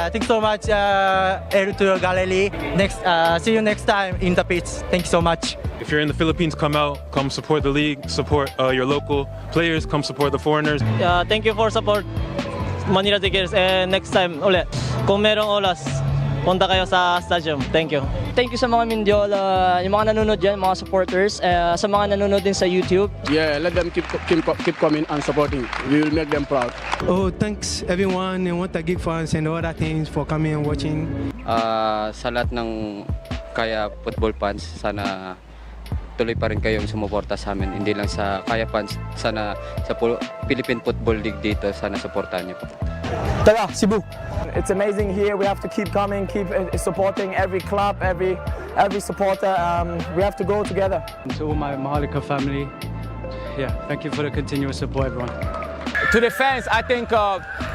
Yeah, thanks so much, Ertuğrul Galeli. See you next time in the pitch. Thank you so much. If you're in the Philippines, come out, come support the league, support your local players, come support the foreigners. Thank you for support Manila Tigers, and next time ulit. Kung merong oras, punta kayo sa stadium. Thank you. Thank you sa mga Mindiola, yung mga nanonood dyan, mga supporters, sa mga nanonood din sa YouTube. Yeah, let them keep coming and supporting. We will make them proud. Oh, thanks everyone and what the Gig fans and all that things for coming and watching. Sa lahat ng Kaya football fans, sana tuloy pa rin kayong sumuporta sa amin. Hindi lang sa Kaya fans, sana sa Philippine Football League dito, sana supportahan niyo po. Tara, Cebu! It's amazing here. We have to keep coming, keep supporting every club, every supporter. We have to go together. To all my Mahalika family, yeah, thank you for the continuous support, everyone. To the fans, I think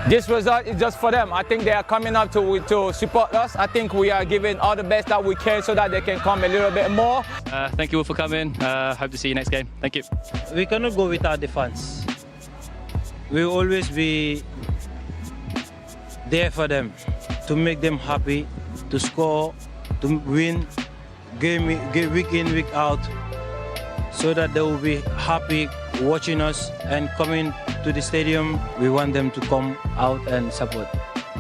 this result is just for them. I think they are coming up to support us. I think we are giving all the best that we can so that they can come a little bit more. Thank you all for coming. Hope to see you next game. Thank you. We cannot go without the fans. We will always be there for them, to make them happy, to score, to win, game week in, week out, so that they will be happy watching us and coming to the stadium. We want them to come out and support.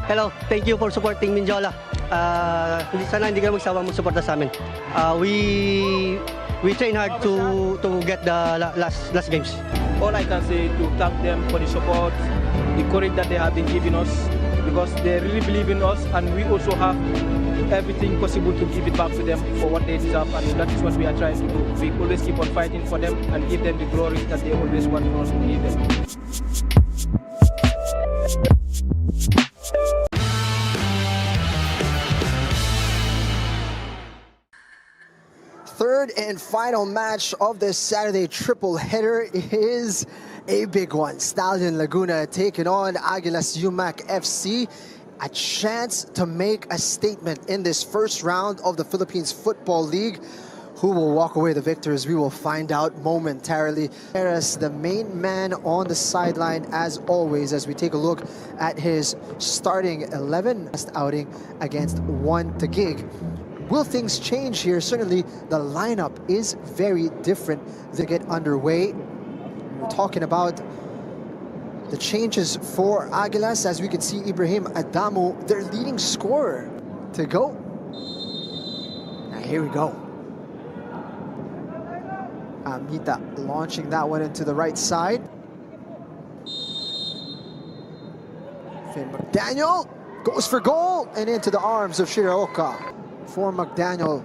Hello, thank you for supporting Mindiola. Sana hindi kayo magsawa mag-suporta sa amin. We train hard to get the last games. All I can say to thank them for the support, the courage that they have been giving us, because they really believe in us, and we also have everything possible to give it back to them for what they deserve, and that is what we are trying to do. We always keep on fighting for them and give them the glory that they always want us to give them. Third and final match of this Saturday triple header is a big one. Stallion Laguna taking on Aguilas UMAK FC. A chance to make a statement in this first round of the Philippines Football League. Who will walk away the victors? We will find out momentarily. Perez, the main man on the sideline as always, as we take a look at his starting 11 outing against one Taguig. Will things change here? Certainly the lineup is very different to get underway. We're talking about the changes for Aguilas. As we can see, Ibrahim Adamu, their leading scorer, to go. Now here we go. Amita launching that one into the right side. Finn McDaniel goes for goal and into the arms of Shiraoka. For McDaniel,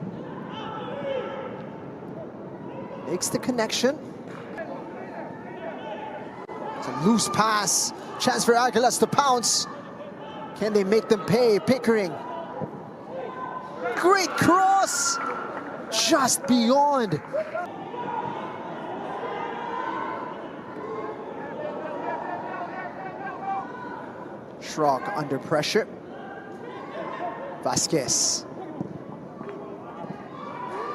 makes the connection. It's a loose pass. Chance for Aguilas to pounce. Can they make them pay? Pickering. Great cross. Just beyond. Schrock under pressure. Vasquez.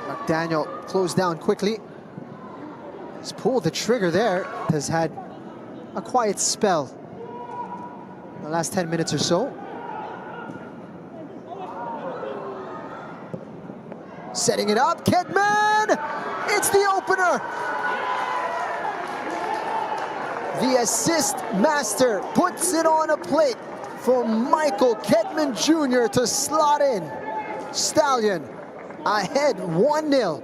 McDaniel closed down quickly. He's pulled the trigger there. Has had a quiet spell in the last 10 minutes or so. Setting it up, Kedman! It's the opener! The assist master puts it on a plate for Michael Kedman Jr. to slot in. Stallion ahead 1-0.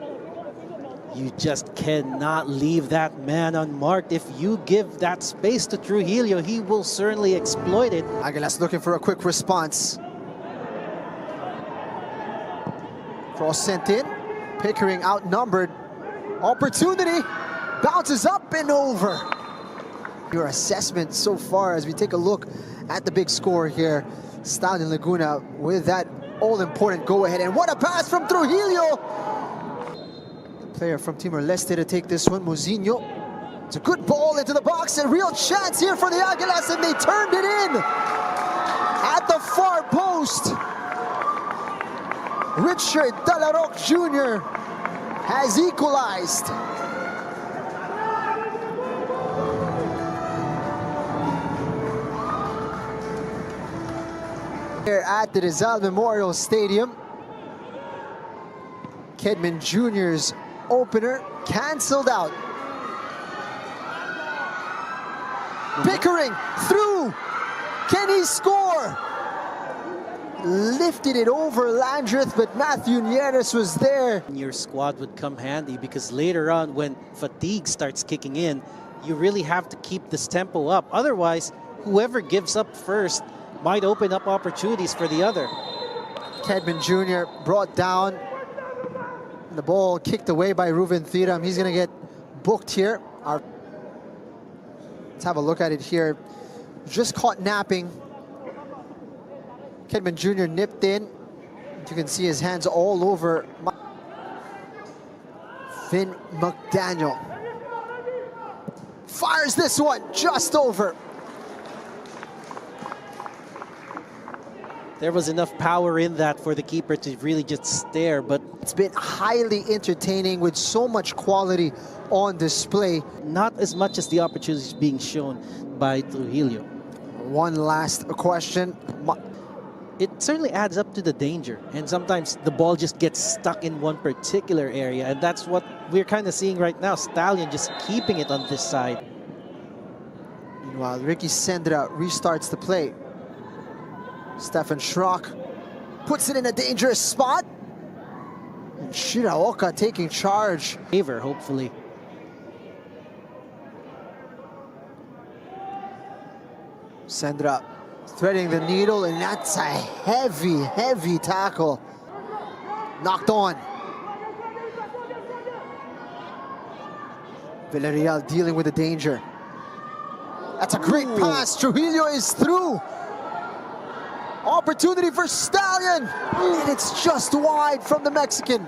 You just cannot leave that man unmarked. If you give that space to Trujillo, he will certainly exploit it. Aguilas looking for a quick response. Cross sent in. Pickering outnumbered. Opportunity. Bounces up and over. Your assessment so far as we take a look at the big score here. Stallion Laguna with that all-important go-ahead. And what a pass from Trujillo! The player from Timor-Leste to take this one, Mozinho. It's a good ball into the box. A real chance here for the Aguilas, and they turned it in at the far post. Richard Dalaroc Jr. has equalized. Here at the Rizal Memorial Stadium, Kedman Jr.'s opener canceled out. Pickering through. Can he score? Lifted it over Landreth, but Matthew Nieres was there. Your squad would come handy because later on when fatigue starts kicking in, you really have to keep this tempo up. Otherwise, whoever gives up first might open up opportunities for the other. Kedman Jr. brought down. The ball kicked away by Ruben Thiram. He's going to get booked here. Let's have a look at it here. Just caught napping. Kedman Jr. nipped in. You can see his hands all over. Finn McDaniel fires this one just over. There was enough power in that for the keeper to really just stare, but it's been highly entertaining with so much quality on display. Not as much as the opportunities being shown by Trujillo. One last question. It certainly adds up to the danger, and sometimes the ball just gets stuck in one particular area, and that's what we're kind of seeing right now. Stallion just keeping it on this side. Meanwhile, Ricky Sendra restarts the play. Stefan Schrock puts it in a dangerous spot. And Shiraoka taking charge. Favor, hopefully. Sendra threading the needle, and that's a heavy, heavy tackle. Knocked on. Villarreal dealing with the danger. That's a great pass. Trujillo is through. Opportunity for Stallion, and it's just wide from the Mexican.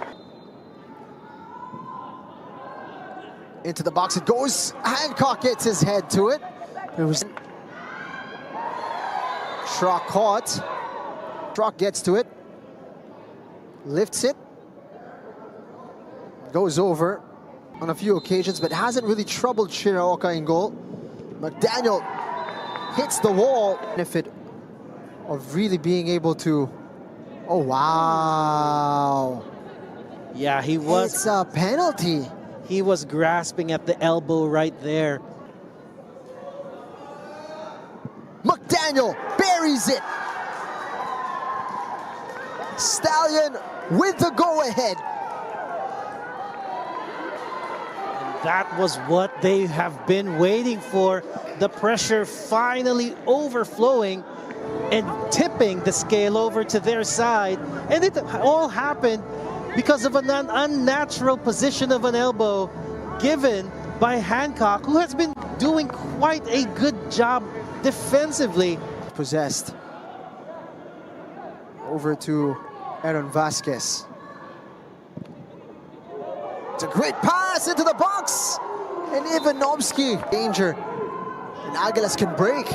Into the box it goes. Hancock gets his head to it. It was Schrock caught. Schrock gets to it. Lifts it. Goes over on a few occasions, but hasn't really troubled Shiraoka in goal. McDaniel hits the wall. Benefit of really being able to, oh wow. Yeah, he was. It's a penalty. He was grasping at the elbow right there. McDaniel buries it. Stallion with the go-ahead. And that was what they have been waiting for. The pressure finally overflowing and tipping the scale over to their side. And it all happened because of an unnatural position of an elbow given by Hancock, who has been doing quite a good job defensively. Possessed. Over to Aaron Vasquez. It's a great pass into the box. And Ivanovsky. Danger. And Aguilas can break.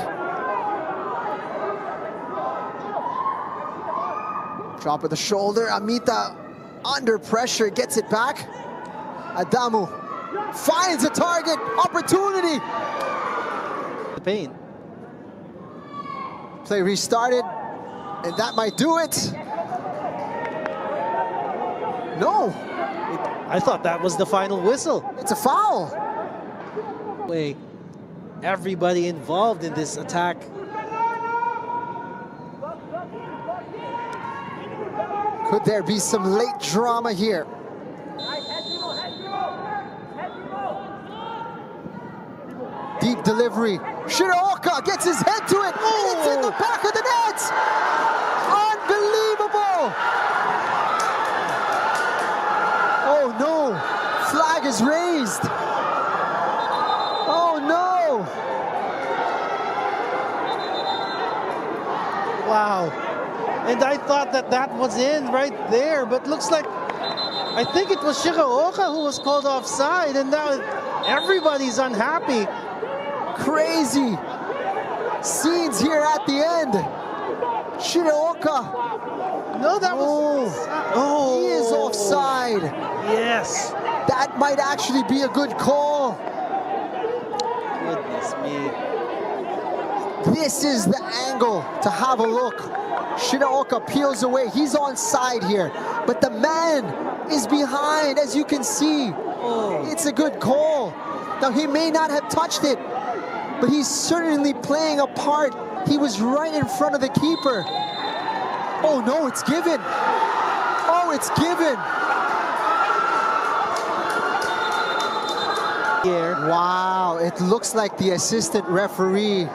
Drop of the shoulder. Amita under pressure gets it back. Adamu finds a target. Opportunity. The pain. Play restarted, and that might do it. No. I thought that was the final whistle. It's a foul. Everybody involved in this attack. Could there be some late drama here? Deep delivery. Shiraoka gets his head to it. Oh. It's in the back of the net. Unbelievable. Oh no. Flag is raised. Oh no. Wow. And I thought that that was in right there, but looks like, I think it was Shiraoka who was called offside, and now everybody's unhappy. Crazy scenes here at the end. Shiraoka. No, that was... Oh. He is offside. Yes. That might actually be a good call. Goodness me. This is the angle to have a look. Shiraoka peels away. He's onside here. But the man is behind, as you can see. It's a good call. Now, he may not have touched it, but he's certainly playing a part. He was right in front of the keeper. Oh, no, it's given. Oh, it's given. Wow, it looks like the assistant referee,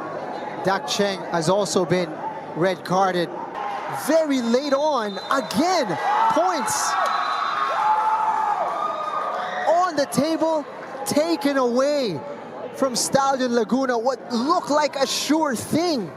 Dak Cheng, has also been red carded. Very late on, again, points on the table, taken away from Stallion Laguna, what looked like a sure thing.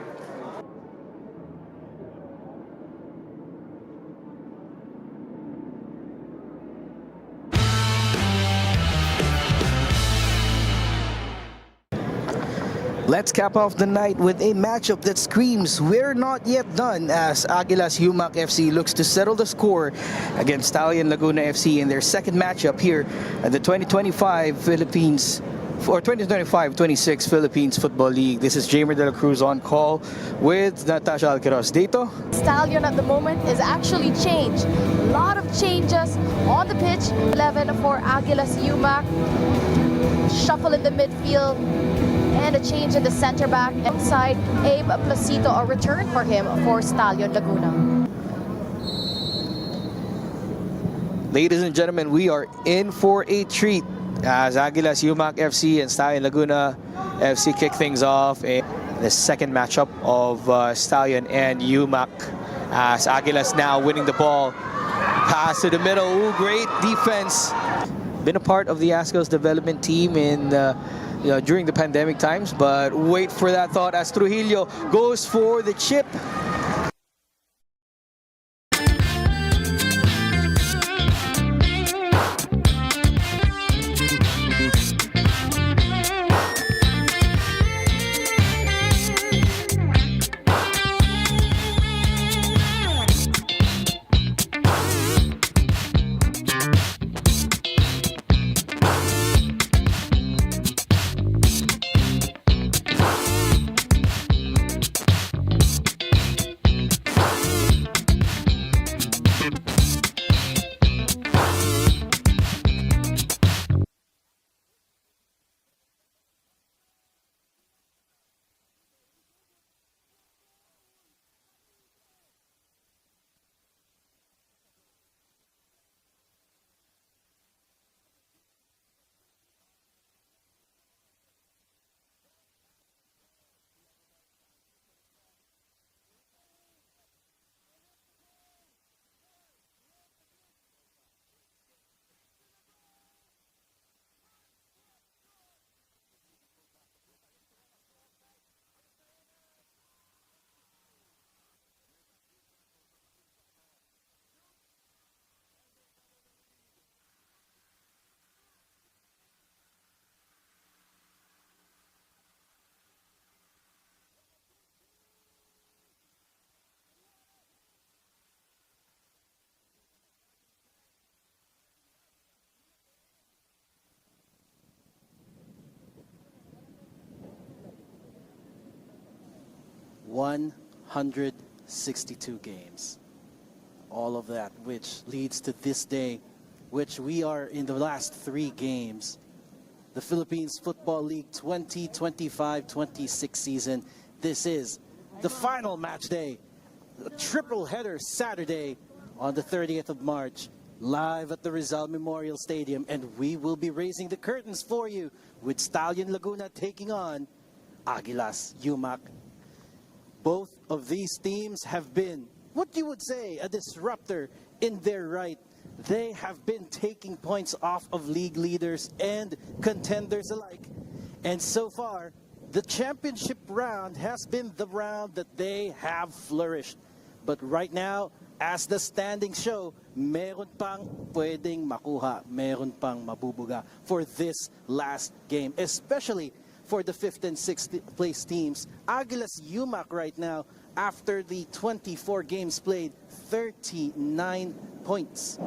Let's cap off the night with a matchup that screams we're not yet done, as Aguilas UMAK FC looks to settle the score against Stallion Laguna FC in their second matchup here at the 2025 Philippines or 2025-26 Philippines Football League. This is Jamer De La Cruz on call with Natasha Alquiros. Dito? Stallion at the moment is actually changed. A lot of changes on the pitch. 11 for Aguilas UMAK. Shuffle in the midfield. And a change in the center back. Inside, Abe Placito, a return for him for Stallion Laguna. Ladies and gentlemen, we are in for a treat as Aguilas UMAK FC and Stallion Laguna FC kick things off in the second matchup of Stallion and UMAK, as Aguilas now winning the ball. Pass to the middle. Ooh, great defense. Been a part of the Ascos development team in during the pandemic times, but wait for that thought as Trujillo goes for the chip. $162 games. All of that, which leads to this day, which we are in the last 3 games. The Philippines Football League 2025-26 season. This is the final match day. A triple header Saturday on the 30th of March, live at the Rizal Memorial Stadium. And we will be raising the curtains for you with Stallion Laguna taking on Aguilas UMAK. Both of these teams have been, what you would say, a disruptor in their right. They have been taking points off of league leaders and contenders alike. And so far, the championship round has been the round that they have flourished. But right now, as the standings show, meron pang pwedeng makuha, meron pang mabubuga for this last game, especially for the 5th and 6th place teams. Aguilas UMAK right now, after the 24 games played, 39 points.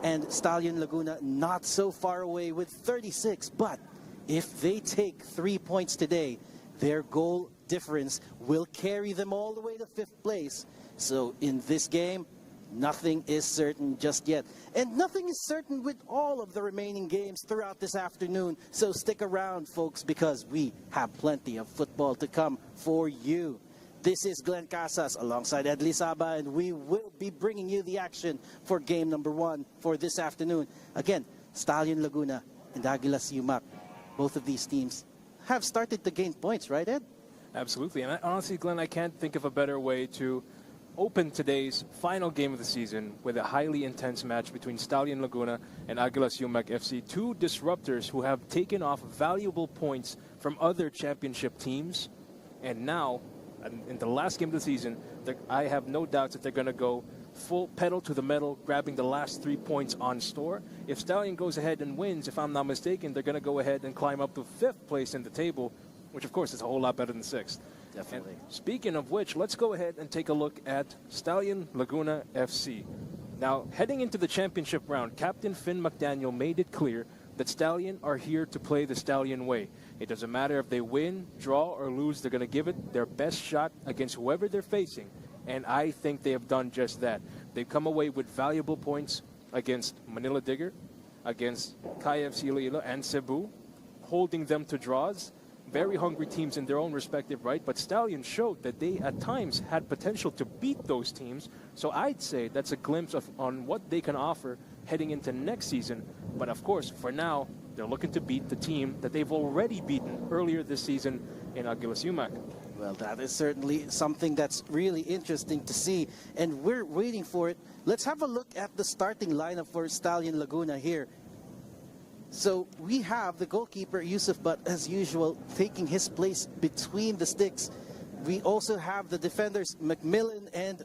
And Stallion Laguna not so far away with 36. But if they take 3 points today, their goal difference will carry them all the way to 5th place. So in this game, nothing is certain just yet. And nothing is certain with all of the remaining games throughout this afternoon. So stick around, folks, because we have plenty of football to come for you. This is Glenn Casas alongside Edley Saba, and we will be bringing you the action for game number 1 for this afternoon. Again, Stallion Laguna and Aguilas UMAK. Both of these teams have started to gain points, right, Ed? Absolutely. And honestly, Glenn, I can't think of a better way to open today's final game of the season with a highly intense match between Stallion Laguna and Aguilas UMAK FC, two disruptors who have taken off valuable points from other championship teams. And now, in the last game of the season, I have no doubts that they're going to go full pedal to the metal, grabbing the last 3 points on store. If Stallion goes ahead and wins, if I'm not mistaken, they're going to go ahead and climb up to 5th place in the table, which of course is a whole lot better than 6th. Definitely. And speaking of which, let's go ahead and take a look at Stallion Laguna FC. Now, heading into the championship round, Captain Finn McDaniel made it clear that Stallion are here to play the Stallion way. It doesn't matter if they win, draw, or lose, they're going to give it their best shot against whoever they're facing. And I think they have done just that. They've come away with valuable points against Manila Digger, against KFC Iloilo and Cebu, holding them to draws. Very hungry teams in their own respective right, but Stallion showed that they at times had potential to beat those teams. So I'd say that's a glimpse on what they can offer heading into next season. But of course, for now, they're looking to beat the team that they've already beaten earlier this season in Aguilas UMAK. Well, that is certainly something that's really interesting to see, and we're waiting for it. Let's have a look at the starting lineup for Stallion Laguna here. So we have the goalkeeper, Yusuf Butt, as usual, taking his place between the sticks. We also have the defenders, Macmillan and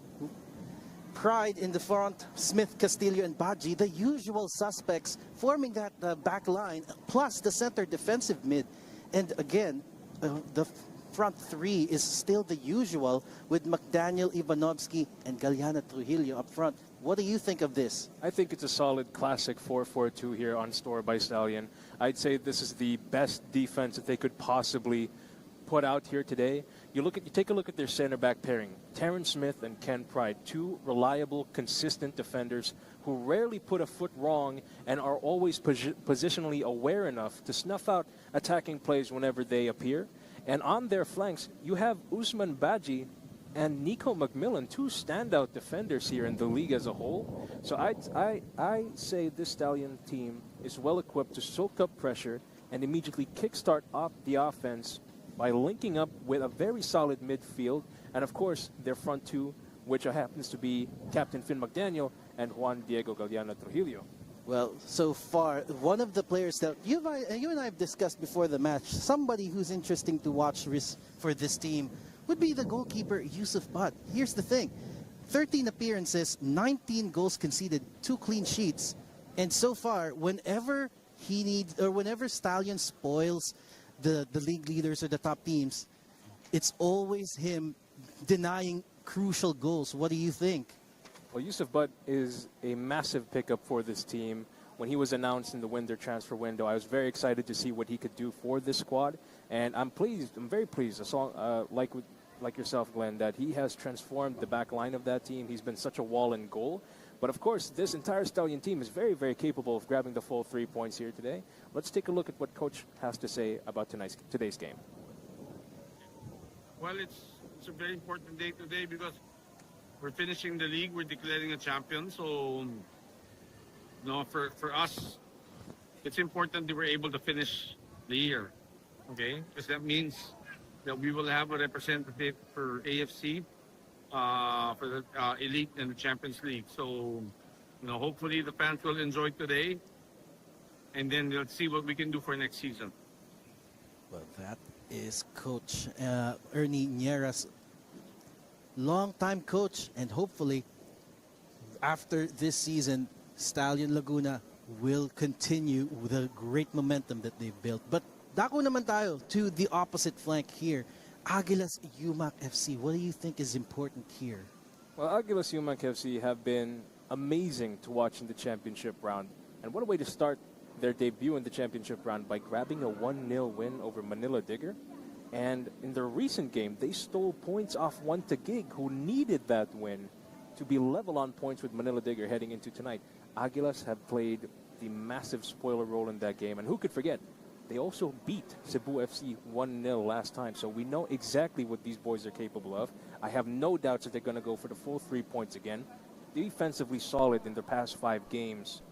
Pride in the front, Smith, Castillo, and Baji, the usual suspects forming that back line, plus the center defensive mid. And again, the front three is still the usual with McDaniel, Ivanovsky, and Galiana Trujillo up front. What do you think of this? I think it's a solid classic 4-4-2 here on store by Stallion. I'd say this is the best defense that they could possibly put out here today. You take a look at their center back pairing, Terrence Smith and Ken Pride, two reliable, consistent defenders who rarely put a foot wrong and are always positionally aware enough to snuff out attacking plays whenever they appear. And on their flanks, you have Usman Baji and Nico Macmillan, two standout defenders here in the league as a whole. So I say this Stallion team is well equipped to soak up pressure and immediately kickstart off the offense by linking up with a very solid midfield, and of course their front two, which happens to be Captain Finn McDaniel and Juan Diego Galiana Trujillo. Well, so far, one of the players that you and I have discussed before the match, somebody who's interesting to watch for this team would be the goalkeeper, Yusuf Butt. Here's the thing, 13 appearances, 19 goals conceded, 2 clean sheets. And so far, whenever Stallion spoils the league leaders or the top teams, it's always him denying crucial goals. What do you think? Well, Yusuf Butt is a massive pickup for this team. When he was announced in the winter transfer window, I was very excited to see what he could do for this squad. And I'm very pleased, like yourself, Glenn, that he has transformed the back line of that team. He's been such a wall in goal. But of course, this entire Stallion team is very, very capable of grabbing the full 3 points here today. Let's take a look at what Coach has to say about today's game. Well, it's a very important day today because we're finishing the league. We're declaring a champion. So, for us, it's important that we're able to finish the year. Okay? Because that means that we will have a representative for AFC, for the Elite and the Champions League. So, hopefully the fans will enjoy today. And then let's see what we can do for next season. Well, that is Coach Ernie Nieras, long-time coach, and hopefully after this season, Stallion Laguna will continue with the great momentum that they've built. But dako naman tayo to the opposite flank here. Aguilas UMAK FC, what do you think is important here? Well, Aguilas UMAK FC have been amazing to watch in the championship round. And what a way to start their debut in the championship round by grabbing a 1-0 win over Manila Digger. And in their recent game, they stole points off One to Gig, who needed that win to be level on points with Manila Digger heading into tonight. Aguilas have played the massive spoiler role in that game, and who could forget, they also beat Cebu FC 1-0 last time, so we know exactly what these boys are capable of. I have no doubts that they're going to go for the full 3 points again. Defensively solid in their past 5 games.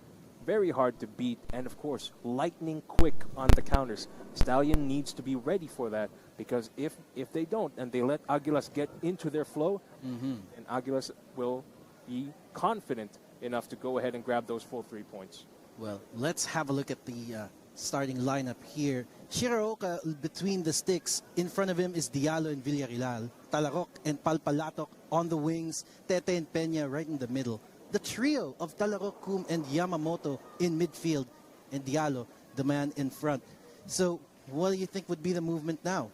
Very hard to beat, and of course, lightning quick on the counters. Stallion needs to be ready for that, because if they don't, and they let Aguilas get into their flow, and Aguilas will be confident enough to go ahead and grab those full 3 points. Well, let's have a look at the starting lineup here. Shiraoka between the sticks. In front of him is Diallo and Villarreal. Talarok and Palpalatok on the wings. Tete and Peña right in the middle. The trio of Talarok, Kum, and Yamamoto in midfield. And Diallo, the man in front. So what do you think would be the movement now?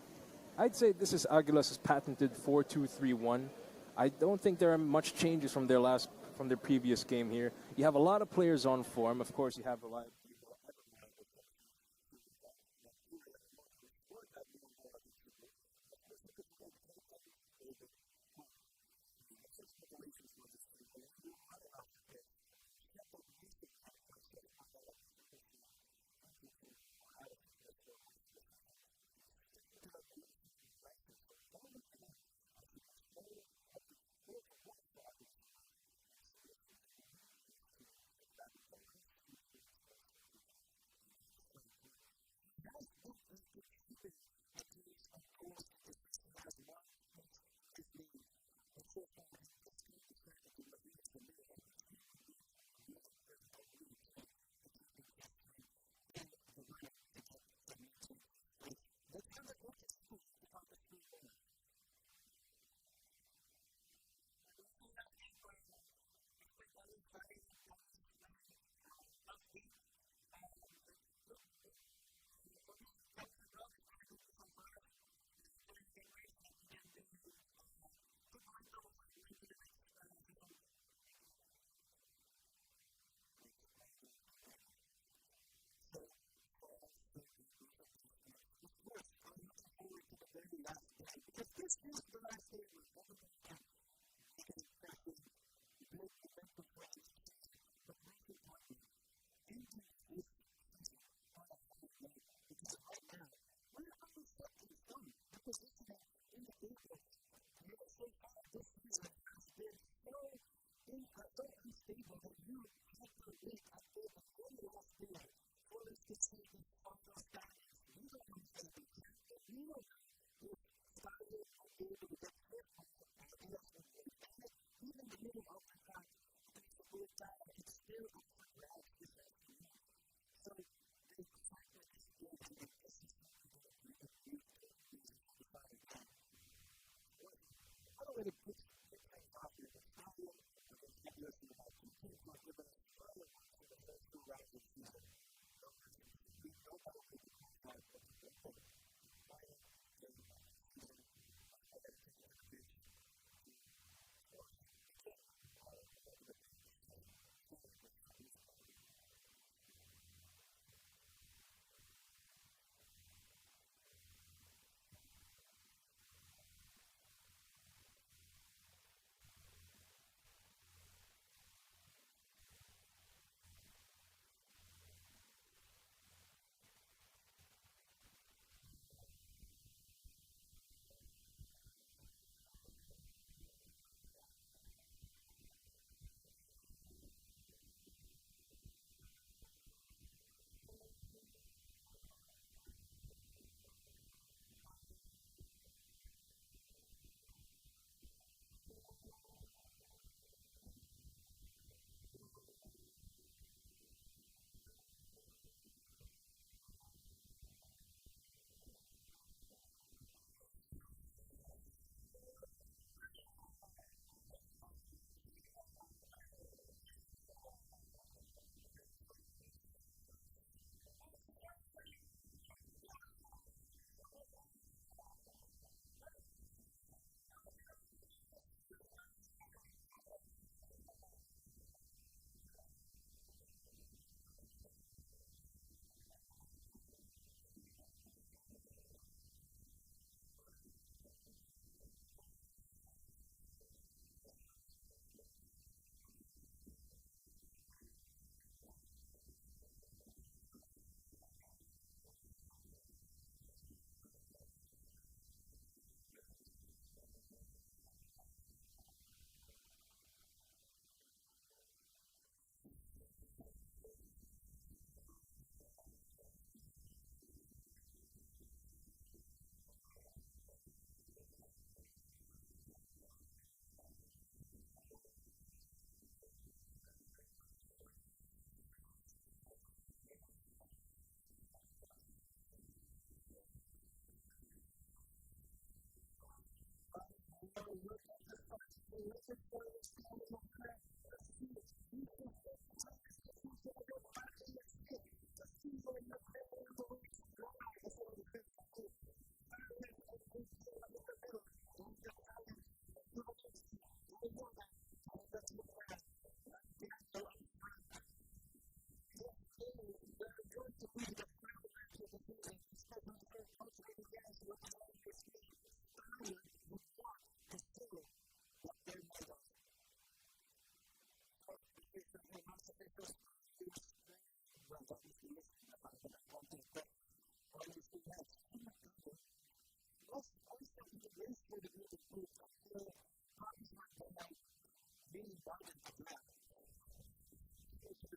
I'd say this is Aguilas' patented 4-2-3-1. I don't think there are much changes from their previous game here. You have a lot of players on form. Of course, you have a lot.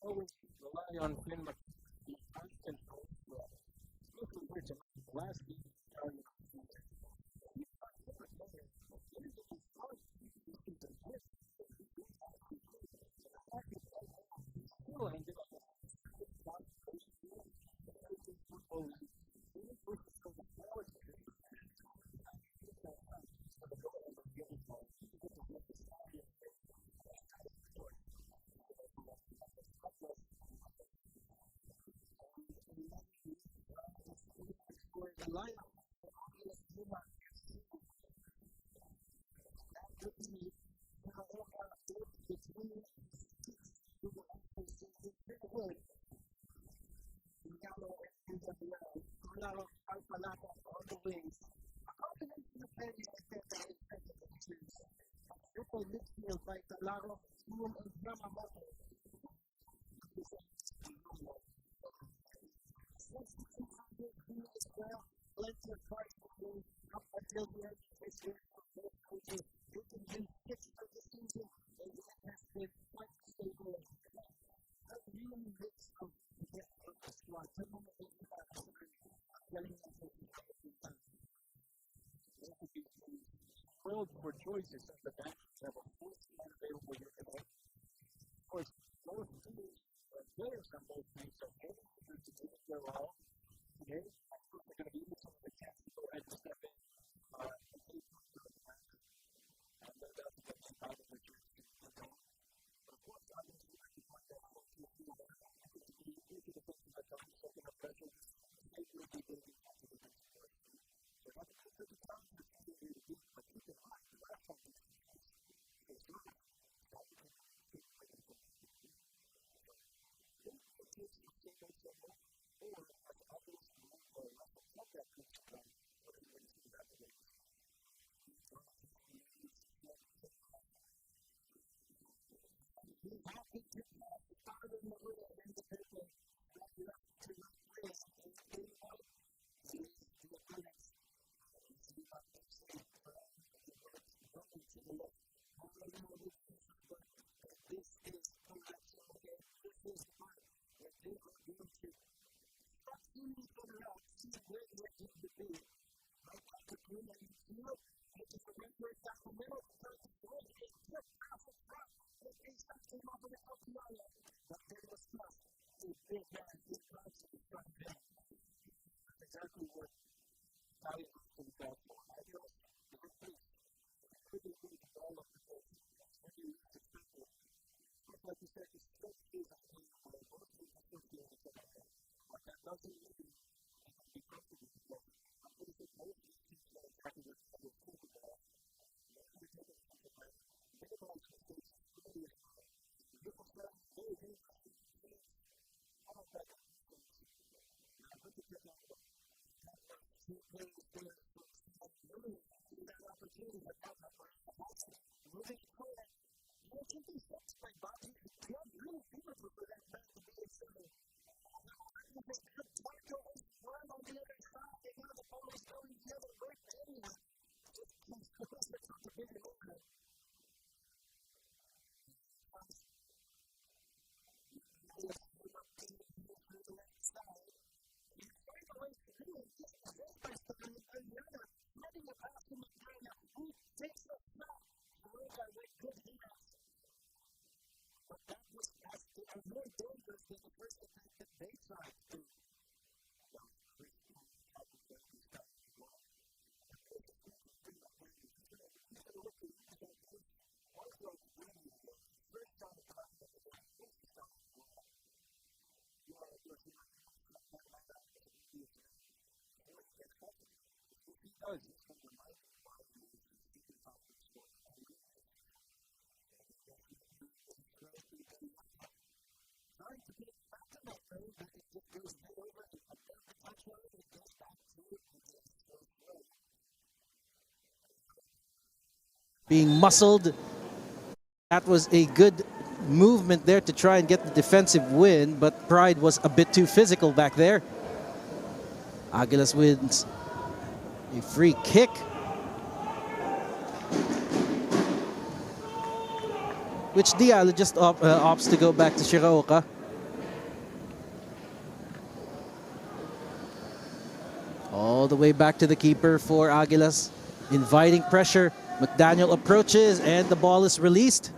Always rely on Finn and last for choices at the back that are available here tonight. Of course, both teams players on both teams are able to do their role. Okay, they're going to be able some of the chance to go ahead and step in. And then that's the next time that you're going. But of course, I think you actually find that out to do that. To be easy to put that down, second of pressure, make your ability to do that. So that's the time to do it. But you can actually last on this. Exactly what Stallion actually got for. I feel the good thing could be all of the goals. Maybe it's simple. Like you said, it's just is a team where both teams are still doing each other. But that doesn't mean be comfortable with both. I think that both teams are exactly what they're talking about. Maybe take it from the back. Think about the mistakes. You can start very good. I don't think that's look at this number. Two players there. That opportunity to have that moving forward. You know, keep these steps like Bobby. You have really beautiful for that man to be a center. They could twice over one on the other side. They got the ball going the other way to anyone. Just keep the big over. being muscled. That was a good movement there to try and get the defensive win, but Pride was a bit too physical back there. Aguilas wins a free kick. Which Diallo just opts to go back to Shiraoka. All the way back to the keeper for Aguilas. Inviting pressure. McDaniel approaches and the ball is released.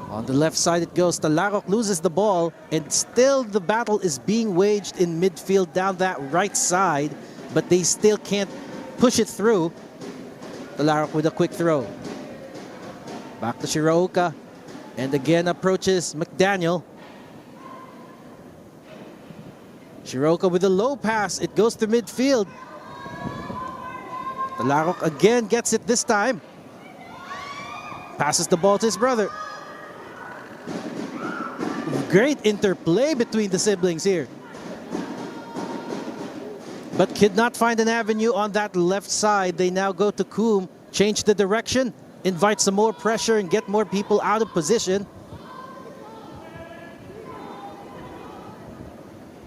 On the left side it goes. Talarok loses the ball and still the battle is being waged in midfield down that right side, but they still can't push it through. Talarok with a quick throw. Back to Shiraoka and again approaches McDaniel. Shiraoka with a low pass. It goes to midfield. Talarok again gets it this time. Passes the ball to his brother. Great interplay between the siblings here. But could not find an avenue on that left side. They now go to Coombe, change the direction, invite some more pressure and get more people out of position.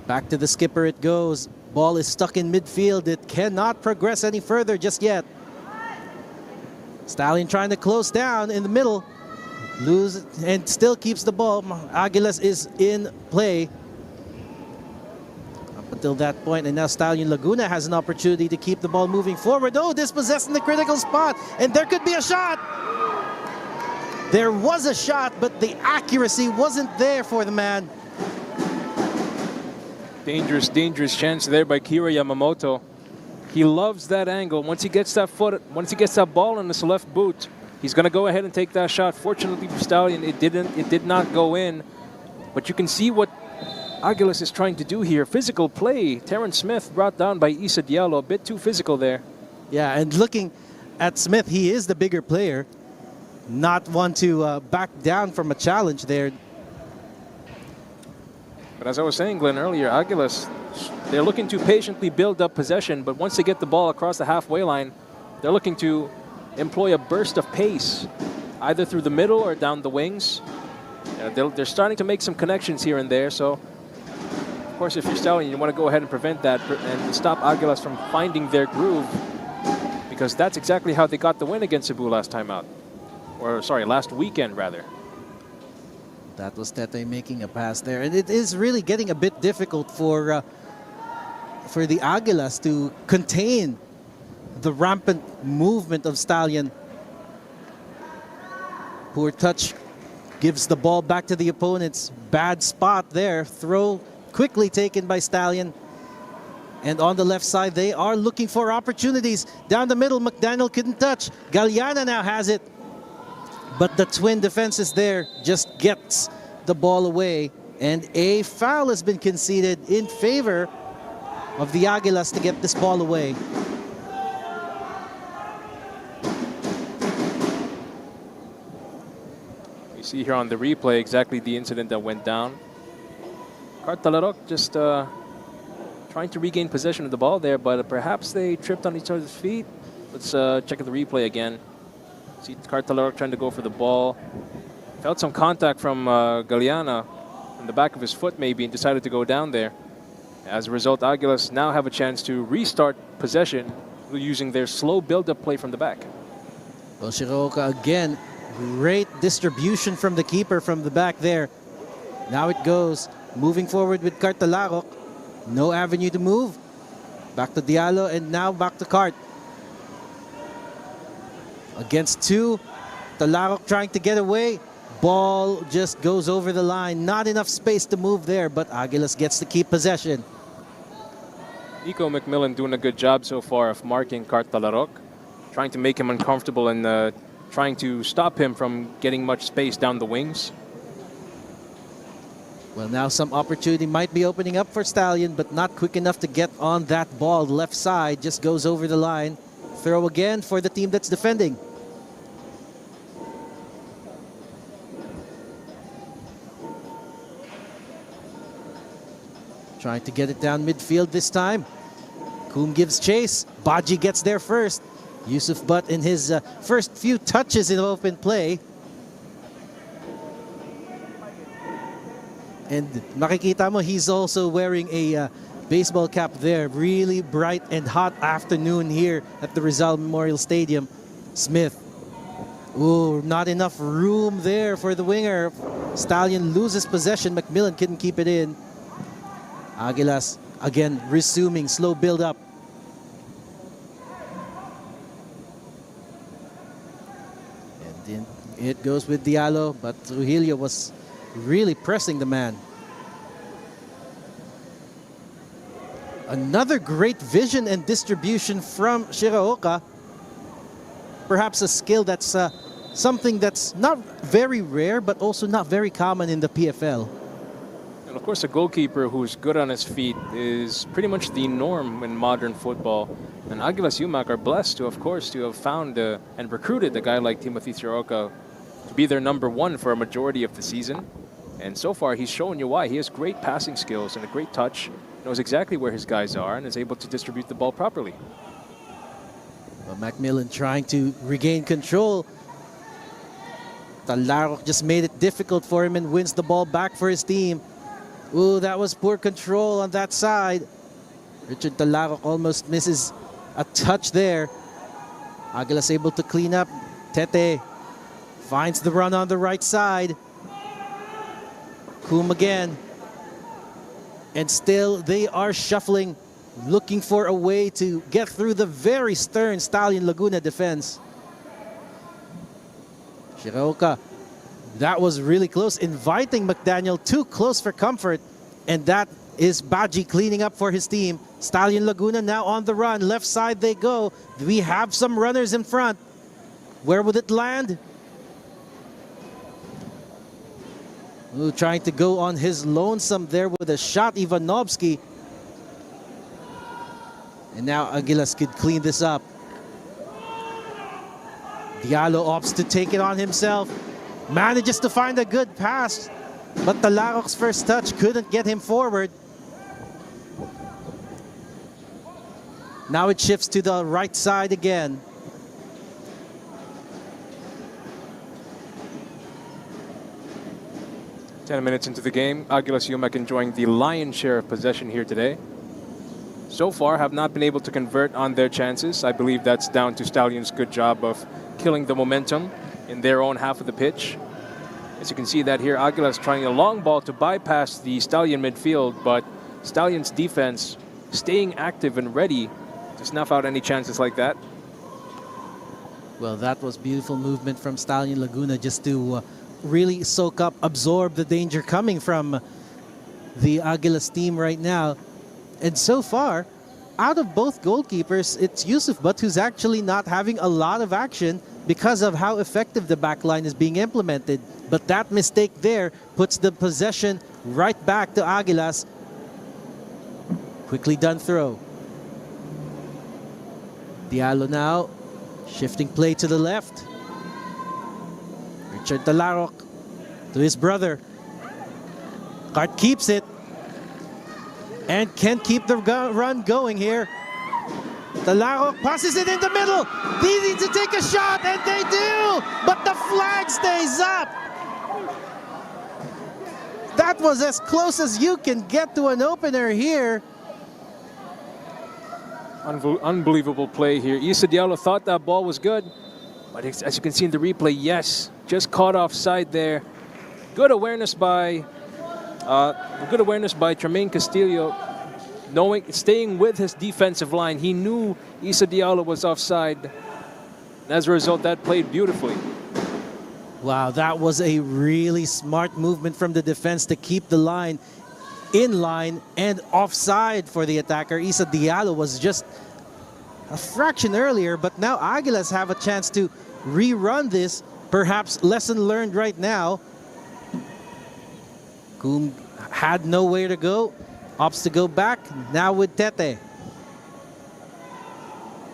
Back to the skipper it goes. Ball is stuck in midfield. It cannot progress any further just yet. Stallion trying to close down in the middle. Lose and still keeps the ball. Aguilas is in play up until that point, and now Stallion Laguna has an opportunity to keep the ball moving forward. Oh, dispossessed in the critical spot, and there could be a shot. There was a shot, but the accuracy wasn't there for the man. Dangerous, dangerous chance there by Kira Yamamoto. He loves that angle. Once he gets that ball in his left boot, he's going to go ahead and take that shot. Fortunately for Stallion, it did not go in. But you can see what Aguilas is trying to do here. Physical play. Terrence Smith brought down by Issa Diallo. A bit too physical there. Yeah, and looking at Smith, he is the bigger player. Not one to back down from a challenge there. But as I was saying, Glenn, earlier, Aguilas, they're looking to patiently build up possession. But once they get the ball across the halfway line, they're looking to employ a burst of pace, either through the middle or down the wings. They're starting to make some connections here and there. So, of course, if you're Stallion, you want to go ahead and prevent that and stop Aguilas from finding their groove, because that's exactly how they got the win against Cebu last time out. Or, sorry, last weekend, rather. That was Tete making a pass there. And it is really getting a bit difficult for the Aguilas to contain the rampant movement of Stallion. Poor touch gives the ball back to the opponents. Bad spot there. Throw quickly taken by Stallion. And on the left side, they are looking for opportunities. Down the middle, McDaniel couldn't touch. Galeana now has it. But the twin defenses there just gets the ball away. And a foul has been conceded in favor of the Aguilas to get this ball away. You see here on the replay exactly the incident that went down. Talarok just trying to regain possession of the ball there, but perhaps they tripped on each other's feet. Let's check the replay again. See Talarok trying to go for the ball. Felt some contact from Galeana in the back of his foot maybe and decided to go down there. As a result, Aguilas now have a chance to restart possession using their slow build-up play from the back. Well, Shiraoka again, great distribution from the keeper from the back there. Now it goes, moving forward with Talarok. No avenue to move. Back to Diallo and now back to Cart. Against two, Talarok trying to get away. Ball just goes over the line. Not enough space to move there, but Aguilas gets to keep possession. Nico McMillan doing a good job so far of marking Talarok, trying to make him uncomfortable and trying to stop him from getting much space down the wings. Well, now some opportunity might be opening up for Stallion, but not quick enough to get on that ball. Left side just goes over the line. Throw again for the team that's defending. Trying to get it down midfield this time. Coombe gives chase. Baji gets there first. Yusuf Butt in his first few touches in open play. And makikita mo, he's also wearing a baseball cap there. Really bright and hot afternoon here at the Rizal Memorial Stadium. Smith. Ooh, not enough room there for the winger. Stallion loses possession. McMillan couldn't keep it in. Aguilas again resuming slow build up. And then it goes with Diallo, but Trujillo was really pressing the man. Another great vision and distribution from Shiraoka. Perhaps a skill that's something that's not very rare, but also not very common in the PFL. And of course, a goalkeeper who's good on his feet is pretty much the norm in modern football. And Aguilas UMAK are blessed to, of course, to have found and recruited a guy like Timothy Shiraoka to be their #1 for a majority of the season. And so far, he's shown you why. He has great passing skills and a great touch, knows exactly where his guys are, and is able to distribute the ball properly. Well, Macmillan trying to regain control. Talarok just made it difficult for him and wins the ball back for his team. Ooh, that was poor control on that side. Richard Talarok almost misses a touch there. Aguilas able to clean up. Tete finds the run on the right side. Coom again. And still they are shuffling, looking for a way to get through the very stern Stallion Laguna defense. Shiraoka, that was really close, inviting McDaniel too close for comfort. And that is Baji cleaning up for his team. Stallion Laguna now on the run. Left side they go. We have some runners in front. Where would it land? Ooh, trying to go on his lonesome there with a shot, Ivanovsky. And now Aguilas could clean this up. Diallo opts to take it on himself. Manages to find a good pass. But Talarok's first touch couldn't get him forward. Now it shifts to the right side again. Ten minutes into the game, Aguilas UMAK enjoying the lion's share of possession here today. So far, have not been able to convert on their chances. I believe that's down to Stallion's good job of killing the momentum in their own half of the pitch. As you can see that here, Aguilas trying a long ball to bypass the Stallion midfield, but Stallion's defense staying active and ready to snuff out any chances like that. Well, that was beautiful movement from Stallion Laguna just to really soak up, absorb the danger coming from the Aguilas team right now. And so far, out of both goalkeepers, it's Yusuf Butt who's actually not having a lot of action because of how effective the back line is being implemented. But that mistake there puts the possession right back to Aguilas. Quickly done throw. Diallo now, shifting play to the left. Richard Talarok to his brother. Cart keeps it and can keep the run going here. Talarok passes it in the middle. They need to take a shot, and they do, but the flag stays up. That was as close as you can get to an opener here. Unbelievable play here. Issa Diallo thought that ball was good, but as you can see in the replay, yes, just caught offside there. Good awareness by Tremaine Castillo, staying with his defensive line. He knew Issa Diallo was offside. And as a result, that played beautifully. Wow, that was a really smart movement from the defense to keep the line in line and offside for the attacker. Issa Diallo was just a fraction earlier, but now Aguilas have a chance to rerun this. Perhaps lesson learned right now. Coom had nowhere to go, opts to go back, now with Tete.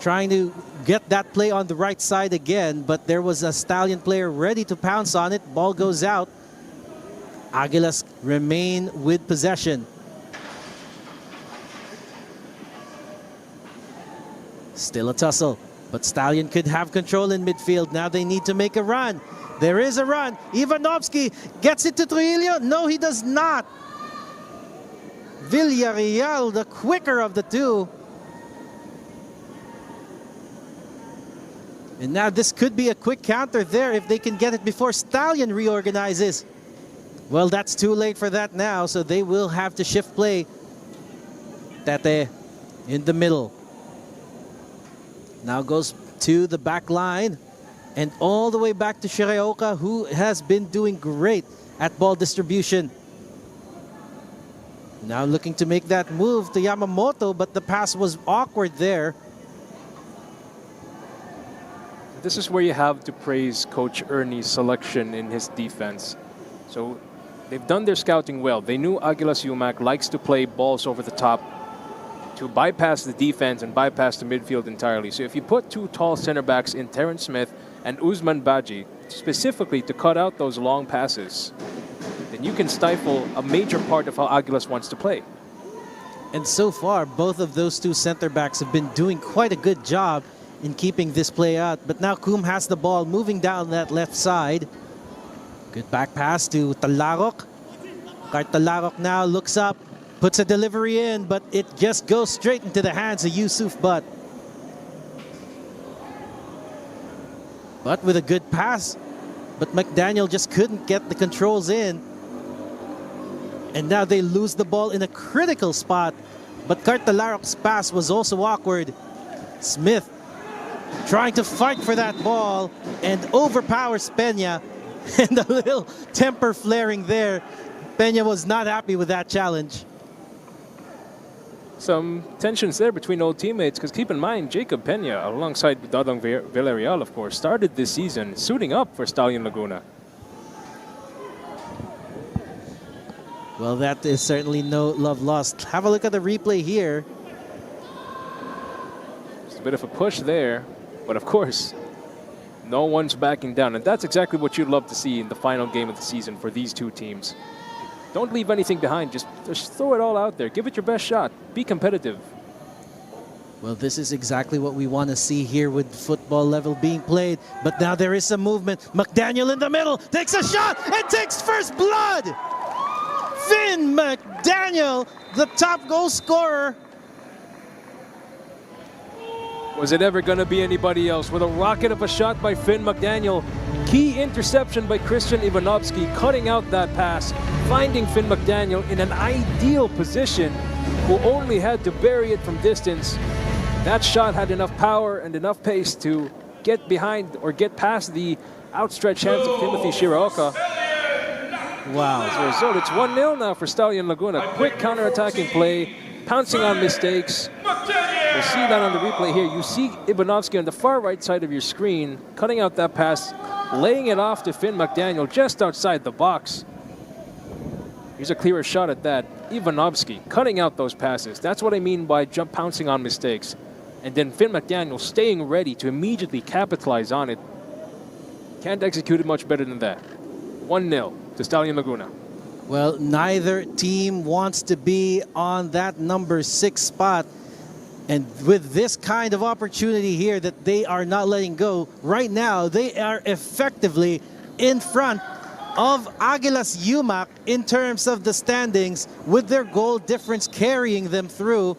Trying to get that play on the right side again, but there was a Stallion player ready to pounce on it. Ball goes out. Aguilas remain with possession. Still a tussle. But Stallion could have control in midfield. Now they need to make a run. There is a run. Ivanovsky gets it to Trujillo. No, he does not. Villarreal, the quicker of the two. And now this could be a quick counter there if they can get it before Stallion reorganizes. Well, that's too late for that now, so they will have to shift play. Tate in the middle. Now goes to the back line and all the way back to Shiraoka, who has been doing great at ball distribution. Now looking to make that move to Yamamoto, but the pass was awkward there. This is where you have to praise Coach Ernie's selection in his defense. So they've done their scouting well. They knew Aguilas UMAK likes to play balls over the top to bypass the defense and bypass the midfield entirely. So if you put two tall center backs in Terrence Smith and Usman Baji, specifically to cut out those long passes, then you can stifle a major part of how Aguilas wants to play. And so far, both of those two center backs have been doing quite a good job in keeping this play out. But now Kum has the ball moving down that left side. Good back pass to Talarok. Talarok now looks up, puts a delivery in, but it just goes straight into the hands of Yusuf Butt. But with a good pass, but McDaniel just couldn't get the controls in. And now they lose the ball in a critical spot. But Talarok's pass was also awkward. Smith trying to fight for that ball and overpowers Peña. And a little temper flaring there. Peña was not happy with that challenge. Some tensions there between old teammates, because keep in mind, Jacob Peña, alongside Dodong Villarreal, of course, started this season suiting up for Stallion Laguna. Well, that is certainly no love lost. Have a look at the replay here. Just a bit of a push there, but of course, no one's backing down. And that's exactly what you'd love to see in the final game of the season for these two teams. Don't leave anything behind. Just throw it all out there. Give it your best shot. Be competitive. Well, this is exactly what we want to see here with football level being played. But now there is some movement. McDaniel in the middle takes a shot and takes first blood. Finn McDaniel, the top goal scorer. Was it ever going to be anybody else? With a rocket of a shot by Finn McDaniel. Key interception by Christian Ivanovsky, cutting out that pass, finding Finn McDaniel in an ideal position, who only had to bury it from distance. That shot had enough power and enough pace to get behind or get past the outstretched hands of Timothy Shiraoka. Wow. As a result, it's 1-0 now for Stallion Laguna. Quick counter-attacking play, pouncing on mistakes. We'll see that on the replay here. You see Ivanovsky on the far right side of your screen, cutting out that pass, laying it off to Finn McDaniel just outside the box. Here's a clearer shot at that. Ivanovsky cutting out those passes. That's what I mean by pouncing on mistakes. And then Finn McDaniel staying ready to immediately capitalize on it. Can't execute it much better than that. 1-0 to Stallion Laguna. Well, neither team wants to be on that number 6 spot. And with this kind of opportunity here that they are not letting go, right now they are effectively in front of Aguilas UMAK in terms of the standings, with their goal difference carrying them through.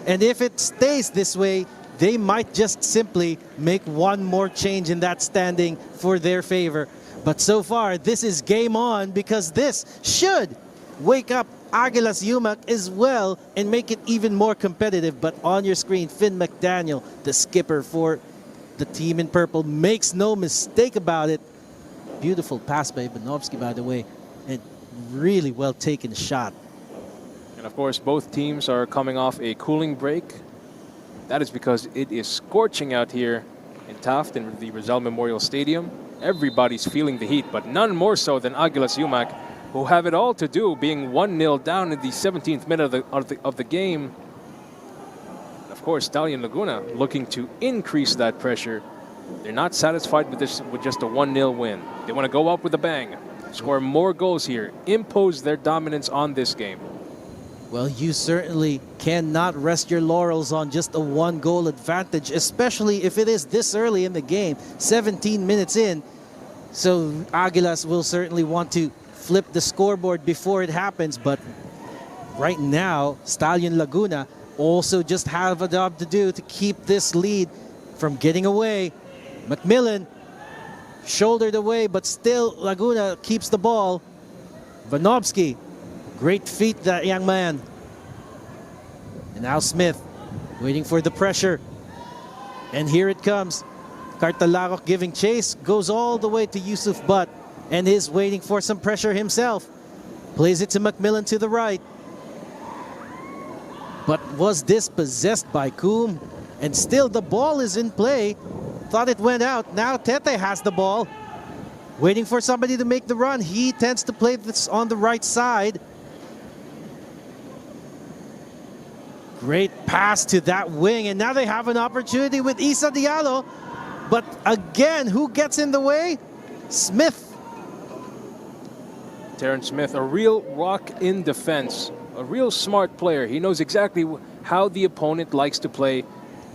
And if it stays this way, they might just simply make one more change in that standing for their favor. But so far, this is game on, because this should wake up Aguilas UMAK as well and make it even more competitive. But on your screen, Finn McDaniel, the skipper for the team in purple, makes no mistake about it. Beautiful pass by Ivanovsky, by the way, and really well taken shot. And of course, both teams are coming off a cooling break. That is because it is scorching out here in Taft, in the Rizal Memorial Stadium. Everybody's feeling the heat, but none more so than Aguilas UMAK, who have it all to do, being 1-0 down in the 17th minute of the game. Of course, Stallion Laguna looking to increase that pressure. They're not satisfied with this, with just a 1-0 win. They want to go up with a bang, score more goals here, impose their dominance on this game. Well, you certainly cannot rest your laurels on just a 1-goal advantage, especially if it is this early in the game, 17 minutes in. So Aguilas will certainly want to flip the scoreboard before it happens, but right now, Stallion Laguna also just have a job to do to keep this lead from getting away. McMillan shouldered away, but still Laguna keeps the ball. Vanovsky, great feet, that young man. And now Smith waiting for the pressure. And here it comes. Cartalarok giving chase, goes all the way to Yusuf Butt and is waiting for some pressure himself. Plays it to McMillan to the right. But was this possessed by Coom? And still the ball is in play. Thought it went out. Now Tete has the ball. Waiting for somebody to make the run. He tends to play this on the right side. Great pass to that wing. And now they have an opportunity with Isa Diallo. But again, who gets in the way? Smith. Terrence Smith, a real rock in defense. A real smart player. He knows exactly how the opponent likes to play.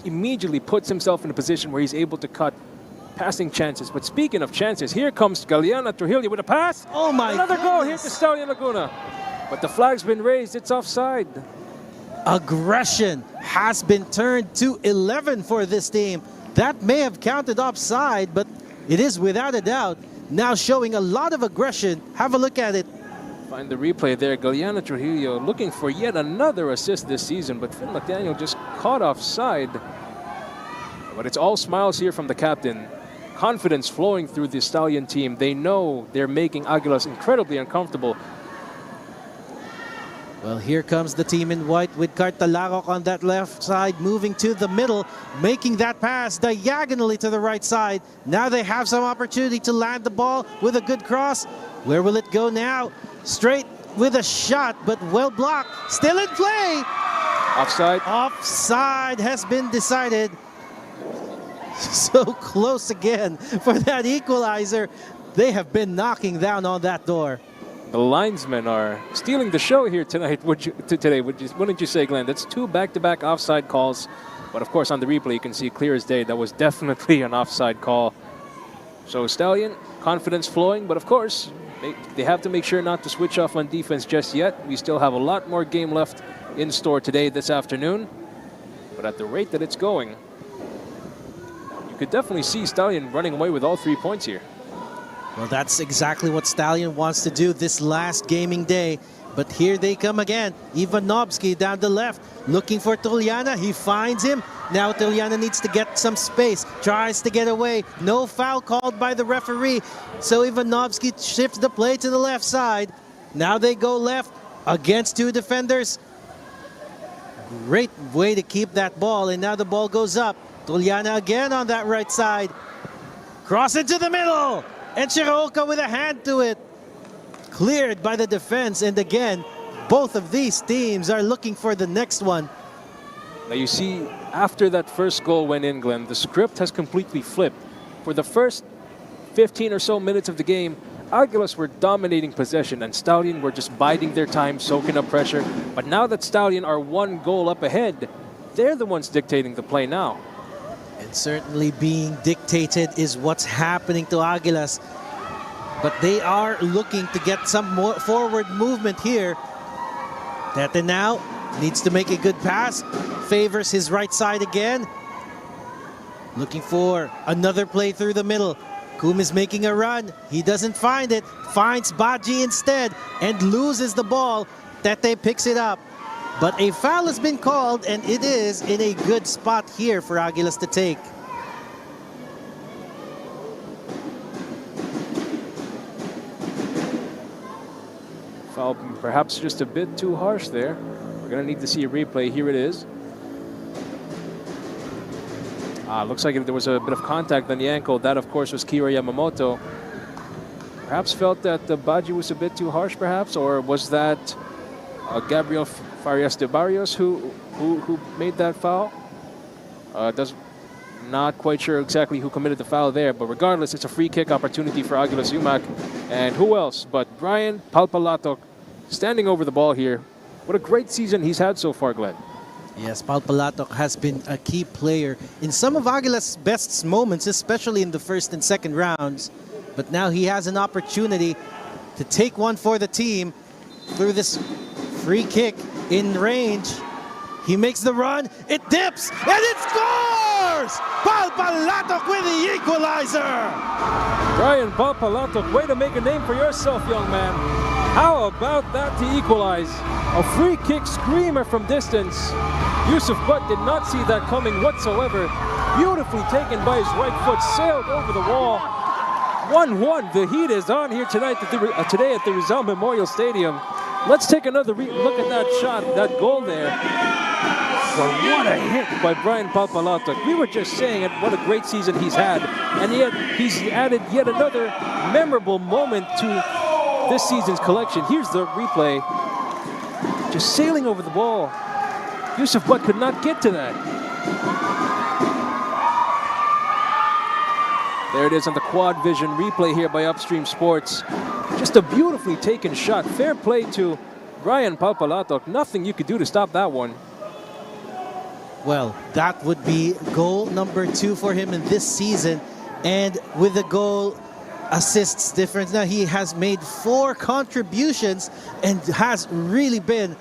Immediately puts himself in a position where he's able to cut passing chances. But speaking of chances, here comes Galeana Trujillo with a pass. Oh my Another goal here to Stallion Laguna. But the flag's been raised. It's offside. Aggression has been turned to 11 for this team. That may have counted offside, but it is without a doubt now showing a lot of aggression. Have a look at it. Find the replay there. Galeana Trujillo looking for yet another assist this season, but Finn McDaniel just caught offside. But it's all smiles here from the captain. Confidence flowing through the Stallion team. They know they're making Aguilas incredibly uncomfortable. Well, here comes the team in white with Cartalarok on that left side, moving to the middle, making that pass diagonally to the right side. Now they have some opportunity to land the ball with a good cross. Where will it go now? Straight with a shot, but well blocked. Still in play. Offside. Offside has been decided. So close again for that equalizer. They have been knocking down on that door. The linesmen are stealing the show here tonight. Wouldn't you say, Glenn? That's 2 back-to-back offside calls. But of course, on the replay, you can see clear as day that was definitely an offside call. So Stallion, confidence flowing, but of course, they have to make sure not to switch off on defense just yet. We still have a lot more game left in store today, this afternoon. But at the rate that it's going, you could definitely see Stallion running away with all 3 points here. Well, that's exactly what Stallion wants to do this last gaming day. But here they come again. Ivanovsky down the left, looking for Tuliana. He finds him. Now Tuliana needs to get some space, tries to get away. No foul called by the referee. So Ivanovsky shifts the play to the left side. Now they go left against 2 defenders. Great way to keep that ball. And now the ball goes up. Tuliana again on that right side. Cross into the middle. And Shiroka with a hand to it. Cleared by the defense. And again, both of these teams are looking for the next one. Now you see, after that first goal went in, Glenn, the script has completely flipped. For the first 15 or so minutes of the game, Aguilas were dominating possession and Stallion were just biding their time, soaking up pressure. But now that Stallion are 1 goal up ahead, they're the ones dictating the play now. And certainly being dictated is what's happening to Aguilas. But they are looking to get some more forward movement here. Tete now needs to make a good pass. Favors his right side again. Looking for another play through the middle. Coom is making a run. He doesn't find it. Finds Baji instead and loses the ball. Tete picks it up. But a foul has been called, and it is in a good spot here for Aguilas to take. Foul perhaps just a bit too harsh there. We're going to need to see a replay. Here it is. Looks like there was a bit of contact on the ankle. That, of course, was Kira Yamamoto. Perhaps felt that the Baji was a bit too harsh, perhaps, or was that Gabriel Farias de Barrios who made that foul? Not quite sure exactly who committed the foul there, but regardless, it's a free kick opportunity for Aguilas UMAK. And who else but Brian Palpalato standing over the ball here. What a great season he's had so far, Glenn. Yes, Palpalatok has been a key player in some of Aguilas' best moments, especially in the first and second rounds. But now he has an opportunity to take one for the team through this free kick in range. He makes the run, it dips, and it scores! Palpalatok with the equalizer! Brian Palpalatok, way to make a name for yourself, young man. How about that to equalize? A free kick screamer from distance. Yusuf Butt did not see that coming whatsoever. Beautifully taken by his right foot, sailed over the wall. 1-1, the heat is on here tonight today at the Rizal Memorial Stadium. Let's take another look at that shot, that goal there. Well, what a hit by Brian Palpalatok. We were just saying it, what a great season he's had, and yet he's added yet another memorable moment to this season's collection. Here's the replay. Just sailing over the ball. Yusuf Butt could not get to that. There it is on the quad vision replay here by Upstream Sports. Just a beautifully taken shot. Fair play to Brian Palpalatok. Nothing you could do to stop that one. Well, that would be goal number 2 for him in this season. And with the goal assists difference, now he has made 4 contributions and has really been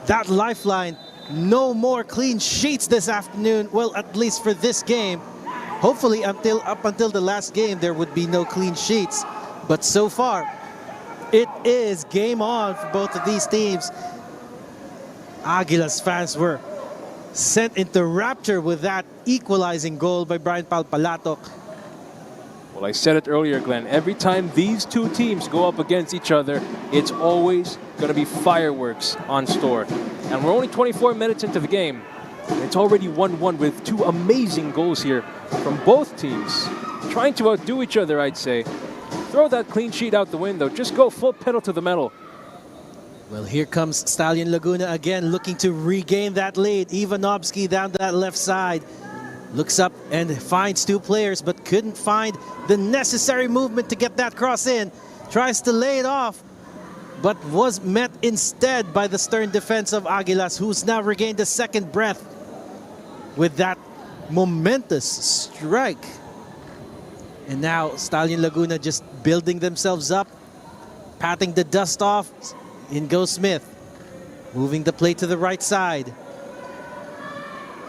that lifeline. No more clean sheets this afternoon. Well, at least for this game. Hopefully up until the last game there would be no clean sheets. But so far, it is game on for both of these teams. Aguilas fans were sent into rapture with that equalizing goal by Brian Palpalatok. Well, I said it earlier, Glenn. Every time these two teams go up against each other, it's always going to be fireworks on store. And we're only 24 minutes into the game. And it's already 1-1 with 2 amazing goals here from both teams. Trying to outdo each other, I'd say. Throw that clean sheet out the window. Just go full pedal to the metal. Well, here comes Stallion Laguna again, looking to regain that lead. Ivanovsky down that left side. Looks up and finds 2 players, but couldn't find the necessary movement to get that cross in. Tries to lay it off, but was met instead by the stern defense of Aguilas, who's now regained a second breath with that momentous strike. And now Stallion Laguna just building themselves up, patting the dust off. In goes Smith, moving the play to the right side.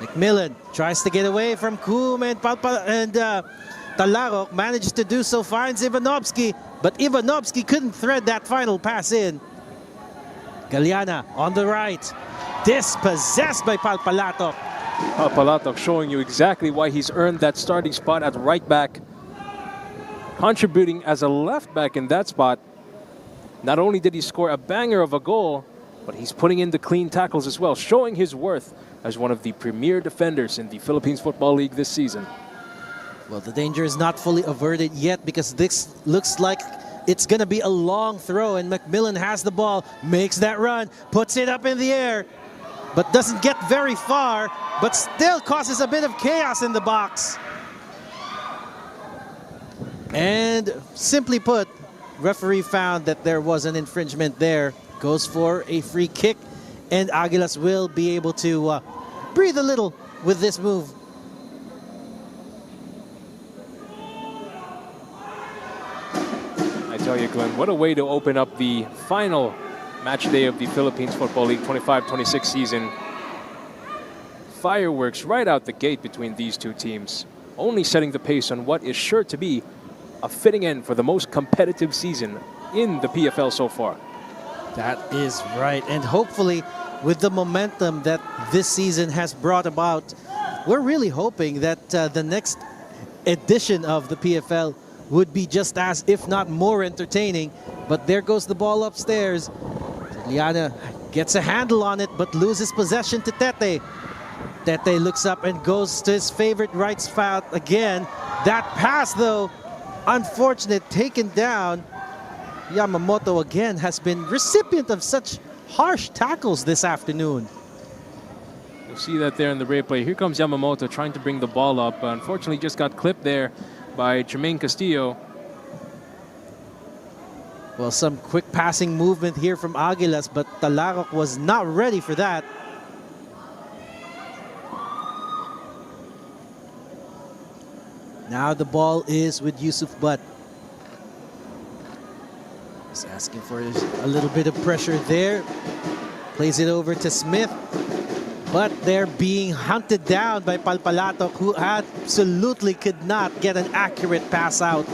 McMillan tries to get away from Coom, and Talarok managed to do so, finds Ivanovsky, but Ivanovsky couldn't thread that final pass in. Galeana on the right, dispossessed by Palpalatok. Palpalatok showing you exactly why he's earned that starting spot at right back. Contributing as a left back in that spot. Not only did he score a banger of a goal, but he's putting in the clean tackles as well, showing his worth as one of the premier defenders in the Philippines Football League this season. Well, the danger is not fully averted yet because this looks like it's going to be a long throw, and McMillan has the ball, makes that run, puts it up in the air, but doesn't get very far, but still causes a bit of chaos in the box. And simply put, referee found that there was an infringement there, goes for a free kick, and Aguilas will be able to breathe a little with this move. I tell you, Glenn, what a way to open up the final match day of the Philippines Football League 25-26 season. Fireworks right out the gate between these two teams, only setting the pace on what is sure to be a fitting end for the most competitive season in the PFL so far. That is right, and hopefully with the momentum that this season has brought about, we're really hoping that the next edition of the PFL would be just as, if not more, entertaining. But there goes the ball upstairs. Liana gets a handle on it, but loses possession to Tete. Tete looks up and goes to his favorite right spout again. That pass, though, unfortunate, taken down. Yamamoto again has been recipient of such harsh tackles this afternoon. You'll see that there in the replay. Here comes Yamamoto trying to bring the ball up. Unfortunately, just got clipped there by Jermaine Castillo. Well, some quick passing movement here from Aguilas, but Talarok was not ready for that. Now the ball is with Yusuf Butt. He's asking for a little bit of pressure there. Plays it over to Smith. But they're being hunted down by Palpalatok, who absolutely could not get an accurate pass out.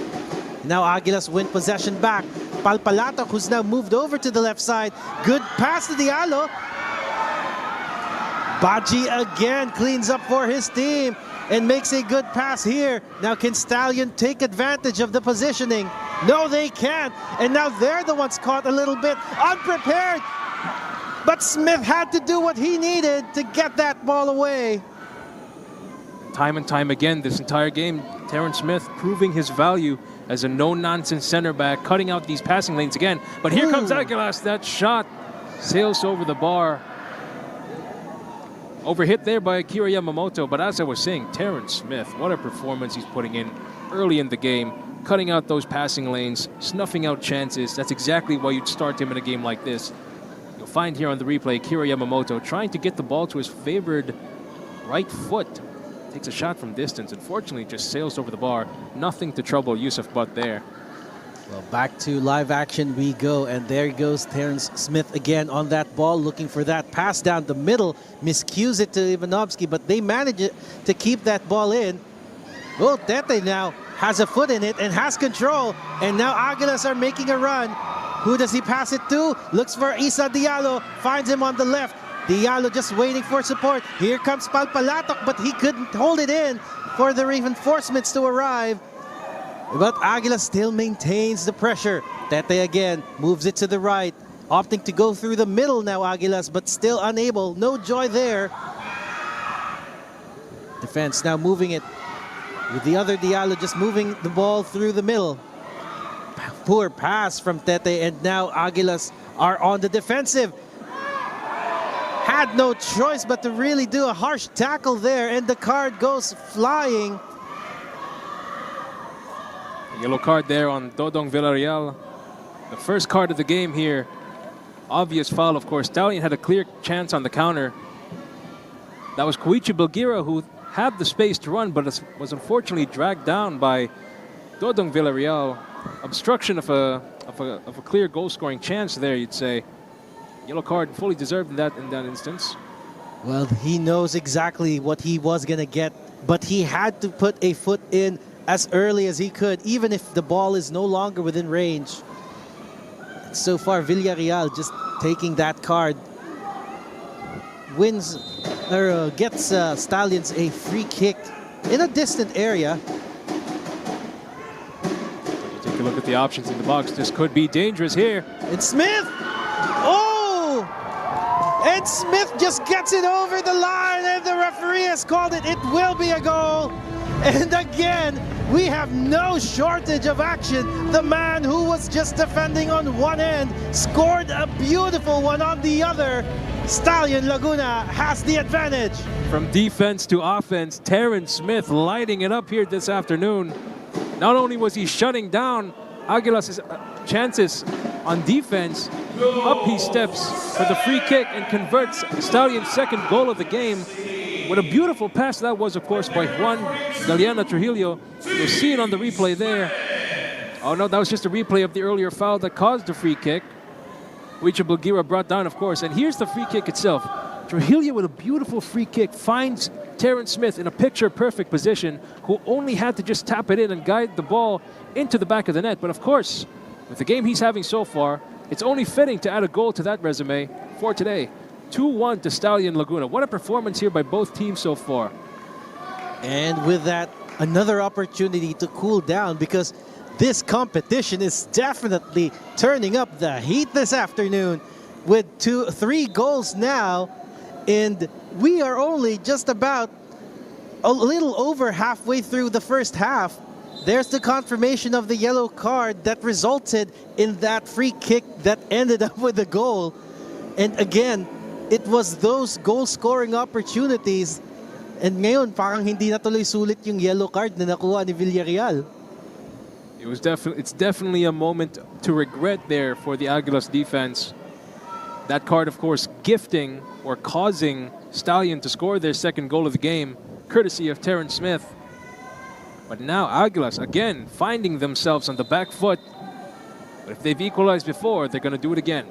Now Aguilas win possession back. Palpalatok, who's now moved over to the left side. Good pass to Diallo. Baji again cleans up for his team and makes a good pass here. Now can Stallion take advantage of the positioning? No, they can't. And now they're the ones caught a little bit unprepared. But Smith had to do what he needed to get that ball away. Time and time again, this entire game, Terrence Smith proving his value as a no-nonsense center back, cutting out these passing lanes again. But here comes Aguilas. That shot sails over the bar. Overhit there by Akira Yamamoto. But as I was saying, Terrence Smith, what a performance he's putting in early in the game, cutting out those passing lanes, snuffing out chances. That's exactly why you'd start him in a game like this. You'll find here on the replay, Akira Yamamoto trying to get the ball to his favored right foot. Takes a shot from distance. Unfortunately, just sails over the bar. Nothing to trouble Yusuf Butt there. Well, back to live action we go. And there goes Terrence Smith again on that ball, looking for that pass down the middle. Miscues it to Ivanovsky, but they manage it to keep that ball in. Well, Tete now has a foot in it and has control. And now Aguilas are making a run. Who does he pass it to? Looks for Isa Diallo. Finds him on the left. Diallo just waiting for support. Here comes Palpalatok, but he couldn't hold it in for the reinforcements to arrive. But Aguilas still maintains the pressure. Tete again moves it to the right. Opting to go through the middle now, Aguilas, but still unable. No joy there. Defense now moving it with the other Diallo just moving the ball through the middle. Poor pass from Tete, and now Aguilas are on the defensive. Had no choice but to really do a harsh tackle there, and the card goes flying. A yellow card there on Dodong Villarreal. The first card of the game here. Obvious foul, of course. Stallion had a clear chance on the counter. That was Koichi Belgira who had the space to run, but was unfortunately dragged down by Dodong Villarreal. Obstruction of a clear goal-scoring chance there, you'd say. Yellow card fully deserved in that instance. Well, he knows exactly what he was going to get, but he had to put a foot in as early as he could, even if the ball is no longer within range. So far, Villarreal just taking that card wins or gets Stallions a free kick in a distant area. Take a look at the options in the box. This could be dangerous here. It's Smith! Oh! And Smith just gets it over the line, and the referee has called it. It will be a goal. And again, we have no shortage of action. The man who was just defending on one end scored a beautiful one on the other. Stallion Laguna has the advantage. From defense to offense, Terrence Smith lighting it up here this afternoon. Not only was he shutting down Aguilas' chances on defense, up he steps for the free kick and converts Stallion's second goal of the game. What a beautiful pass that was, of course, by Juan Galeana Trujillo. You'll see it on the replay there. Oh no, that was just a replay of the earlier foul that caused the free kick, which Belgira brought down, of course. And here's the free kick itself. Trujillo with a beautiful free kick finds Terrence Smith in a picture-perfect position, who only had to just tap it in and guide the ball into the back of the net. But of course, with the game he's having so far, it's only fitting to add a goal to that resume for today. 2-1 to Stallion Laguna. What a performance here by both teams so far. And with that, another opportunity to cool down, because this competition is definitely turning up the heat this afternoon with 3 goals now. And we are only just about a little over halfway through the first half. There's the confirmation of the yellow card that resulted in that free kick that ended up with a goal. And again, it was those goal-scoring opportunities. And ngayon, parang hindi na tuloy sulit yung yellow card na nakuha ni Villarreal. It's definitely a moment to regret there for the Aguilas defense. That card, of course, gifting or causing Stallion to score their second goal of the game, courtesy of Terrence Smith. But now Aguilas, again, finding themselves on the back foot. But if they've equalized before, they're going to do it again.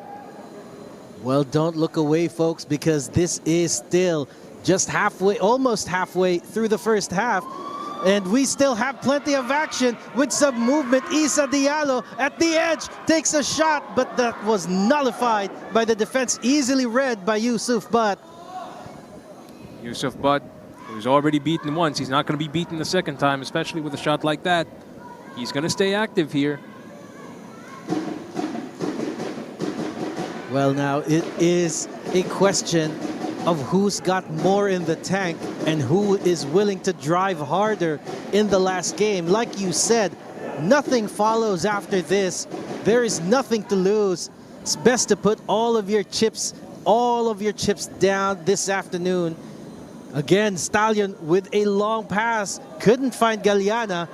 Well, don't look away, folks, because this is still just halfway, almost halfway through the first half. And we still have plenty of action with some movement. Isa Diallo at the edge takes a shot, but that was nullified by the defense, easily read by Yusuf Butt. Yusuf Butt, who's already beaten once, he's not going to be beaten the second time, especially with a shot like that. He's going to stay active here. Well, now it is a question of who's got more in the tank and who is willing to drive harder in the last game. Like you said, nothing follows after this. There is nothing to lose. It's best to put all of your chips down this afternoon. Again, Stallion with a long pass. Couldn't find Galeana.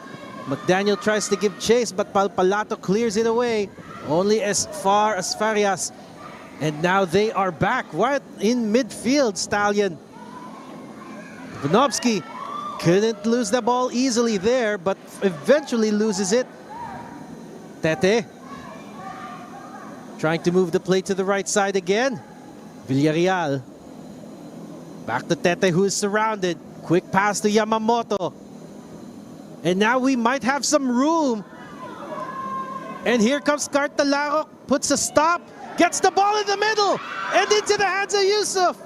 McDaniel tries to give chase, but Palpalato clears it away. Only as far as Farias. And now they are back right in midfield, Stallion. Vanovsky couldn't lose the ball easily there, but eventually loses it. Tete trying to move the play to the right side again. Villarreal. Back to Tete, who is surrounded. Quick pass to Yamamoto. And now we might have some room. And here comes Cartalarok, puts a stop. Gets the ball in the middle and into the hands of Yusuf.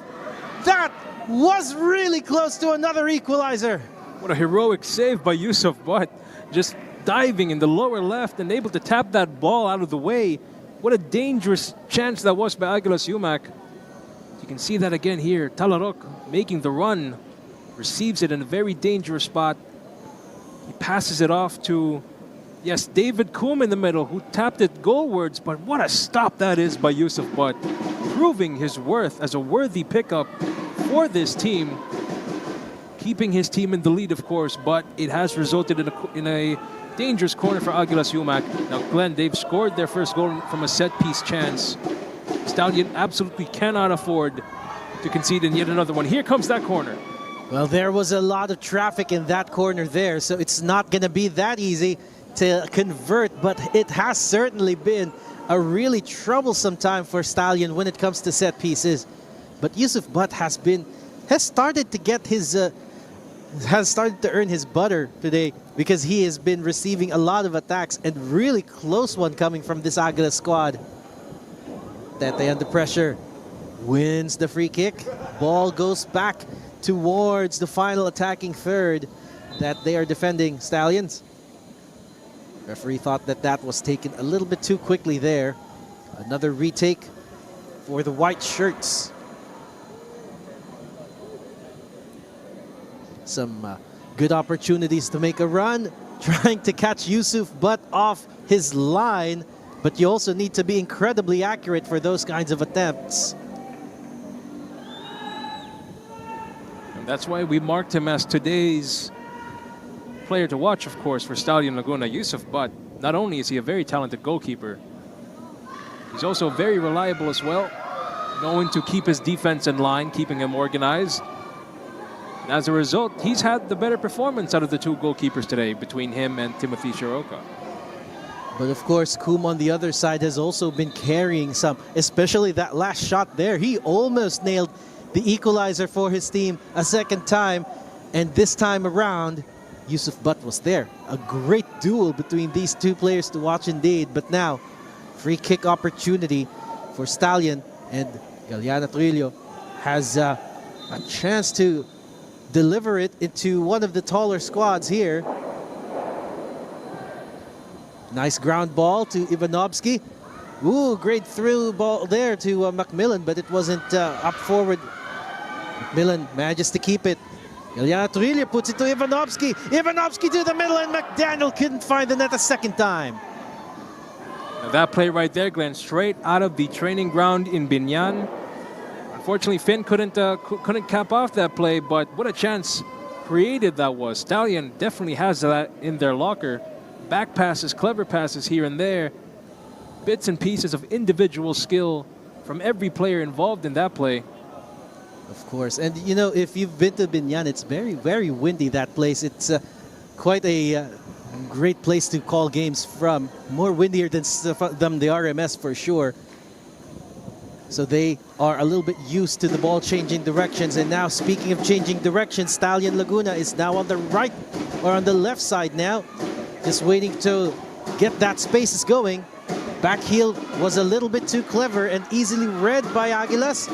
That was really close to another equalizer. What a heroic save by Yusuf Butt. Just diving in the lower left and able to tap that ball out of the way. What a dangerous chance that was by Aguilas UMAK. You can see that again here. Talarok making the run. Receives it in a very dangerous spot. He passes it off to... yes, David Coom in the middle, who tapped it goalwards, but what a stop that is by Yusuf Butt, proving his worth as a worthy pickup for this team. Keeping his team in the lead, of course, but it has resulted in a dangerous corner for Aguilas UMAK. Now, Glenn, they've scored their first goal from a set-piece chance. Stallion absolutely cannot afford to concede in yet another one. Here comes that corner. Well, there was a lot of traffic in that corner there, so it's not going to be that easy to convert, but it has certainly been a really troublesome time for Stallion when it comes to set pieces. But Yusuf Butt has started to get his has started to earn his butter today, because he has been receiving a lot of attacks, and really close one coming from this Aguilas squad. Tete under pressure, wins the free kick. Ball goes back towards the final attacking third that they are defending, Stallions. Referee thought that was taken a little bit too quickly there. Another retake for the white shirts. Some good opportunities to make a run, trying to catch Yusuf Butt off his line, but you also need to be incredibly accurate for those kinds of attempts. And that's why we marked him as today's player to watch, of course, for Stallion Laguna. Yusuf Butt, not only is he a very talented goalkeeper, he's also very reliable as well, knowing to keep his defense in line, keeping him organized. And as a result, he's had the better performance out of the two goalkeepers today, between him and Timothy Shiroka. But of course, Coom on the other side has also been carrying some, especially that last shot there. He almost nailed the equalizer for his team a second time, and this time around, Yusuf Butt was there. A great duel between these two players to watch indeed. But now, free kick opportunity for Stallion, and Galeana Trillo has a chance to deliver it into one of the taller squads here. Nice ground ball to Ivanovsky. Ooh, great through ball there to Macmillan, but it wasn't up forward. Macmillan manages to keep it. Galeana Trillo puts it to Ivanovsky. Ivanovsky to the middle, and McDaniel couldn't find the net a second time. Now that play right there, Glenn, straight out of the training ground in Binyan. Unfortunately, Finn couldn't cap off that play, but what a chance created that was. Stallion definitely has that in their locker. back passes, clever passes here and there, bits and pieces of individual skill from every player involved in that play. Of course. And, you know, if you've been to Binyan, it's very, very windy, that place. It's quite a great place to call games from. More windier than the RMS for sure. So they are a little bit used to the ball changing directions. And now, speaking of changing directions, Stallion Laguna is now on the right or on the left side now. Just waiting to get that spaces going. Back heel was a little bit too clever and easily read by Aguilas.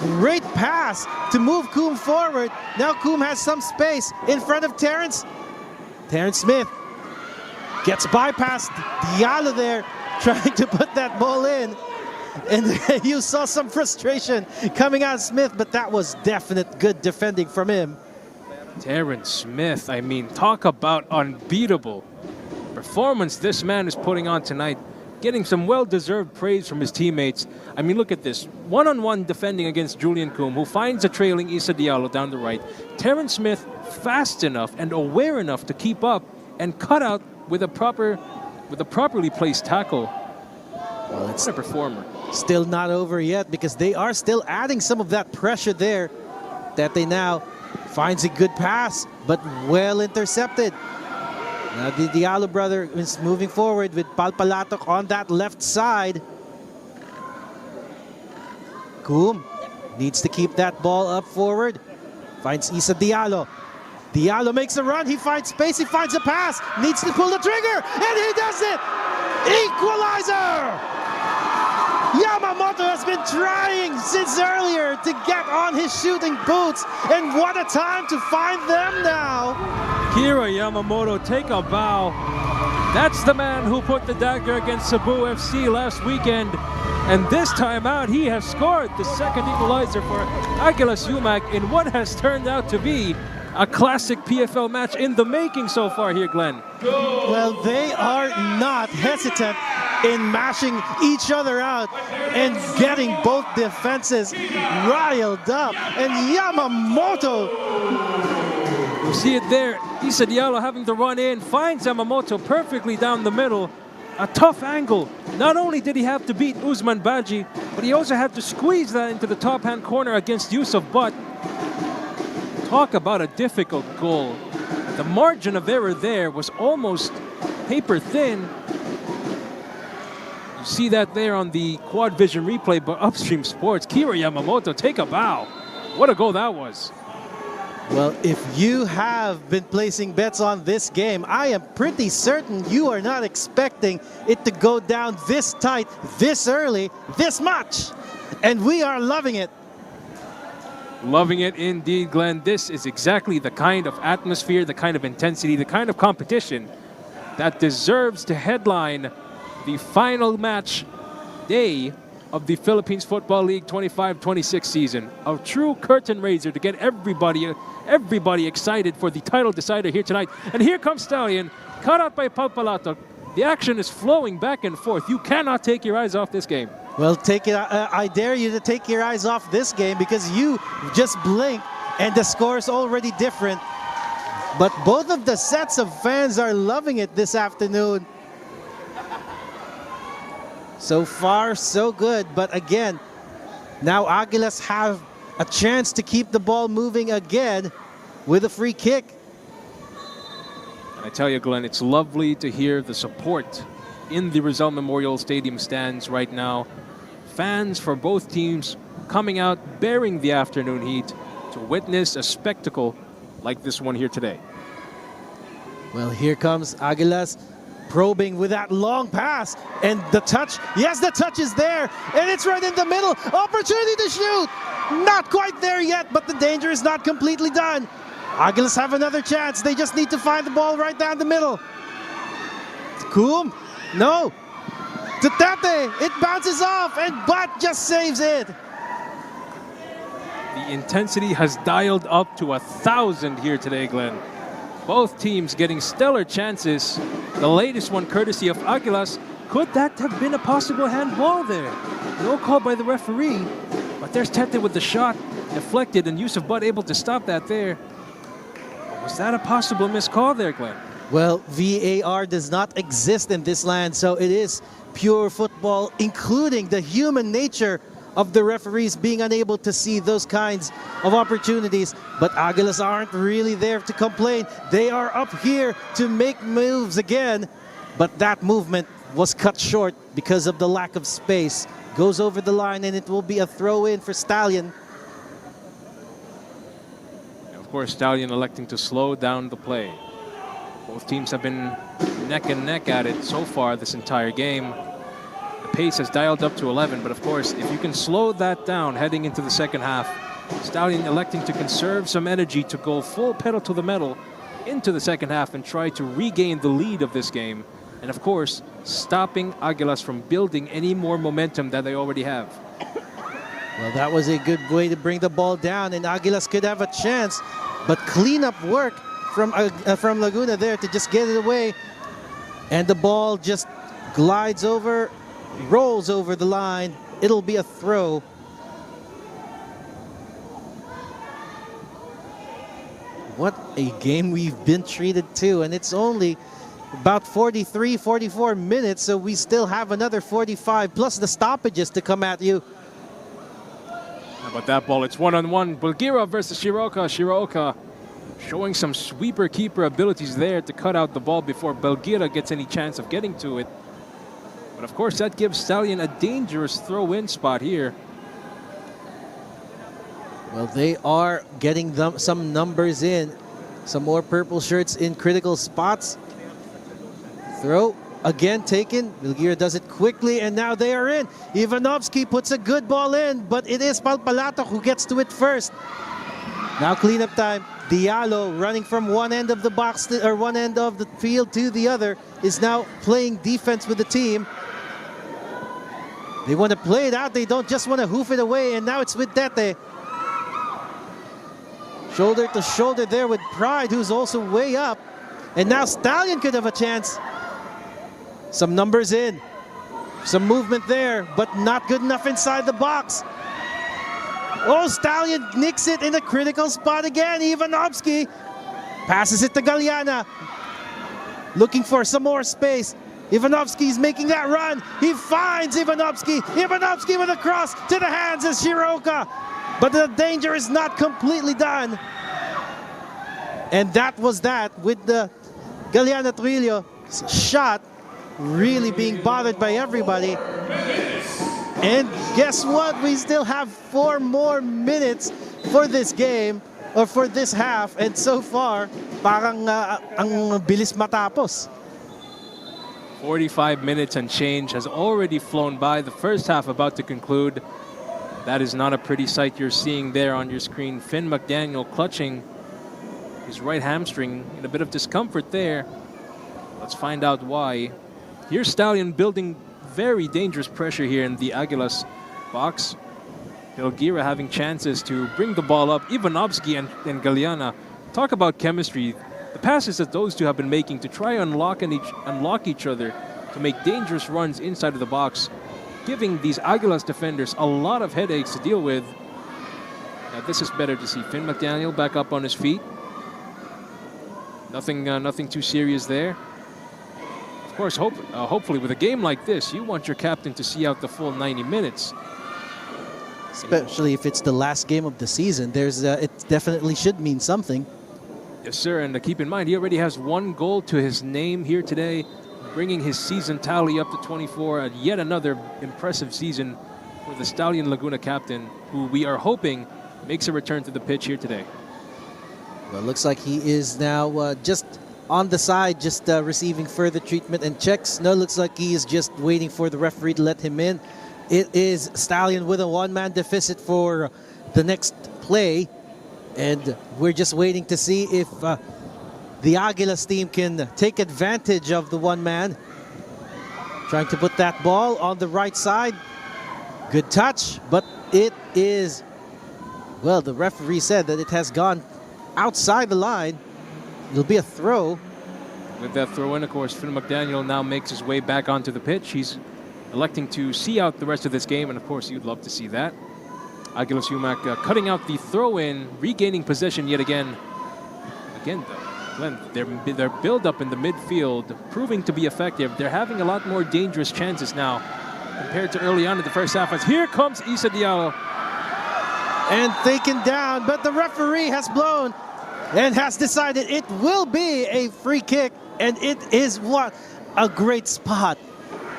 Great pass to move Coombe forward. Now Coombe has some space in front of Terrence. Terrence Smith gets bypassed. Diallo there trying to put that ball in. And you saw some frustration coming out of Smith, but that was definite good defending from him. Terrence Smith, I mean, talk about unbeatable performance this man is putting on tonight. Getting some well-deserved praise from his teammates. I mean, look at this. One-on-one defending against Julian Coombe, who finds a trailing Issa Diallo down the right. Terrence Smith fast enough and aware enough to keep up and cut out with a properly placed tackle. Well, it's what a performer. Still not over yet, because they are still adding some of that pressure there that they now finds a good pass, but well intercepted. Now the Diallo brother is moving forward with Palpalatok on that left side. Coombe needs to keep that ball up forward. Finds Issa Diallo. Diallo makes a run. He finds space. He finds a pass. Needs to pull the trigger. And he does it. Equalizer! Yamamoto has been trying since earlier to get on his shooting boots. And what a time to find them now. Kira Yamamoto, take a bow. That's the man who put the dagger against Cebu FC last weekend. And this time out, he has scored the second equalizer for Aguilas UMAK in what has turned out to be a classic PFL match in the making so far here, Glenn. Well, they are not hesitant in mashing each other out and getting both defenses riled up. And Yamamoto, you see it there. Issa Diallo having to run in, finds Yamamoto perfectly down the middle. A tough angle. Not only did he have to beat Usman Baji, but he also had to squeeze that into the top-hand corner against Yusuf Butt. Talk about a difficult goal. The margin of error there was almost paper thin. You see that there on the quad vision replay, but Upstream Sports, Kira Yamamoto, take a bow. What a goal that was. well, if you have been placing bets on this game, I am pretty certain you are not expecting it to go down this tight, this early, this much. And we are loving it. Loving it indeed, Glenn. This is exactly the kind of atmosphere, the kind of intensity, the kind of competition that deserves to headline the final match day of the Philippines Football League 25-26 season. A true curtain raiser to get everybody excited for the title decider here tonight. And here comes Stallion, cut out by Palpalatok. The action is flowing back and forth. You cannot take your eyes off this game. Well, I dare you to take your eyes off this game, because you just blink and the score is already different. But both of the sets of fans are loving it this afternoon. So far, so good. But again, now Aguilas have a chance to keep the ball moving again with a free kick. I tell you, Glenn, it's lovely to hear the support in the Rizal Memorial Stadium stands right now. Fans for both teams coming out, bearing the afternoon heat to witness a spectacle like this one here today. Well, here comes Aguilas probing with that long pass, and the touch, yes, the touch is there, and it's right in the middle. Opportunity to shoot, not quite there yet, but the danger is not completely done. Aguilas have another chance. They just need to find the ball right down the middle. Coombe, no. To Tate, it bounces off, and Butt just saves it. The intensity has dialed up to 1,000 here today, Glenn. Both teams getting stellar chances. The latest one courtesy of Aguilas. Could that have been a possible handball there? No call by the referee, but there's Tete with the shot, deflected, and Yusuf Butt able to stop that there. Was that a possible missed call there, Glenn? Well, VAR does not exist in this land, so it is pure football, including the human nature of the referees being unable to see those kinds of opportunities. But Aguilas aren't really there to complain. They are up here to make moves again. But that movement was cut short because of the lack of space. Goes over the line, and it will be a throw-in for Stallion. Of course, Stallion electing to slow down the play. Both teams have been neck and neck at it so far this entire game. The pace has dialed up to 11, but of course, if you can slow that down heading into the second half, Stallion electing to conserve some energy to go full pedal to the metal into the second half and try to regain the lead of this game. And of course, stopping Aguilas from building any more momentum that they already have. Well, that was a good way to bring the ball down, and Aguilas could have a chance, but cleanup work from Laguna there to just get it away, and the ball just glides over, rolls over the line. It'll be a throw. What a game we've been treated to, and it's only about 43, 44 minutes, so we still have another 45 plus the stoppages to come at you. How about that ball? It's one-on-one. Bulgira versus Shiroka. Shiroka showing some sweeper-keeper abilities there to cut out the ball before Bulgira gets any chance of getting to it. But of course, that gives Stallion a dangerous throw-in spot here. Well, they are getting some numbers in. Some more purple shirts in critical spots. Throw again taken. Bulgira does it quickly, and now they are in. Ivanovsky puts a good ball in, but it is Palpalato who gets to it first. Now cleanup time. Diallo running from one end of the box or one end of the field to the other is now playing defense with the team. They want to play it out. They don't just want to hoof it away, and now it's with Tete. Shoulder to shoulder there with Pride, who's also way up. And now Stallion could have a chance. Some numbers in. Some movement there, but not good enough inside the box. Oh, Stallion nicks it in a critical spot again. Ivanovsky passes it to Galeana. Looking for some more space. Ivanovsky's making that run. He finds Ivanovsky. Ivanovsky with a cross to the hands of Shiroka. But the danger is not completely done. And that was that with the Galeana Trillo shot really being bothered by everybody. And guess what? We still have 4 more minutes for this game or for this half. And so far, parang ang bilis matapos. 45 minutes and change has already flown by. The first half about to conclude. That is not a pretty sight you're seeing there on your screen. Finn McDaniel clutching his right hamstring in a bit of discomfort there. Let's find out why. Here's Stallion building very dangerous pressure here in the Aguilas box. Bulgira having chances to bring the ball up. Ivanovsky and Galeana. Talk about chemistry. The passes that those two have been making to try and unlock each other to make dangerous runs inside of the box, giving these Aguilas defenders a lot of headaches to deal with. Now this is better to see. Finn McDaniel back up on his feet. Nothing too serious there. Of course, hopefully with a game like this, you want your captain to see out the full 90 minutes. Especially if it's the last game of the season, it definitely should mean something. Yes, sir, and keep in mind, he already has 1 goal to his name here today, bringing his season tally up to 24, and yet another impressive season for the Stallion Laguna captain, who we are hoping makes a return to the pitch here today. Well, looks like he is now just on the side, just receiving further treatment and checks. No, looks like he is just waiting for the referee to let him in. It is Stallion with a 1-man deficit for the next play. And we're just waiting to see if the Aguilas team can take advantage of the 1-man. Trying to put that ball on the right side. Good touch, but it is, well, the referee said that it has gone outside the line. It'll be a throw. With that throw in, of course, Finn McDaniel now makes his way back onto the pitch. He's electing to see out the rest of this game, and of course, you'd love to see that. Aguilas UMAK cutting out the throw-in, regaining possession yet again. Again, though, Glenn, their build-up in the midfield proving to be effective. They're having a lot more dangerous chances now compared to early on in the first half. As here comes Issa Diallo. And taken down, but the referee has blown and has decided it will be a free kick, and it is what a great spot.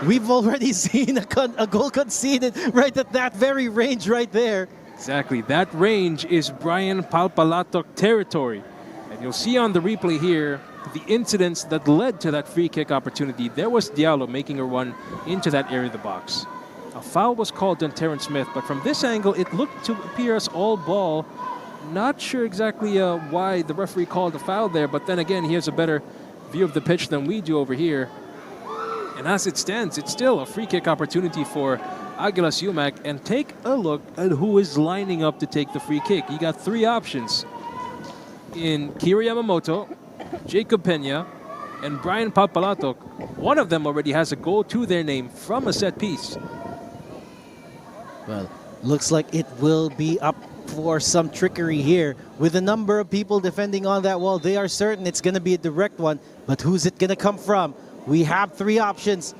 We've already seen a goal conceded right at that very range right there. Exactly, that range is Brian Palpalatok territory. And you'll see on the replay here the incidents that led to that free kick opportunity. There was Diallo making a run into that area of the box. A foul was called on Terrence Smith, but from this angle, it looked to appear as all ball. Not sure exactly why the referee called a foul there, but then again, he has a better view of the pitch than we do over here. And as it stands, it's still a free kick opportunity for Aguilas UMAK. And take a look at who is lining up to take the free kick. You got three options in Kira Yamamoto, Jacob Peña, and Brian Palpalatok. One of them already has a goal to their name from a set piece. Well, looks like it will be up for some trickery here. With a number of people defending on that wall, they are certain it's going to be a direct one. But who's it going to come from? We have three options.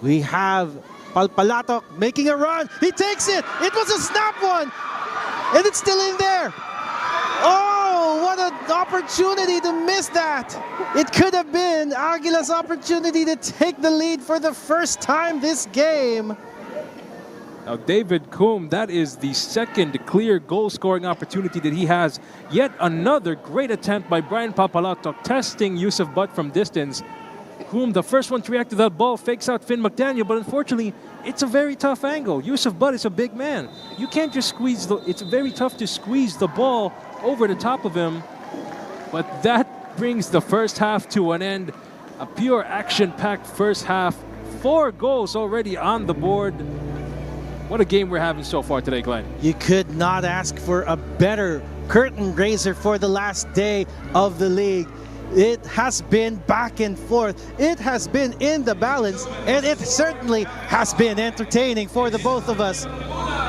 We have Palpalatok making a run. He takes it. It was a snap one. And it's still in there. Oh, what an opportunity to miss that. It could have been Aguila's opportunity to take the lead for the first time this game. Now, David Coombe, that is the second clear goal-scoring opportunity that he has. Yet another great attempt by Brian Palpalatok, testing Yusuf Butt from distance. Coombe, the first one to react to that ball, fakes out Finn McDaniel, but unfortunately, it's a very tough angle. Yusuf Butt is a big man. You can't just squeeze it's very tough to squeeze the ball over the top of him. But that brings the first half to an end. A pure action-packed first half. 4 goals already on the board. What a game we're having so far today, Glenn. You could not ask for a better curtain raiser for the last day of the league. It has been back and forth. It has been in the balance, and it certainly has been entertaining for the both of us.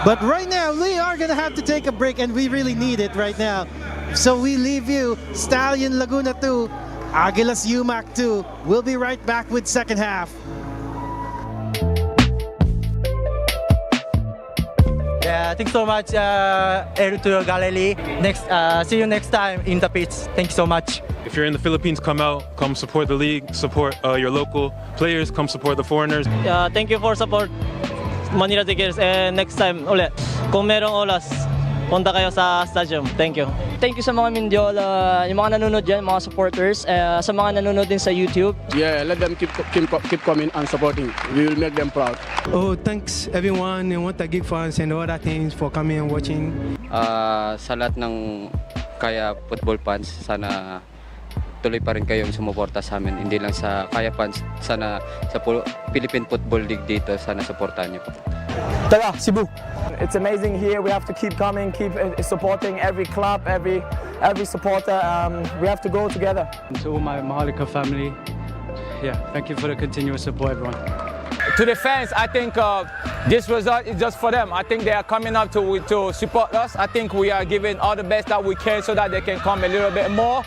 But right now, we are going to have to take a break, and we really need it right now. So we leave you Stallion Laguna 2, Aguilas UMAK 2. We'll be right back with second half. Yeah, thanks so much, Ertuğrul Galeli. See you next time in the pitch. Thank you so much. If you're in the Philippines, come out, come support the league, support your local players, come support the foreigners. Thank you for support, Manila Tigers. And next time ulit, kung merong oras, punta kayo sa stadium. Thank you. Thank you sa mga Mindiola, yung mga nanonood dyan, mga supporters, sa mga nanonood din sa YouTube. Yeah, let them keep coming and supporting. We will make them proud. Oh, thanks everyone and what the Geek fans and all that things for coming and watching. Sa lahat ng Kaya football fans, sana tuloy pa rin kayong sumuporta sa amin. Hindi lang sa Kaya fans, sana sa Philippine Football League dito, sana supportahan niyo po. Tara, Cebu. It's amazing here. We have to keep coming, keep supporting every club, every supporter. We have to go together. To all my Mahalika family, yeah, thank you for the continuous support, everyone. To the fans, I think this result is just for them. I think they are coming up to support us. I think we are giving all the best that we can so that they can come a little bit more.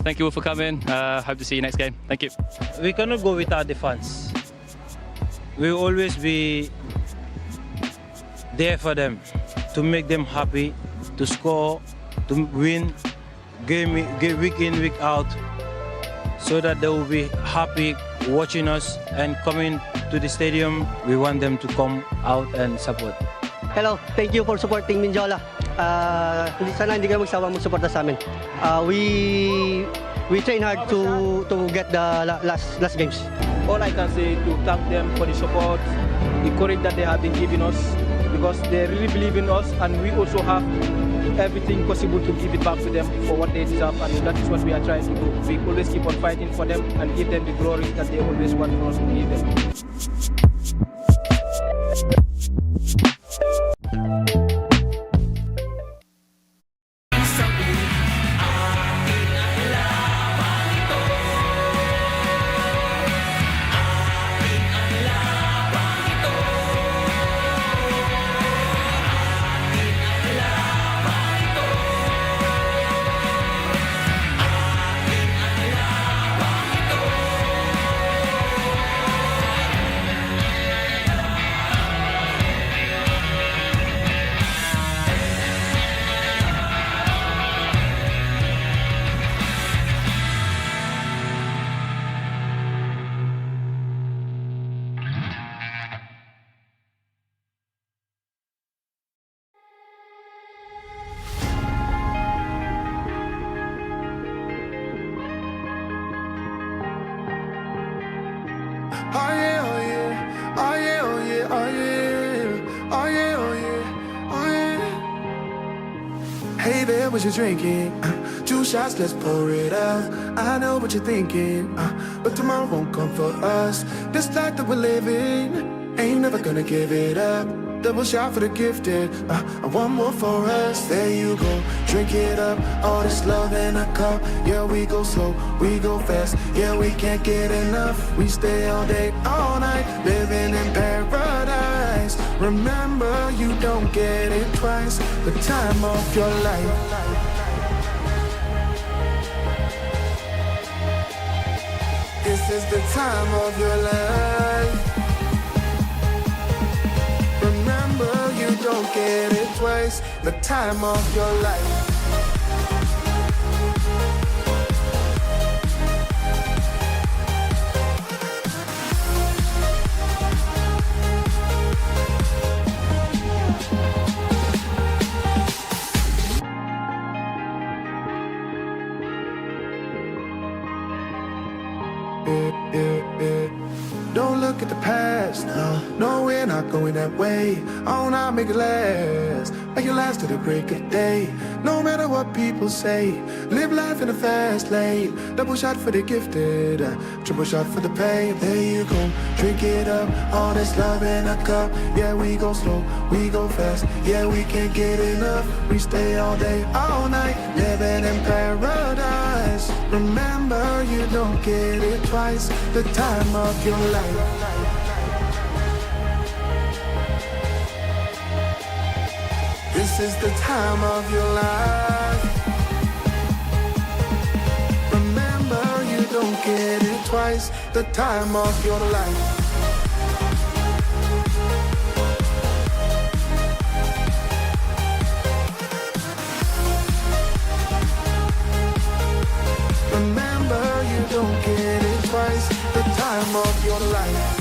Thank you all for coming. Hope to see you next game. Thank you. We cannot go without the fans. We will always be there for them, to make them happy, to score, to win, game week in, week out, so that they will be happy watching us and coming to the stadium. We want them to come out and support. Hello, thank you for supporting Mindiola. Sana hindi kayo magsawa magsuporta sa amin. We train hard to get the last games. All I can say to thank them for the support, the courage that they have been giving us, because they really believe in us, and we also have everything possible to give it back to them for what they deserve, and that is what we are trying to do. We always keep on fighting for them and give them the glory that they always want for us to give them. Oh yeah, oh yeah, oh yeah, oh yeah, oh yeah, oh yeah, oh yeah, oh yeah. Hey there, what you drinking? 2 shots, let's pour it out. I know what you're thinking, but tomorrow won't come for us. This life that we're living, ain't never gonna give it up. Double shot for the gifted, and one more for us. There you go, drink it up. All this love in a cup. Yeah, we go slow, we go fast. Yeah, we can't get enough. We stay all day, all night, living in paradise. Remember, you don't get it twice. The time of your life. This is the time of your life. Remember, you don't get it twice. The time of your life. Don't look at the past, no, we're not going that way. Oh, now make it last, make it last to the break of day. No matter what people say, live life in a fast lane. Double shot for the gifted, triple shot for the pain. There you go, drink it up, all this love in a cup. Yeah, we go slow, we go fast. Yeah, we can't get enough. We stay all day, all night, living in paradise. Remember, you don't get it twice. The time of your life. This is the time of your life. Remember, you don't get it twice. The time of your life. Remember, you don't get it twice. The time of your life.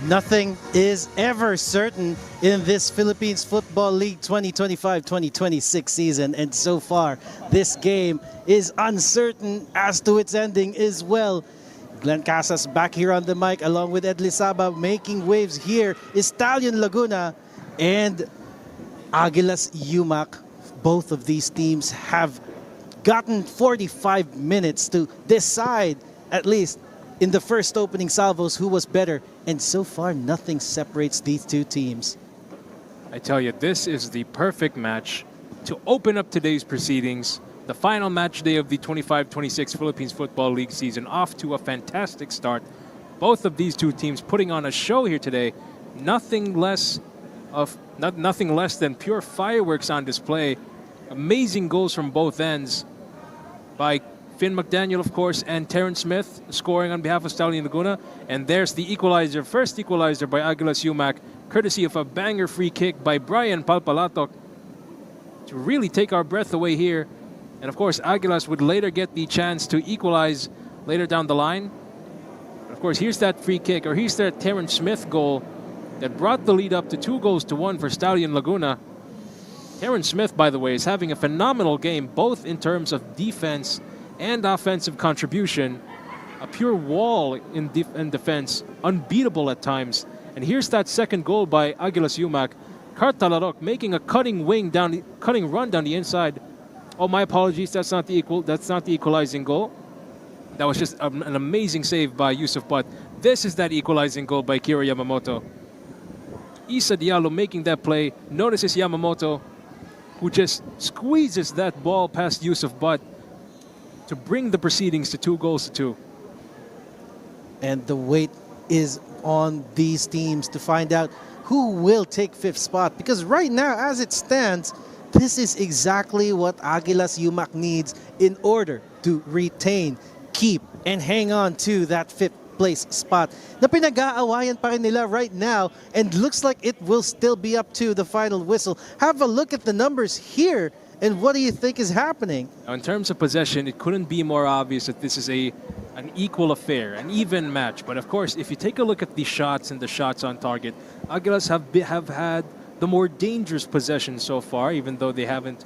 Nothing is ever certain in this Philippines Football League 2025-2026 season, and so far this game is uncertain as to its ending as well. Glenn Casas back here on the mic along with Ed Lizaba making waves here is Stallion Laguna and Aguilas UMAK. Both of these teams have gotten 45 minutes to decide, at least in the first opening salvos, who was better, and so far nothing separates these two teams. I tell you, this is the perfect match to open up today's proceedings. The final match day of the 25-26 Philippines Football League season, off to a fantastic start. Both of these two teams putting on a show here today. Nothing less than pure fireworks on display. Amazing goals from both ends by Finn McDaniel, of course, and Terrence Smith scoring on behalf of Stallion Laguna. And there's the equalizer, first equalizer by Aguilas UMAK, courtesy of a banger free kick by Brian Palpalatok to really take our breath away here. And of course, Aguilas would later get the chance to equalize later down the line. Of course, here's that free kick, or here's that Terrence Smith goal that brought the lead up to 2-1 for Stallion Laguna. Terrence Smith, by the way, is having a phenomenal game, both in terms of defense and offensive contribution. A pure wall in defense, unbeatable at times. And here's that second goal by Aguilas UMAK. Cartalarok making a cutting run down the inside. Oh, my apologies, that's not the equalizing goal. That was just an amazing save by Yusuf Butt. This is that equalizing goal by Kiro Yamamoto. Issa Diallo making that play. Notices Yamamoto, who just squeezes that ball past Yusuf Butt to bring the proceedings to 2-2. And the wait is on these teams to find out who will take fifth spot, because right now, as it stands, this is exactly what Aguilas UMAK needs in order to retain, keep, and hang on to that fifth place spot na pinag-aawayan pa rin nila right now, and looks like it will still be up to the final whistle. Have a look at the numbers here, and what do you think is happening? Now, in terms of possession, it couldn't be more obvious that this is an equal affair, an even match. But of course, if you take a look at the shots and the shots on target, Aguilas have had the more dangerous possession so far, even though they haven't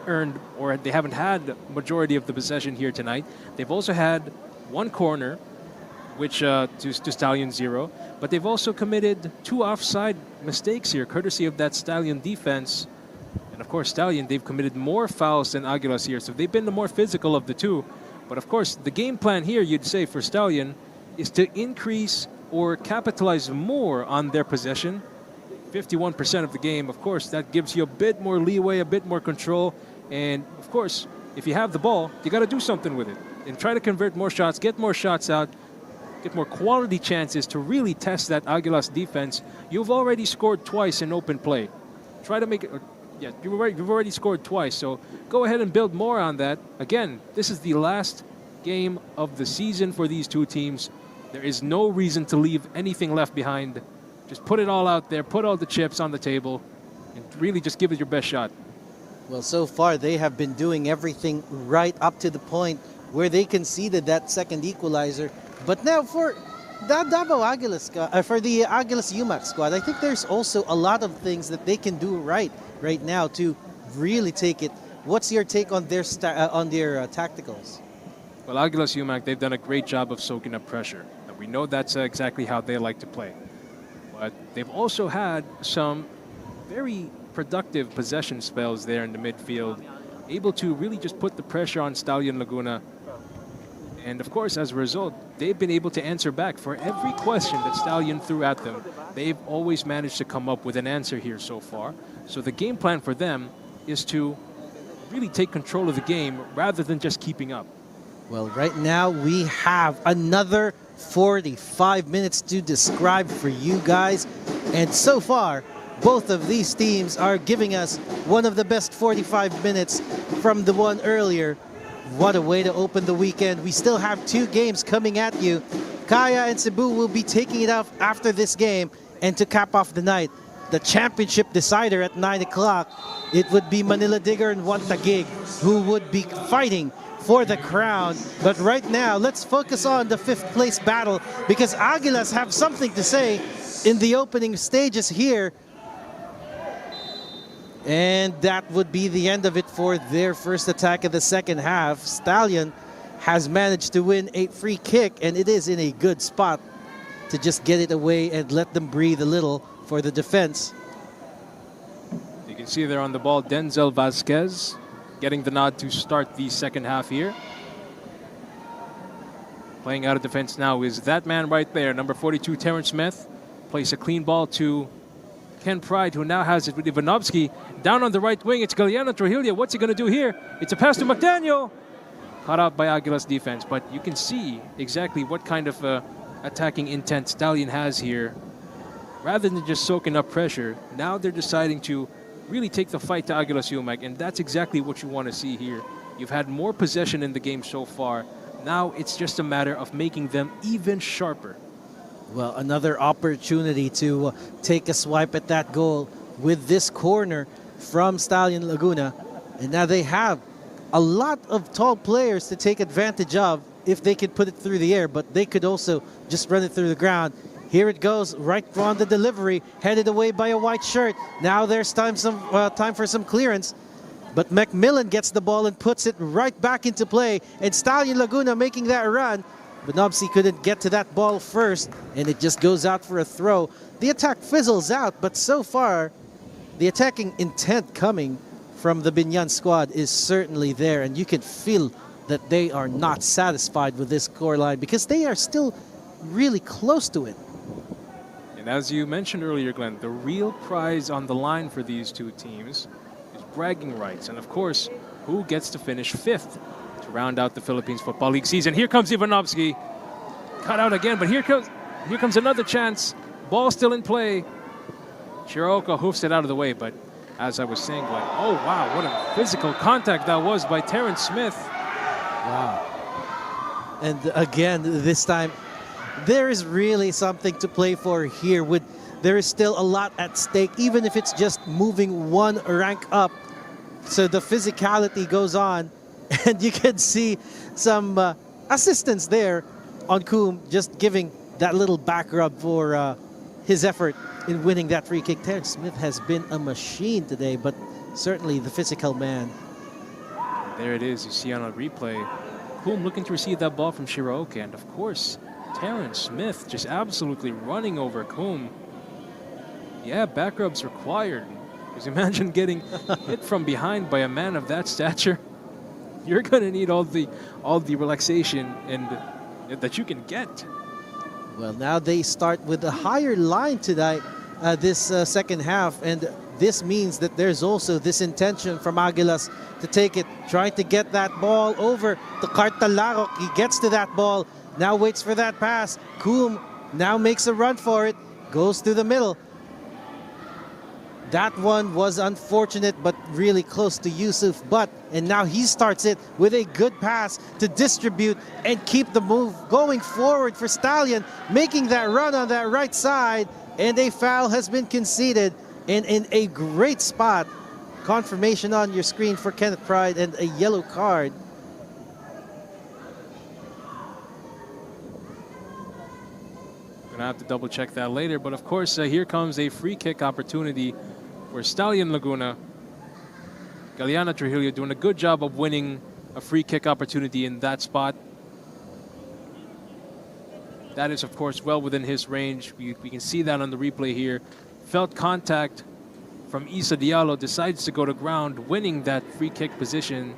earned, or they haven't had majority of the possession here tonight. They've also had one corner, which to Stallion 0, but they've also committed 2 offside mistakes here, courtesy of that Stallion defense. And of course, Stallion, they've committed more fouls than Aguilas here, so they've been the more physical of the two. But of course, the game plan here, you'd say, for Stallion is to increase or capitalize more on their possession. 51% of the game, of course, that gives you a bit more leeway, a bit more control. And of course, if you have the ball, you got to do something with it and try to convert more shots, get more shots out, get more quality chances to really test that Aguilas defense. You've already scored twice in open play. Try to make it. Yeah, you've already scored twice, so go ahead and build more on that. Again, this is the last game of the season for these two teams. There is no reason to leave anything left behind. Just put it all out there, put all the chips on the table, and really just give it your best shot. Well, so far they have been doing everything right up to the point where they conceded that second equalizer. But now for the Davao Aguilas, for the Aguilas UMAK squad, I think there's also a lot of things that they can do right now to really take it. What's your take on their tacticals? Well, Aguilas UMAK, they've done a great job of soaking up pressure. And we know that's exactly how they like to play. But they've also had some very productive possession spells there in the midfield, able to really just put the pressure on Stallion Laguna. And of course, as a result, they've been able to answer back for every question that Stallion threw at them. They've always managed to come up with an answer here so far. So the game plan for them is to really take control of the game rather than just keeping up. Well, right now we have another 45 minutes to describe for you guys. And so far, both of these teams are giving us one of the best 45 minutes from the one earlier. What a way to open the weekend. We still have 2 games coming at you. Kaya and Cebu will be taking it off after this game. And to cap off the night, the championship decider at 9 o'clock, it would be Manila Digger and Wantagig who would be fighting for the crown. But right now, let's focus on the 5th place battle because Aguilas have something to say in the opening stages here. And that would be the end of it for their first attack of the second half. Stallion has managed to win a free kick, and it is in a good spot to just get it away and let them breathe a little for the defense. You can see there on the ball, Denzel Vasquez getting the nod to start the second half here. Playing out of defense now is that man right there, number 42, Terrence Smith. Plays a clean ball to Ken Pride, who now has it with Ivanovsky. Down on the right wing, it's Galeano Trujillo. What's he going to do here? It's a pass to McDaniel. Caught out by Aguilas defense, but you can see exactly what kind of attacking intent Stallion has here. Rather than just soaking up pressure, now they're deciding to really take the fight to Aguilas UMAK, and that's exactly what you want to see here. You've had more possession in the game so far. Now it's just a matter of making them even sharper. Well, another opportunity to take a swipe at that goal with this corner from Stallion Laguna. And now they have a lot of tall players to take advantage of if they could put it through the air, but they could also just run it through the ground. Here it goes, right on the delivery, headed away by a white shirt. Now there's time for some clearance, but Macmillan gets the ball and puts it right back into play. And Stallion Laguna making that run, but Nobsy couldn't get to that ball first, and it just goes out for a throw. The attack fizzles out, but so far, the attacking intent coming from the Binyan squad is certainly there, and you can feel that they are not satisfied with this scoreline because they are still really close to it. And as you mentioned earlier, Glenn, the real prize on the line for these two teams is bragging rights. And of course, who gets to finish 5th to round out the Philippines Football League season? Here comes Ivanovsky. Cut out again, but here comes another chance. Ball still in play. Shiraoka hoofs it out of the way, but as I was saying, Glenn, oh wow, what a physical contact that was by Terrence Smith. Wow. And again, this time, there is really something to play for here. There is still a lot at stake, even if it's just moving one rank up. So the physicality goes on, and you can see some assistance there on Coombe, just giving that little back rub for his effort in winning that free kick. Terrence Smith has been a machine today, but certainly the physical man. There it is, you see on a replay. Coombe looking to receive that ball from Shiraoka, and of course, Terrence Smith just absolutely running over Coombe. Yeah, back rubs required. Because imagine getting hit from behind by a man of that stature. You're gonna need all the relaxation and that you can get. Well, now they start with a higher line tonight, this second half, and this means that there's also this intention from Aguilas to take it, trying to get that ball over to Cartalarok. He gets to that ball, now waits for that pass. Coombe now makes a run for it, goes through the middle. That one was unfortunate, but really close to Yusuf Butt. And now he starts it with a good pass to distribute and keep the move going forward for Stallion, making that run on that right side. And a foul has been conceded, and in a great spot. Confirmation on your screen for Kenneth Pride and a yellow card. Gonna have to double check that later, but of course here comes a free kick opportunity for Stallion Laguna. Galeano Trujillo doing a good job of winning a free kick opportunity in that spot. That is of course well within his range. We can see that on the replay here. Felt contact from Issa Diallo, decides to go to ground, winning that free kick position.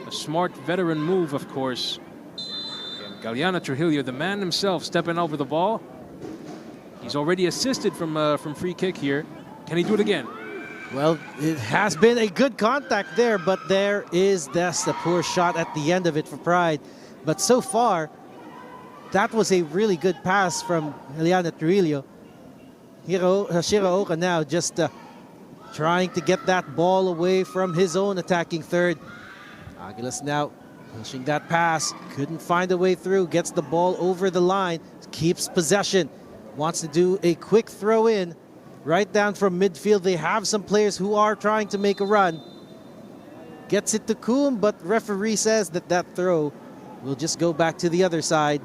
A smart veteran move, of course. And Galeano Trujillo, the man himself, stepping over the ball. He's already assisted from free kick here. Can he do it again? Well, it has been a good contact there, but that's a poor shot at the end of it for Pride. But so far, that was a really good pass from Galeano Trujillo. Shiraoka now just trying to get that ball away from his own attacking third. Aguilas now pushing that pass, couldn't find a way through, gets the ball over the line, keeps possession, wants to do a quick throw in right down from midfield. They have some players who are trying to make a run. Gets it to Coombe, but referee says that that throw will just go back to the other side.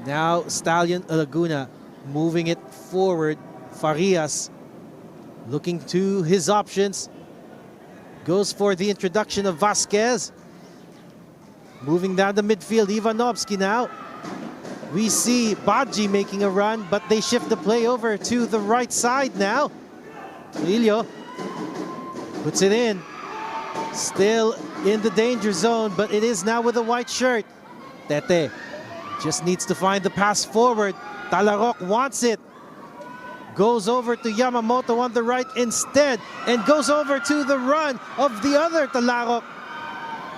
Now Stallion Laguna moving it forward. Farias looking to his options. Goes for the introduction of Vasquez. Moving down the midfield, Ivanovsky now. We see Badji making a run, but they shift the play over to the right side now. Trujillo puts it in. Still in the danger zone, but it is now with a white shirt. Tete just needs to find the pass forward. Talarok wants it. Goes over to Yamamoto on the right instead, and goes over to the run of the other Talarok.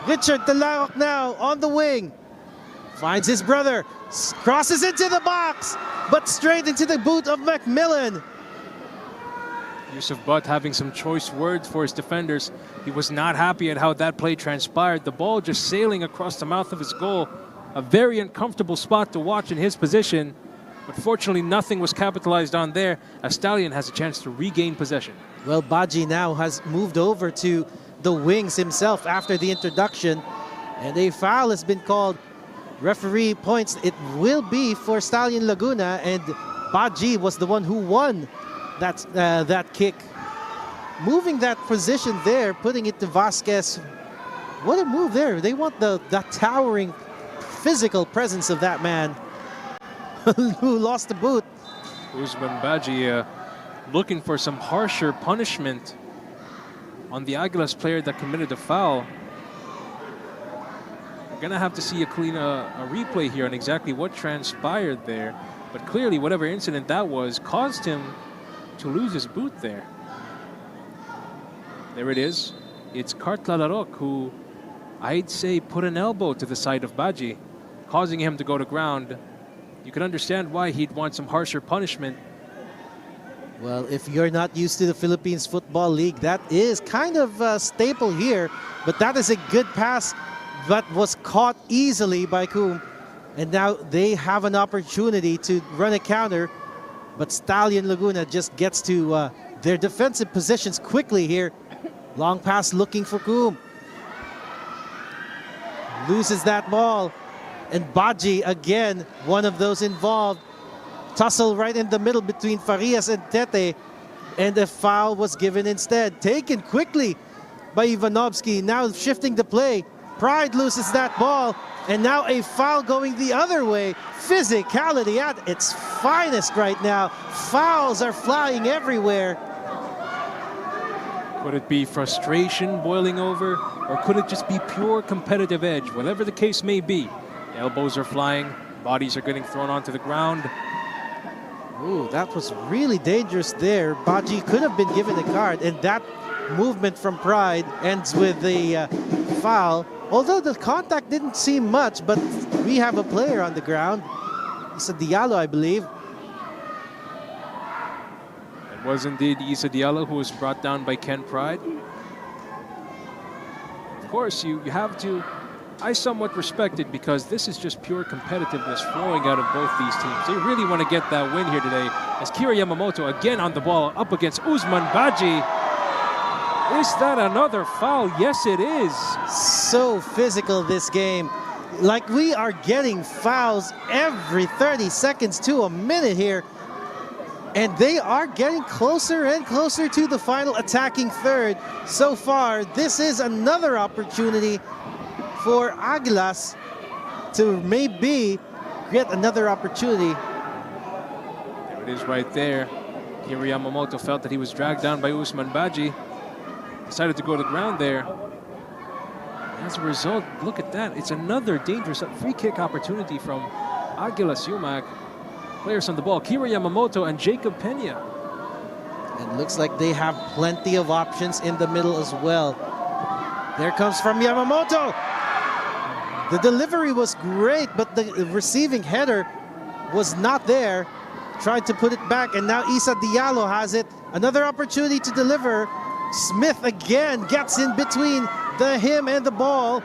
Richard Talarok now on the wing. Finds his brother, crosses into the box, but straight into the boot of Macmillan. Yusuf Butt having some choice words for his defenders. He was not happy at how that play transpired. The ball just sailing across the mouth of his goal. A very uncomfortable spot to watch in his position. But fortunately, nothing was capitalized on there, as Stallion has a chance to regain possession. Well, Badji now has moved over to the wings himself after the introduction, and a foul has been called. Referee points it will be for Stallion Laguna, and Badji was the one who won that kick. Moving that position there, putting it to Vasquez. What a move there. They want the towering physical presence of that man who lost the boot. Usman Badji looking for some harsher punishment on the Aguilas player that committed the foul. We're gonna have to see a replay here on exactly what transpired there. But clearly, whatever incident that was caused him to lose his boot there. There it is. It's Talarok who, I'd say, put an elbow to the side of Badji, causing him to go to ground. You can understand why he'd want some harsher punishment. Well, if you're not used to the Philippines Football League, that is kind of a staple here. But that is a good pass that was caught easily by Coombe. And now they have an opportunity to run a counter. But Stallion Laguna just gets to their defensive positions quickly here. Long pass looking for Coombe. Loses that ball. And Badji, again, one of those involved. Tussle right in the middle between Farias and Tete. And a foul was given instead. Taken quickly by Ivanovsky. Now shifting the play. Pride loses that ball. And now a foul going the other way. Physicality at its finest right now. Fouls are flying everywhere. Could it be frustration boiling over? Or could it just be pure competitive edge? Whatever the case may be. Elbows are flying, bodies are getting thrown onto the ground. Ooh, that was really dangerous there. Badji could have been given a card, and that movement from Pride ends with the foul. Although the contact didn't seem much, but we have a player on the ground. Issa Diallo, I believe. It was indeed Issa Diallo who was brought down by Ken Pride. Of course, you have to... I somewhat respect it because this is just pure competitiveness flowing out of both these teams. They really want to get that win here today. As Kira Yamamoto again on the ball up against Usman Badji. Is that another foul? Yes, it is. So physical this game. Like we are getting fouls every 30 seconds to a minute here. And they are getting closer and closer to the final attacking third. So far, this is another opportunity for Aguilas to maybe get another opportunity. There it is right there. Kiri Yamamoto felt that he was dragged down by Usman Badji. Decided to go to the ground there. As a result, look at that. It's another dangerous free kick opportunity from Aguilas UMAK. Players on the ball, Kira Yamamoto and Jacob Pena. It looks like they have plenty of options in the middle as well. There comes from Yamamoto. The delivery was great, but the receiving header was not there. Tried to put it back, and now Issa Diallo has it. Another opportunity to deliver. Smith again gets in between him and the ball.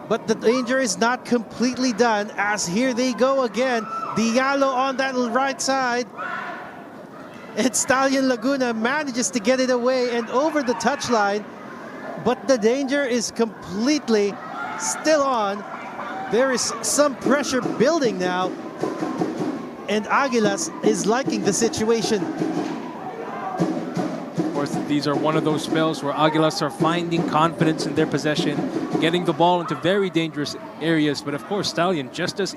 But the danger is not completely done, as here they go again. Diallo on that right side. And Stallion Laguna manages to get it away and over the touchline. But the danger is completely still on. There is some pressure building now. And Aguilas is liking the situation. Of course, these are one of those spells where Aguilas are finding confidence in their possession, getting the ball into very dangerous areas. But of course, Stallion just as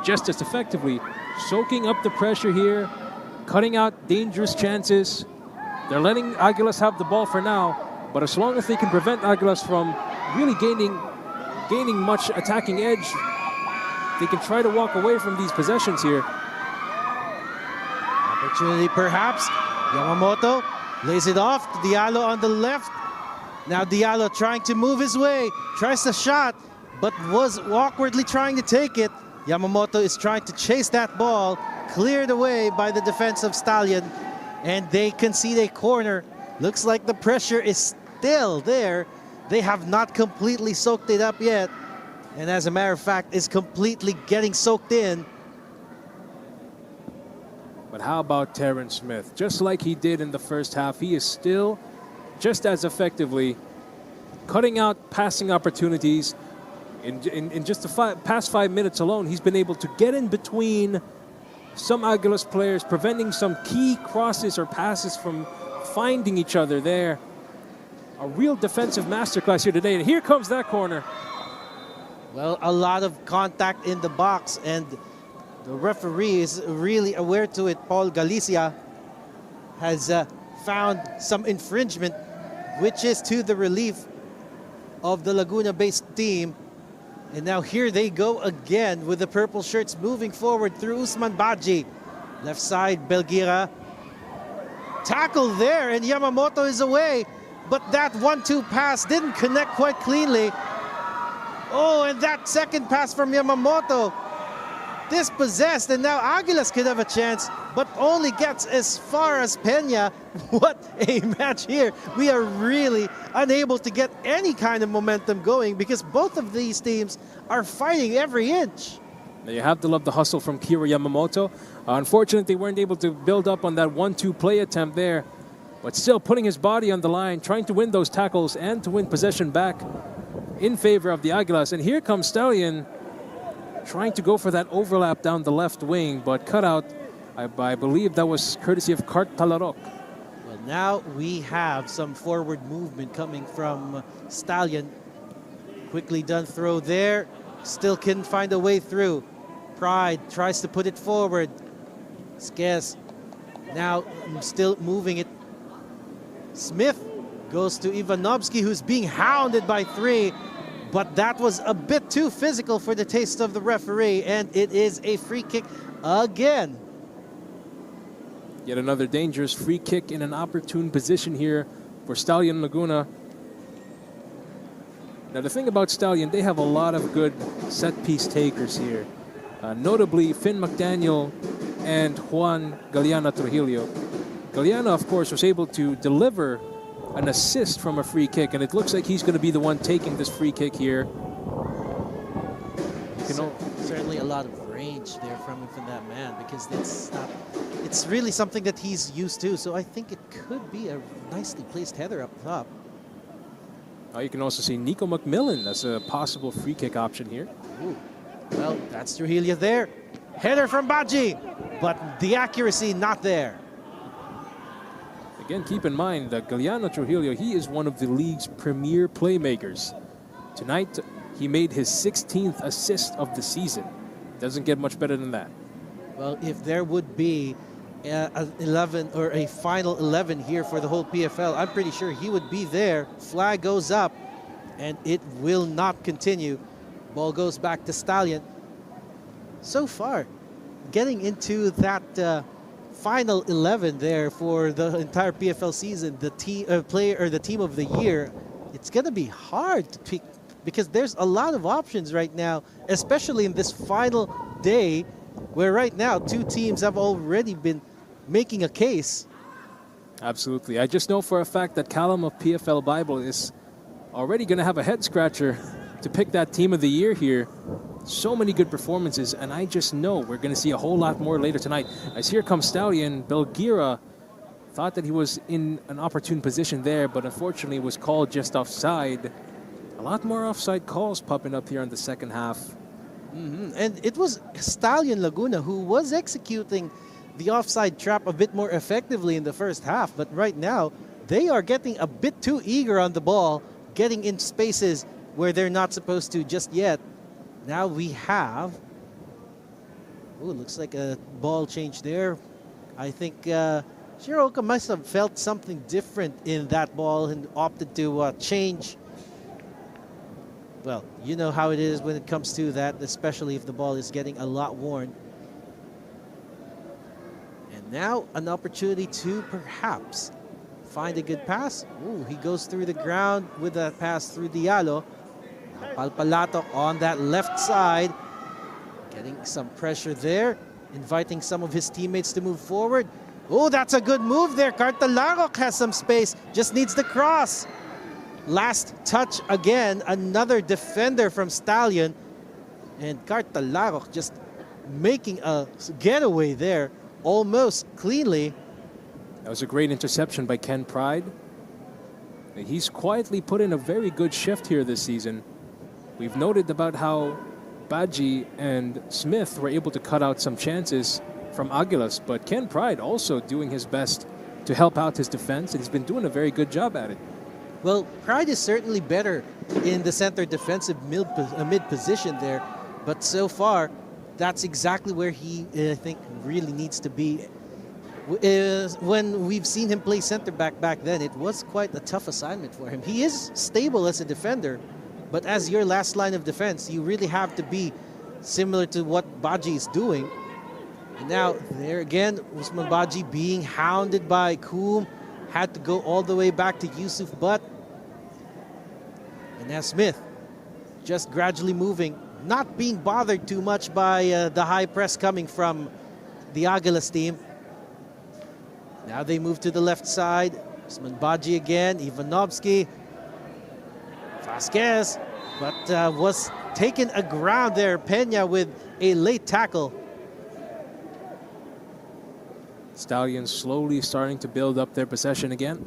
effectively soaking up the pressure here, cutting out dangerous chances. They're letting Aguilas have the ball for now, but as long as they can prevent Aguilas from really gaining much attacking edge, they can try to walk away from these possessions here. Opportunity perhaps. Yamamoto lays it off to Diallo on the left. Now Diallo trying to move his way, tries the shot, but was awkwardly trying to take it. Yamamoto is trying to chase that ball, cleared away by the defense of Stallion, and they concede a corner. Looks like the pressure is still there. They have not completely soaked it up yet, and as a matter of fact, is completely getting soaked in. But how about Terrence Smith? Just like he did in the first half, he is still just as effectively cutting out passing opportunities. In just the past 5 minutes alone, he's been able to get in between some Aguilas players, preventing some key crosses or passes from finding each other there. A real defensive masterclass here today. And here comes that corner. Well, a lot of contact in the box, and the referee is really aware to it. Paul Galicia has found some infringement, which is to the relief of the Laguna-based team. And now here they go again with the purple shirts moving forward through Usman Baji. Left side, Belgira. Tackle there, and Yamamoto is away. But that 1-2 pass didn't connect quite cleanly. Oh, and that second pass from Yamamoto dispossessed, and now Aguilas could have a chance, but only gets as far as Peña. What a match here. We are really unable to get any kind of momentum going because both of these teams are fighting every inch. Now you have to love the hustle from Kira Yamamoto. Unfortunately, they weren't able to build up on that 1-2 play attempt there, but still putting his body on the line, trying to win those tackles and to win possession back in favor of the Aguilas. And here comes Stallion, trying to go for that overlap down the left wing, but cut out. I believe that was courtesy of Cart Talarok. Well, now we have some forward movement coming from Stallion. Quickly done throw there. Still couldn't find a way through. Pride tries to put it forward. Skes now still moving it. Smith goes to Ivanovsky, who's being hounded by three. But that was a bit too physical for the taste of the referee, and it is a free kick again. Yet another dangerous free kick in an opportune position here for Stallion Laguna. Now the thing about Stallion, they have a lot of good set-piece takers here. Notably, Finn McDaniel and Juan Galeana Trujillo. Galeana, of course, was able to deliver an assist from a free kick, and it looks like he's going to be the one taking this free kick here. Certainly a lot of range there from that man, because it's really something that he's used to, so I think it could be a nicely placed header up top. You can also see Nico McMillan as a possible free kick option here. Ooh. Well, that's Trujillo there. Header from Baji, but the accuracy not there. Again, keep in mind that Galeana Trujillo, he is one of the league's premier playmakers. Tonight, he made his 16th assist of the season. Doesn't get much better than that. Well, if there would be an 11 or a final 11 here for the whole PFL, I'm pretty sure he would be there. Flag goes up, and it will not continue. Ball goes back to Stallion. So far, getting into that final 11 there for the entire PFL season, the team the team of the year, it's going to be hard to pick because there's a lot of options right now, especially in this final day, where right now two teams have already been making a case. Absolutely. I just know for a fact that Callum of PFL Bible is already going to have a head scratcher to pick that team of the year here. So many good performances, and I just know we're going to see a whole lot more later tonight. As here comes Stallion, Belgira Thought that he was in an opportune position there, but unfortunately was called just offside. A lot more offside calls popping up here in the second half. And it was Stallion Laguna who was executing the offside trap a bit more effectively in the first half, but right now they are getting a bit too eager on the ball, getting in spaces where they're not supposed to just yet. Now we have, looks like a ball change there. I think Shirooka must have felt something different in that ball and opted to change. Well, you know how it is when it comes to that, especially if the ball is getting a lot worn. And now an opportunity to perhaps find a good pass. Ooh, he goes through the ground with that pass through Diallo. Palpalato on that left side, getting some pressure there, inviting some of his teammates to move forward. Oh, that's a good move there. Cartalarok has some space, just needs the cross. Last touch again, another defender from Stallion. And Cartalarok just making a getaway there, almost cleanly. That was a great interception by Ken Pride. He's quietly put in a very good shift here this season. We've noted about how Badji and Smith were able to cut out some chances from Aguilas, but Ken Pride also doing his best to help out his defense, and he's been doing a very good job at it. Well, Pride is certainly better in the center defensive mid position there, but so far, that's exactly where he, I think, really needs to be. When we've seen him play center back then, it was quite a tough assignment for him. He is stable as a defender, but as your last line of defense, you really have to be similar to what Badji is doing. And now, there again, Usman Badji being hounded by Koum, had to go all the way back to Yusuf Butt. And now Smith just gradually moving, not being bothered too much by the high press coming from the Aguilas team. Now they move to the left side. Usman Badji again, Ivanovsky. Vasquez, but was taken aground there. Peña with a late tackle. Stallions slowly starting to build up their possession again.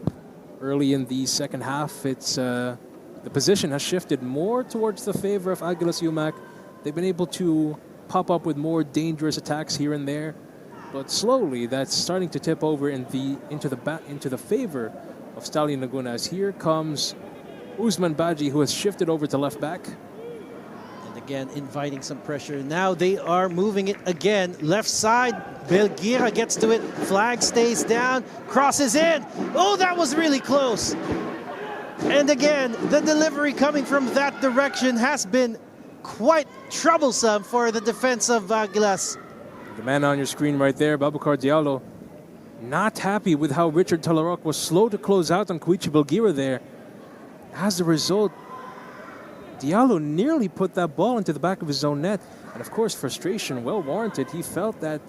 Early in the second half, it's the position has shifted more towards the favor of Aguilas UMAK. They've been able to pop up with more dangerous attacks here and there, but slowly that's starting to tip over into the favor of Stallion Laguna. As here comes Usman Badji, who has shifted over to left back. Again, inviting some pressure. Now they are moving it again. Left side, Belgira gets to it. Flag stays down, crosses in. Oh, that was really close. And again, the delivery coming from that direction has been quite troublesome for the defense of Aguilas. The man on your screen right there, Babacar Diallo, not happy with how Richard Talarok was slow to close out on Koichi Belgira there. As a result, Diallo nearly put that ball into the back of his own net. And of course, frustration, well warranted. He felt that,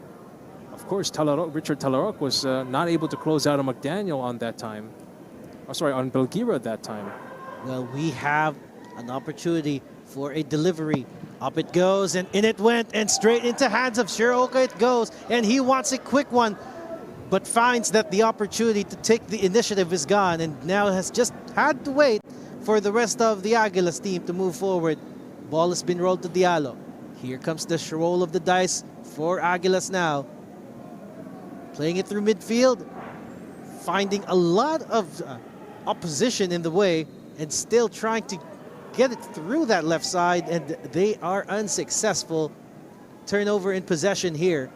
of course, Richard Talarok was not able to close out on McDaniel on that time. Oh, sorry, on Belgira at that time. Well, we have an opportunity for a delivery. Up it goes, and in it went, and straight into hands of Shirooka it goes. And he wants a quick one, but finds that the opportunity to take the initiative is gone, and now has just had to wait for the rest of the Aguilas team to move forward. Ball has been rolled to Diallo. Here comes the roll of the dice for Aguilas now. Playing it through midfield, finding a lot of opposition in the way, and still trying to get it through that left side, and they are unsuccessful. Turnover in possession here.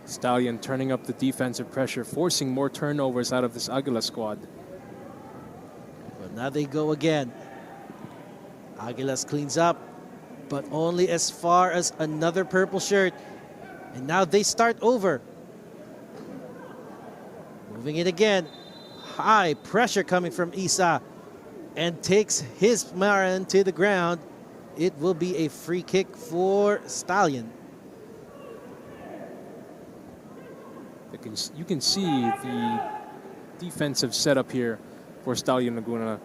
Stallion turning up the defensive pressure, forcing more turnovers out of this Aguilas squad. But now they go again. Aguilas cleans up, but only as far as another purple shirt. And now they start over. Moving it again. High pressure coming from Isa, and takes his Maran to the ground. It will be a free kick for Stallion. You can see the defensive setup here for Stallion Laguna.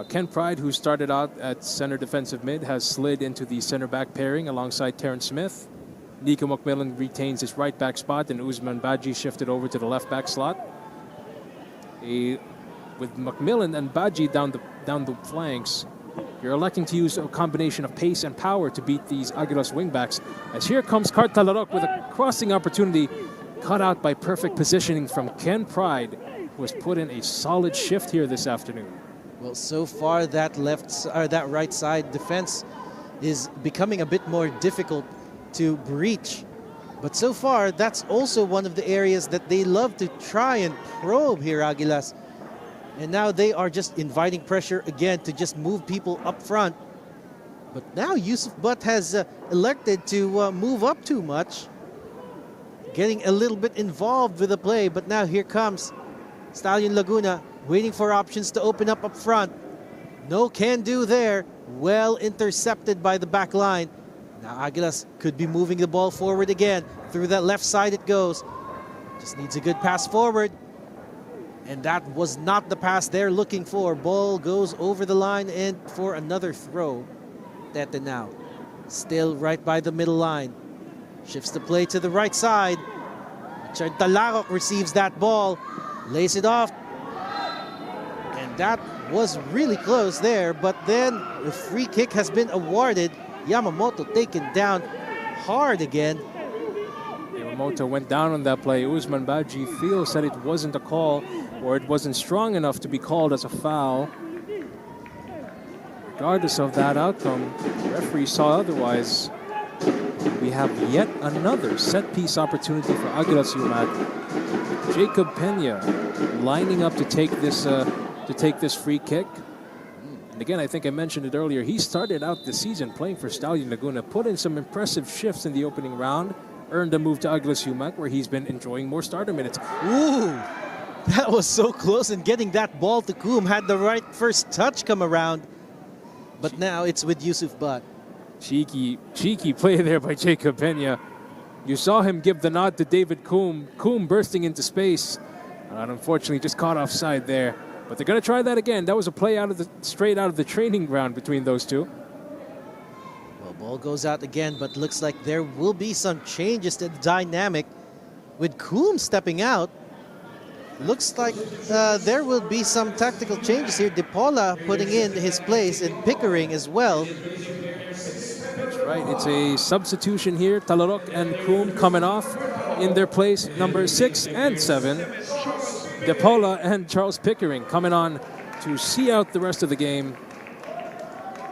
Ken Pride, who started out at center defensive mid, has slid into the center back pairing alongside Terrence Smith. Nico McMillan retains his right back spot, and Usman Badji shifted over to the left back slot. With McMillan and Badji down the flanks, you're electing to use a combination of pace and power to beat these Aguilas wingbacks. As here comes Cart Talarok with a crossing opportunity, cut out by perfect positioning from Ken Pride, who has put in a solid shift here this afternoon. Well, so far that that right side defense is becoming a bit more difficult to breach. But so far, that's also one of the areas that they love to try and probe here, Aguilas. And now they are just inviting pressure again to just move people up front. But now Yusuf Butt has elected to move up too much, getting a little bit involved with the play. But now here comes Stallion Laguna, waiting for options to open up front. No can do there. Well intercepted by the back line. Now Aguilas could be moving the ball forward again. Through that left side it goes. Just needs a good pass forward. And that was not the pass they're looking for. Ball goes over the line and for another throw. Tete now still right by the middle line. Shifts the play to the right side. Richard Talarok receives that ball. Lays it off. And that was really close there. But then the free kick has been awarded. Yamamoto taken down hard again. Yamamoto went down on that play. Usman Badji feels that it wasn't a call, or it wasn't strong enough to be called as a foul. Regardless of that outcome, the referee saw otherwise. We have yet another set-piece opportunity for Aguilas UMAK. Jacob Pena lining up to take this free kick. And again, I think I mentioned it earlier, he started out the season playing for Stallion Laguna, put in some impressive shifts in the opening round, earned a move to Aguilas UMAK, where he's been enjoying more starter minutes. Ooh, that was so close, and getting that ball to Coom had the right first touch come around. But now it's with Yusuf Butt. Cheeky play there by Jacob Pena. You saw him give the nod to David Coom. Coom bursting into space. And unfortunately just caught offside there. But they're going to try that again. That was a play straight out of the training ground between those two. Well, ball goes out again, but looks like there will be some changes to the dynamic with Coom stepping out. Looks like there will be some tactical changes here. De Paula putting in his place and Pickering as well. That's right. It's a substitution here. Talarok and Coom coming off in their place, number 6 and 7. De Paula and Charles Pickering coming on to see out the rest of the game.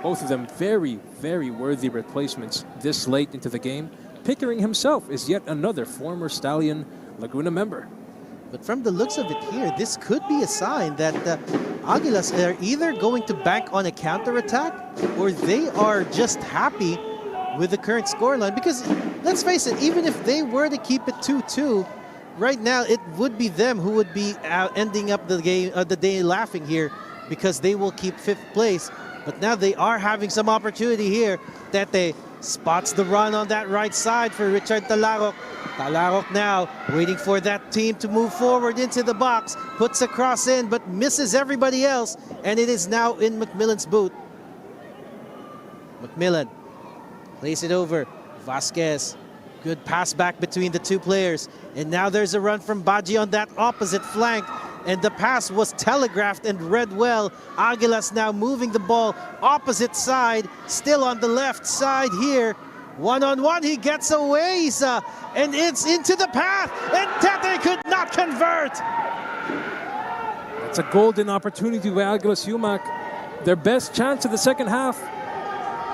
Both of them very, very worthy replacements this late into the game. Pickering himself is yet another former Stallion Laguna member. But from the looks of it here, this could be a sign that Aguilas are either going to bank on a counterattack or they are just happy with the current scoreline. Because let's face it, even if they were to keep it 2-2, right now it would be them who would be ending up the game, the day laughing here, because they will keep 5th place. But now they are having some opportunity here. Tete spots the run on that right side for Richard Talarok. Talarok now waiting for that team to move forward into the box. Puts a cross in, but misses everybody else. And it is now in McMillan's boot. McMillan plays it over. Vasquez. Good pass back between the two players. And now there's a run from Badji on that opposite flank. And the pass was telegraphed and read well. Aguilas now moving the ball opposite side. Still on the left side here. One-on-one, he gets away, and it's into the path, and Tete could not convert. That's a golden opportunity by Aguilas UMAK. Their best chance of the second half.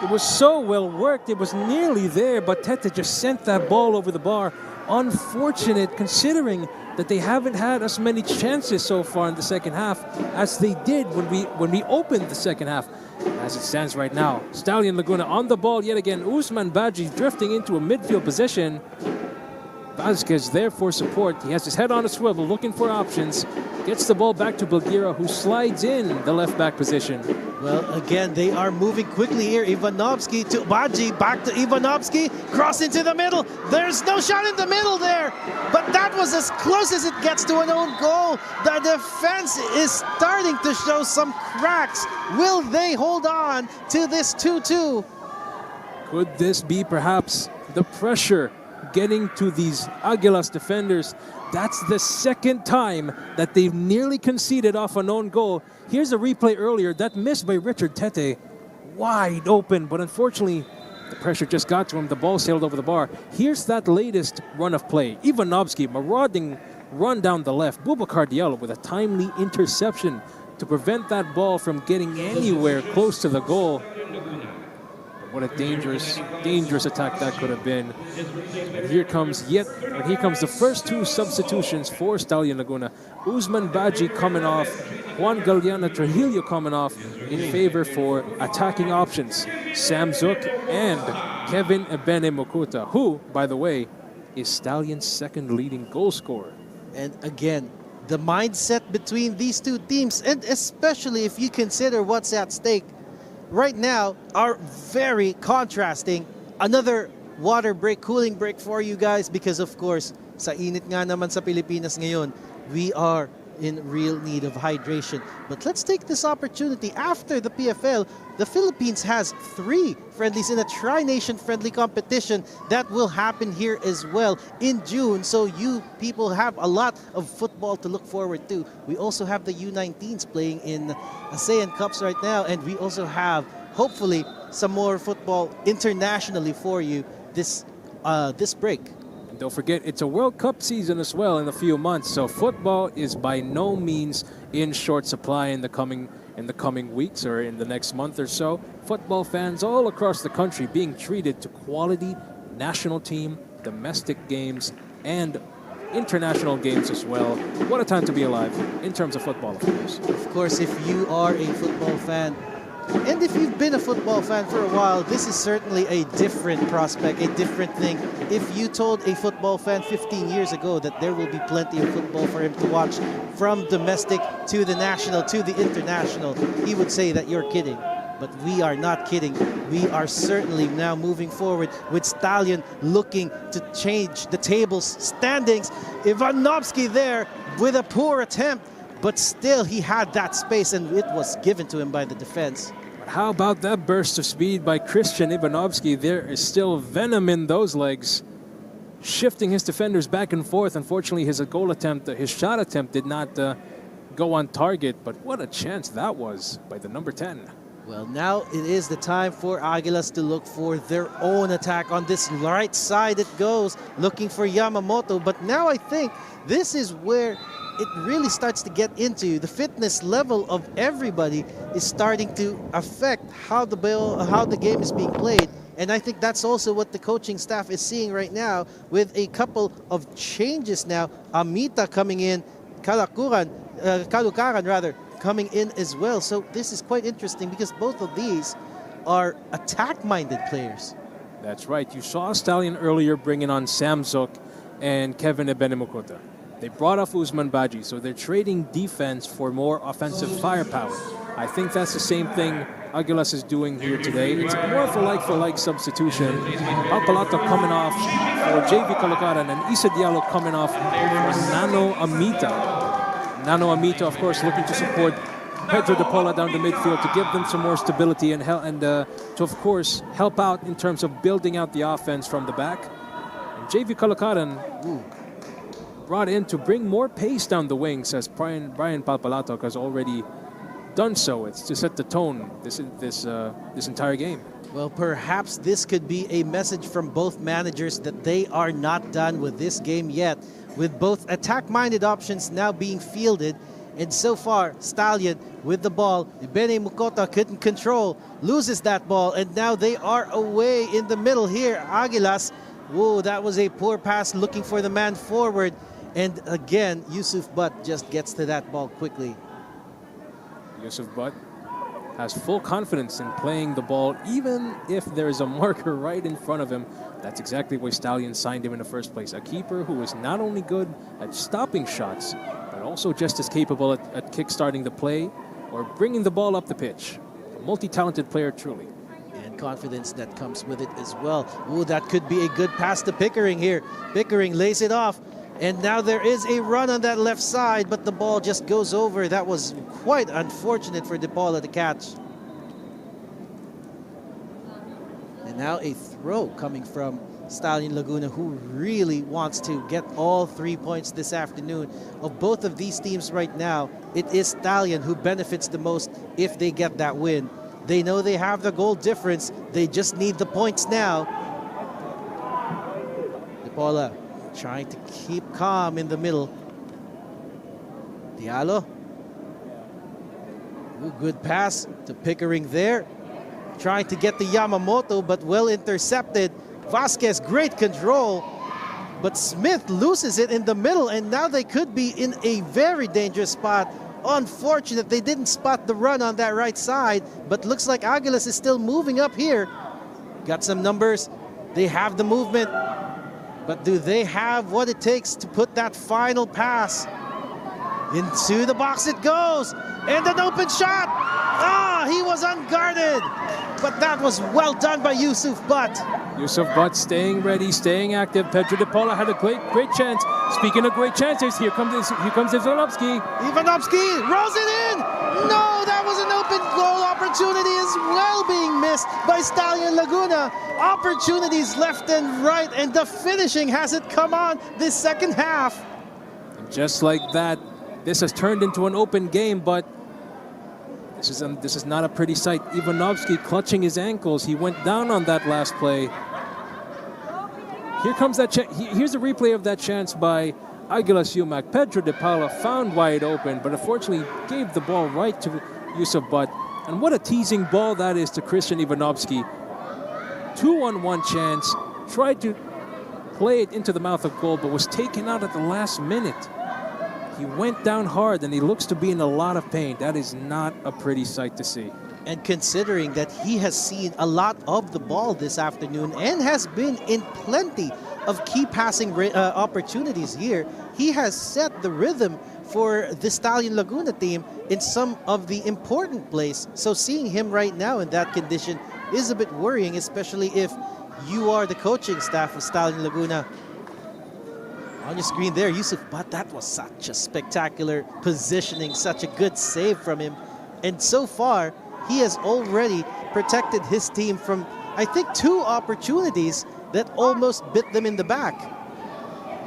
It was so well worked, it was nearly there, but Tete just sent that ball over the bar. Unfortunate, considering that they haven't had as many chances so far in the second half as they did when we opened the second half. As it stands right now, Stallion Laguna on the ball yet again. Usman Badji drifting into a midfield position. Vasquez there for support. He has his head on a swivel looking for options. Gets the ball back to Bulgira, who slides in the left back position. Well, again, they are moving quickly here. Ivanovsky to Badji, back to Ivanovsky, cross into the middle. There's no shot in the middle there, but that was as close as it gets to an own goal. The defense is starting to show some cracks. Will they hold on to this 2-2? Could this be perhaps the pressure getting to these Aguilas defenders. That's the second time that they've nearly conceded off an own goal. Here's a replay earlier, that missed by Richard Tete. Wide open, but unfortunately, the pressure just got to him. The ball sailed over the bar. Here's that latest run of play. Ivanovsky, marauding run down the left. Boubacar Diallo with a timely interception to prevent that ball from getting anywhere close to the goal. What a dangerous, dangerous attack that could have been. And here comes the first two substitutions for Stallion Laguna. Usman Baji coming off, Juan Galeana Trujillo coming off in favor for attacking options. Sam Zook and Kevin Ebene Mokuta, who, by the way, is Stallion's second leading goal scorer. And again, the mindset between these two teams, and especially if you consider what's at stake right now, are very contrasting. Another water break, cooling break for you guys, because of course, sa init nga naman sa Pilipinas ngayon, we are in real need of hydration. But let's take this opportunity. After the PFL, the Philippines has 3 friendlies in a tri-nation friendly competition that will happen here as well in June. So you people have a lot of football to look forward to. We also have the U19s playing in ASEAN Cups right now, and we also have hopefully some more football internationally for you this break. Don't forget, it's a World Cup season as well in a few months, so football is by no means in short supply in the coming weeks or in the next month or so. Football fans all across the country being treated to quality national team, domestic games, and international games as well. What a time to be alive in terms of football, of course. Of course, if you are a football fan, and if you've been a football fan for a while, this is certainly a different prospect, a different thing. If you told a football fan 15 years ago that there will be plenty of football for him to watch from domestic to the national to the international, he would say that you're kidding. But we are not kidding. We are certainly now moving forward with Stallion looking to change the table's standings. Ivanovsky there with a poor attempt, but still he had that space and it was given to him by the defense. But how about that burst of speed by Christian Ivanovsky? There is still venom in those legs, shifting his defenders back and forth. Unfortunately, his shot attempt did not go on target, but what a chance that was by the number 10. Well, now it is the time for Aguilas to look for their own attack. On this right side it goes, looking for Yamamoto. But now I think this is where it really starts to get into the fitness level of everybody is starting to affect how the game is being played. And I think that's also what the coaching staff is seeing right now with a couple of changes now. Amita coming in, Kalukaran coming in as well. So this is quite interesting because both of these are attack-minded players. That's right. You saw Stallion earlier bringing on Sam Zook and Kevin Ebenemukuta. They brought off Usman Baji, so they're trading defense for more offensive firepower. I think that's the same thing Aguilas is doing here today. It's more of a like-for-like substitution. Alcalato coming off for JV Kalukaran and Issa Diallo coming off for Nano Amita. Nano Amita, of course, looking to support Pedro de Paula down the midfield to give them some more stability and to, of course, help out in terms of building out the offense from the back. And JV Kalukaran brought in to bring more pace down the wings, as Brian Palpalatok has already done so. It's to set the tone this entire game. Well, perhaps this could be a message from both managers that they are not done with this game yet, with both attack-minded options now being fielded. And so far, Stallion with the ball. Bene Mukota couldn't control, loses that ball, and now they are away in the middle here. Aguilas, whoa, that was a poor pass looking for the man forward. And again, Yusuf Butt just gets to that ball quickly. Yusuf Butt has full confidence in playing the ball, even if there is a marker right in front of him. That's exactly why Stallion signed him in the first place. A keeper who is not only good at stopping shots, but also just as capable at kick-starting the play or bringing the ball up the pitch. A multi-talented player, truly. And confidence that comes with it as well. Ooh, that could be a good pass to Pickering here. Pickering lays it off. And now there is a run on that left side, but the ball just goes over. That was quite unfortunate for De Paula to catch. And now a throw coming from Stallion Laguna, who really wants to get all 3 points this afternoon. Of both of these teams right now, it is Stallion who benefits the most if they get that win. They know they have the goal difference. They just need the points now. DePaula trying to keep calm in the middle. Diallo. Ooh, good pass to Pickering there. Trying to get the Yamamoto, but well intercepted. Vasquez, great control. But Smith loses it in the middle, and now they could be in a very dangerous spot. Unfortunate they didn't spot the run on that right side, but looks like Aguilas is still moving up here. Got some numbers. They have the movement. But do they have what it takes to put that final pass? Into the box it goes. And an open shot. Ah, he was unguarded. But that was well done by Yusuf Butt. Yusuf Butt staying ready, staying active. Pedro DePaula had a great chance. Speaking of great chances, here comes Ivanovsky. Ivanovsky rolls it in. No, that was an open goal opportunity as well being missed by Stallion Laguna. Opportunities left and right, and the finishing hasn't come on this second half. Just like that, this has turned into an open game, but this is not a pretty sight. Ivanovsky clutching his ankles. He went down on that last play. Here comes that here's a replay of that chance by Aguilas UMAK. Pedro DePaula found wide open, but unfortunately gave the ball right to Yusuf Butt. And what a teasing ball that is to Christian Ivanovsky. 2-on-1 chance, tried to play it into the mouth of goal, but was taken out at the last minute. He went down hard, and he looks to be in a lot of pain. That is not a pretty sight to see. And considering that he has seen a lot of the ball this afternoon and has been in plenty of key passing opportunities here, he has set the rhythm for the Stallion Laguna team in some of the important plays. So seeing him right now in that condition is a bit worrying, especially if you are the coaching staff of Stallion Laguna. On your screen there, Yusuf Butt, that was such a spectacular positioning, such a good save from him. And so far, he has already protected his team from, I think, 2 opportunities that almost bit them in the back.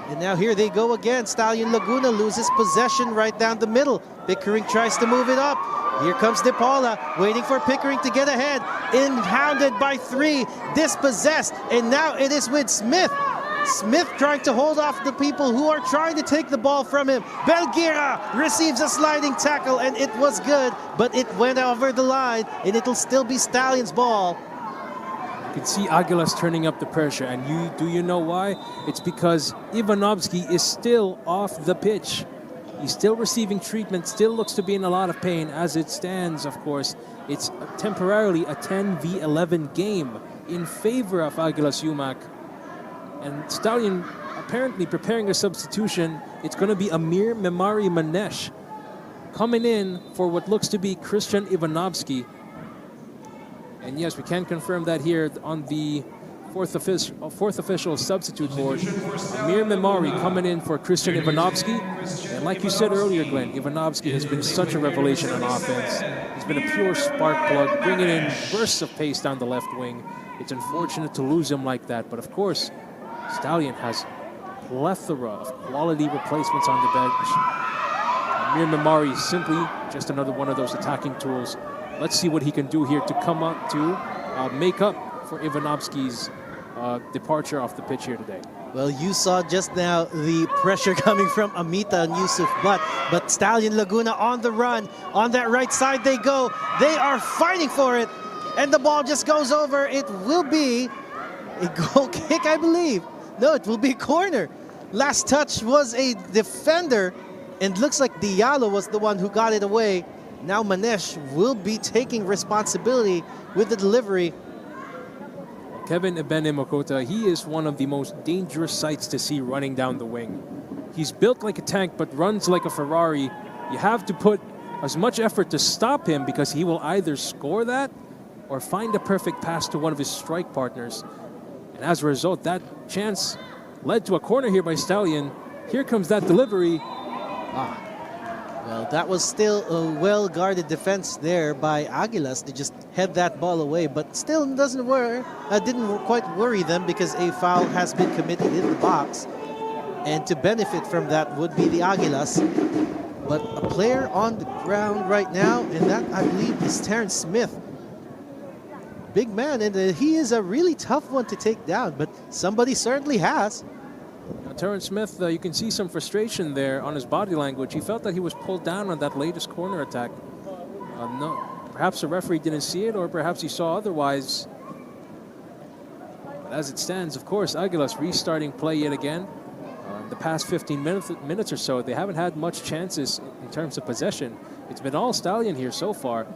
And now here they go again. Stallion Laguna loses possession right down the middle. Pickering tries to move it up. Here comes DePaula, waiting for Pickering to get ahead. Impounded by 3, dispossessed, and now it is with Smith. Smith trying to hold off the people who are trying to take the ball from him. Belguera receives a sliding tackle, and it was good, but it went over the line, and it'll still be Stallion's ball. You can see Aguilas turning up the pressure, and do you know why? It's because Ivanovsky is still off the pitch. He's still receiving treatment, still looks to be in a lot of pain. As it stands, of course, it's temporarily a 10v11 game in favor of Aguilas UMAK. And Stallion apparently preparing a substitution. It's going to be Amir Memari Manesh coming in for what looks to be Christian Ivanovsky. And yes, we can confirm that here on the fourth official substitute board. Amir Memari coming in for Christian Ivanovsky. And like you said earlier, Glenn, Ivanovsky has been such a revelation on offense. He's been a pure spark plug, bringing in bursts of pace down the left wing. It's unfortunate to lose him like that, but of course, Stallion has a plethora of quality replacements on the bench. Amir Memari simply just another one of those attacking tools. Let's see what he can do here to come up to make up for Ivanovsky's departure off the pitch here today. Well, you saw just now the pressure coming from Amita and Yusuf Butt, but Stallion Laguna on the run. On that right side they go. They are fighting for it, and the ball just goes over. It will be a goal kick, I believe. No, it will be a corner. Last touch was a defender, and looks like Diallo was the one who got it away. Now Manesh will be taking responsibility with the delivery. Kevin Ebene-Mokota, he is one of the most dangerous sights to see running down the wing. He's built like a tank, but runs like a Ferrari. You have to put as much effort to stop him, because he will either score that or find a perfect pass to one of his strike partners. And as a result, that chance led to a corner here by Stallion. Here comes that delivery. Well, that was still a well-guarded defense there by Aguilas to just head that ball away, but still didn't quite worry them because a foul has been committed in the box. And to benefit from that would be the Aguilas. But a player on the ground right now, and that I believe is Terrence Smith. Big man, and he is a really tough one to take down, but somebody certainly has. Terrence Smith, you can see some frustration there on his body language. He felt that he was pulled down on that latest corner attack. No, perhaps the referee didn't see it, or perhaps he saw otherwise. But as it stands, of course, Aguilas restarting play yet again. The past 15 minutes or so, they haven't had much chances in terms of possession. It's been all Stallion here so far.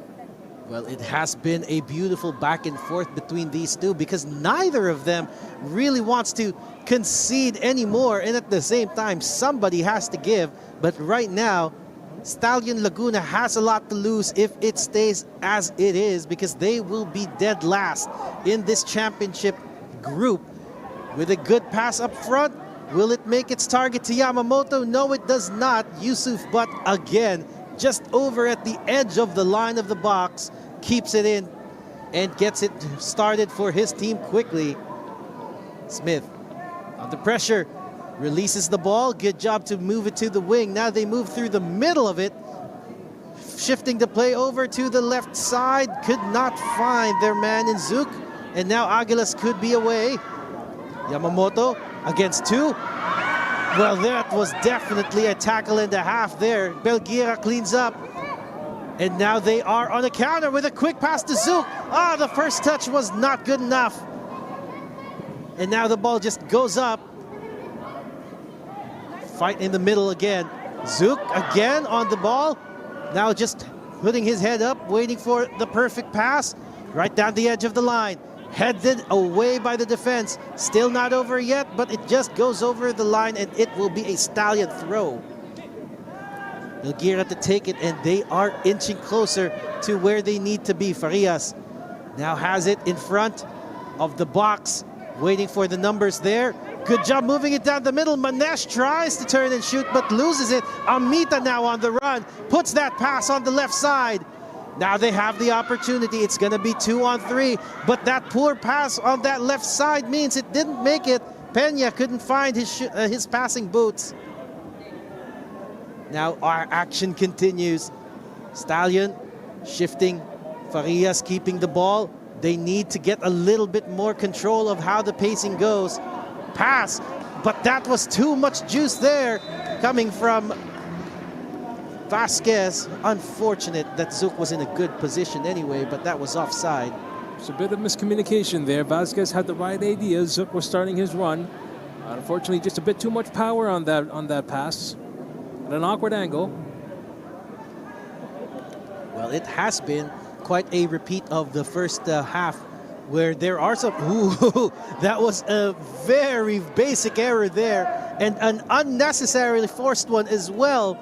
Well, it has been a beautiful back and forth between these two because neither of them really wants to concede anymore, and at the same time, somebody has to give. But right now, Stallion Laguna has a lot to lose if it stays as it is because they will be dead last in this championship group. With a good pass up front, will it make its target to Yamamoto? No, it does not. Yusuf, but again, just over at the edge of the line of the box, keeps it in and gets it started for his team quickly. Smith, under pressure, releases the ball. Good job to move it to the wing. Now they move through the middle of it, shifting the play over to the left side. Could not find their man in Zook, and now Aguilas could be away. Yamamoto against two. Well, that was definitely a tackle and a half there. Belguera cleans up. And now they are on a counter with a quick pass to Zook. Ah, the first touch was not good enough. And now the ball just goes up. Fight in the middle again. Zook again on the ball. Now just putting his head up, waiting for the perfect pass. Right down the edge of the line. Headed away by the defense. Still not over yet, but it just goes over the line and it will be a Stallion throw. Belguera to take it, and they are inching closer to where they need to be. Farias now has it in front of the box, waiting for the numbers there. Good job moving it down the middle. Manesh tries to turn and shoot, but loses it. Amita now on the run, puts that pass on the left side. Now they have the opportunity. It's going to be 2-on-3, but that poor pass on that left side means it didn't make it. Peña couldn't find his passing boots. Now our action continues. Stallion shifting. Farias keeping the ball. They need to get a little bit more control of how the pacing goes. Pass, but that was too much juice there coming from Vasquez. Unfortunate that Zook was in a good position anyway, but that was offside. It's a bit of miscommunication there. Vasquez had the right idea. Zook was starting his run. Unfortunately, just a bit too much power on that pass. At an awkward angle. Well, it has been quite a repeat of the first half where there are some... Ooh, that was a very basic error there and an unnecessarily forced one as well.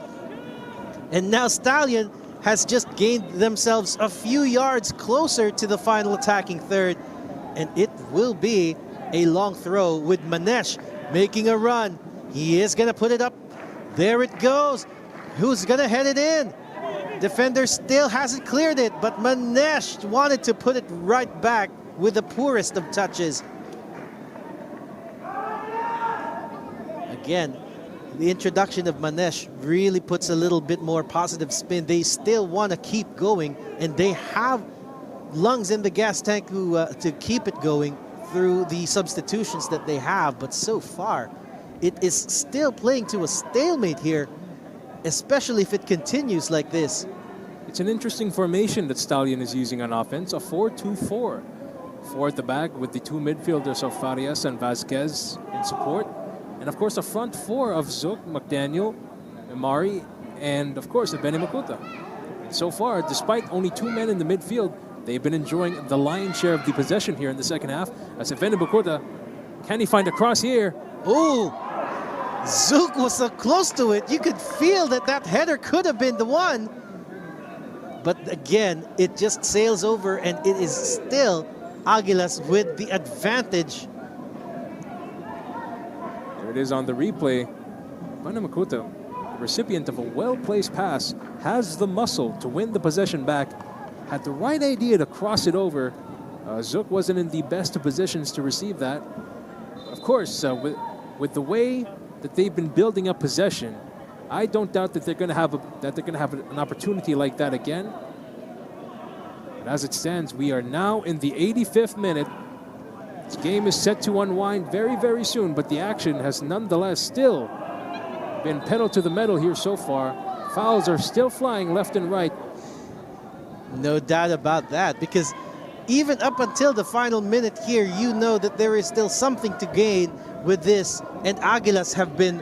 And now Stallion has just gained themselves a few yards closer to the final attacking third. And it will be a long throw with Manesh making a run. He is going to put it up. There it goes. Who's going to head it in? Defender still hasn't cleared it, but Manesh wanted to put it right back with the poorest of touches. Again, the introduction of Manesh really puts a little bit more positive spin. They still want to keep going, and they have lungs in the gas tank to keep it going through the substitutions that they have. But so far, it is still playing to a stalemate here, especially if it continues like this. It's an interesting formation that Stallion is using on offense, a 4-2-4. 4 at the back with the two midfielders of Farias and Vasquez in support. And of course, a front four of Zook, McDaniel, Amari, and of course, Benny Makuta. And so far, despite only 2 men in the midfield, they've been enjoying the lion's share of the possession here in the second half. As Benny Makuta, can he find a cross here? Ooh! Zook was so close to it. You could feel that that header could have been the one. But again, it just sails over, and it is still Aguilas with the advantage. There it is on the replay. Benny Makuta the recipient of a well-placed pass, has the muscle to win the possession back, had the right idea to cross it over. Zook wasn't in the best of positions to receive that. Of course, with the way that they've been building up possession, I don't doubt that they're going to have an opportunity like that again. But as it stands, we are now in the 85th minute. This game is set to unwind very, very soon, but the action has nonetheless still been pedal to the metal here so far. Fouls are still flying left and right. No doubt about that, because even up until the final minute here, you know that there is still something to gain with this, and Aguilas have been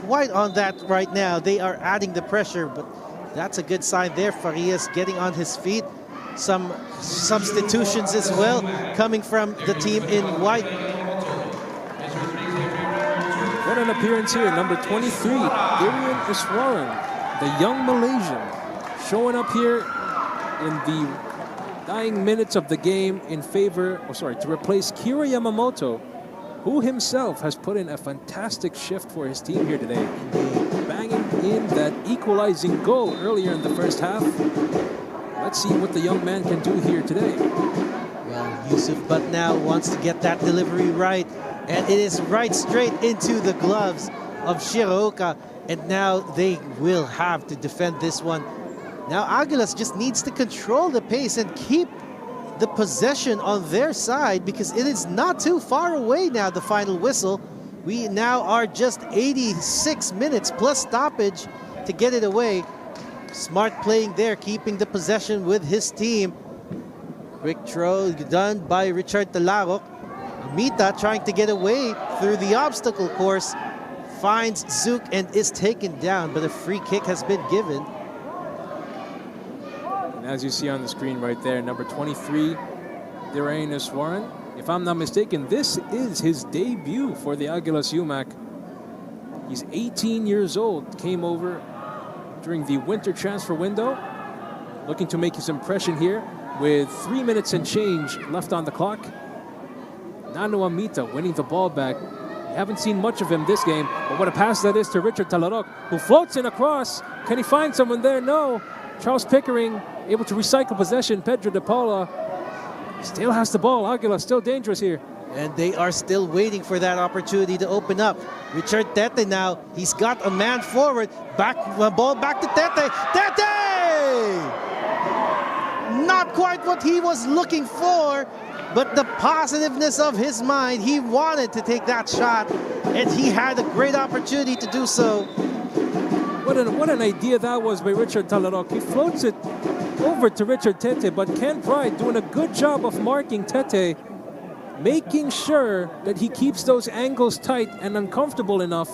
quite on that right now. They are adding the pressure, but that's a good sign there. Farias getting on his feet. Some substitutions as well coming from the team in white. What an appearance here, number 23, Irian Iswaran, the young Malaysian, showing up here in the dying minutes of the game to replace Kira Yamamoto, who himself has put in a fantastic shift for his team here today, banging in that equalizing goal earlier in the first half. Let's see what the young man can do here today. Well, Yusuf but now wants to get that delivery right, and it is right straight into the gloves of Shiraoka, and now they will have to defend this one. Now Aguilas just needs to control the pace and keep the possession on their side, because it is not too far away now, the final whistle. We now are just 86 minutes plus stoppage to get it away. Smart playing there, keeping the possession with his team. Quick throw done by Richard Talarok. Amita trying to get away through the obstacle course. Finds Zook and is taken down, but a free kick has been given. And as you see on the screen right there, number 23, Irian Iswaran. If I'm not mistaken, this is his debut for the Aguilas UMAK. He's 18 years old, came over during the winter transfer window, looking to make his impression here with 3 minutes and change left on the clock. Nano Amita winning the ball back. We haven't seen much of him this game, but what a pass that is to Richard Talarok, who floats in across. Can he find someone there? No. Charles Pickering able to recycle possession. Pedro De Paula still has the ball. Aguilas still dangerous here. And they are still waiting for that opportunity to open up. Richard Tete now, he's got a man forward. Ball back to Tete. Tete! Not quite what he was looking for, but the positiveness of his mind, he wanted to take that shot, and he had a great opportunity to do so. What an idea that was by Richard Talarok. He floats it over to Richard Tete, but Ken Pride doing a good job of marking Tete, making sure that he keeps those angles tight and uncomfortable enough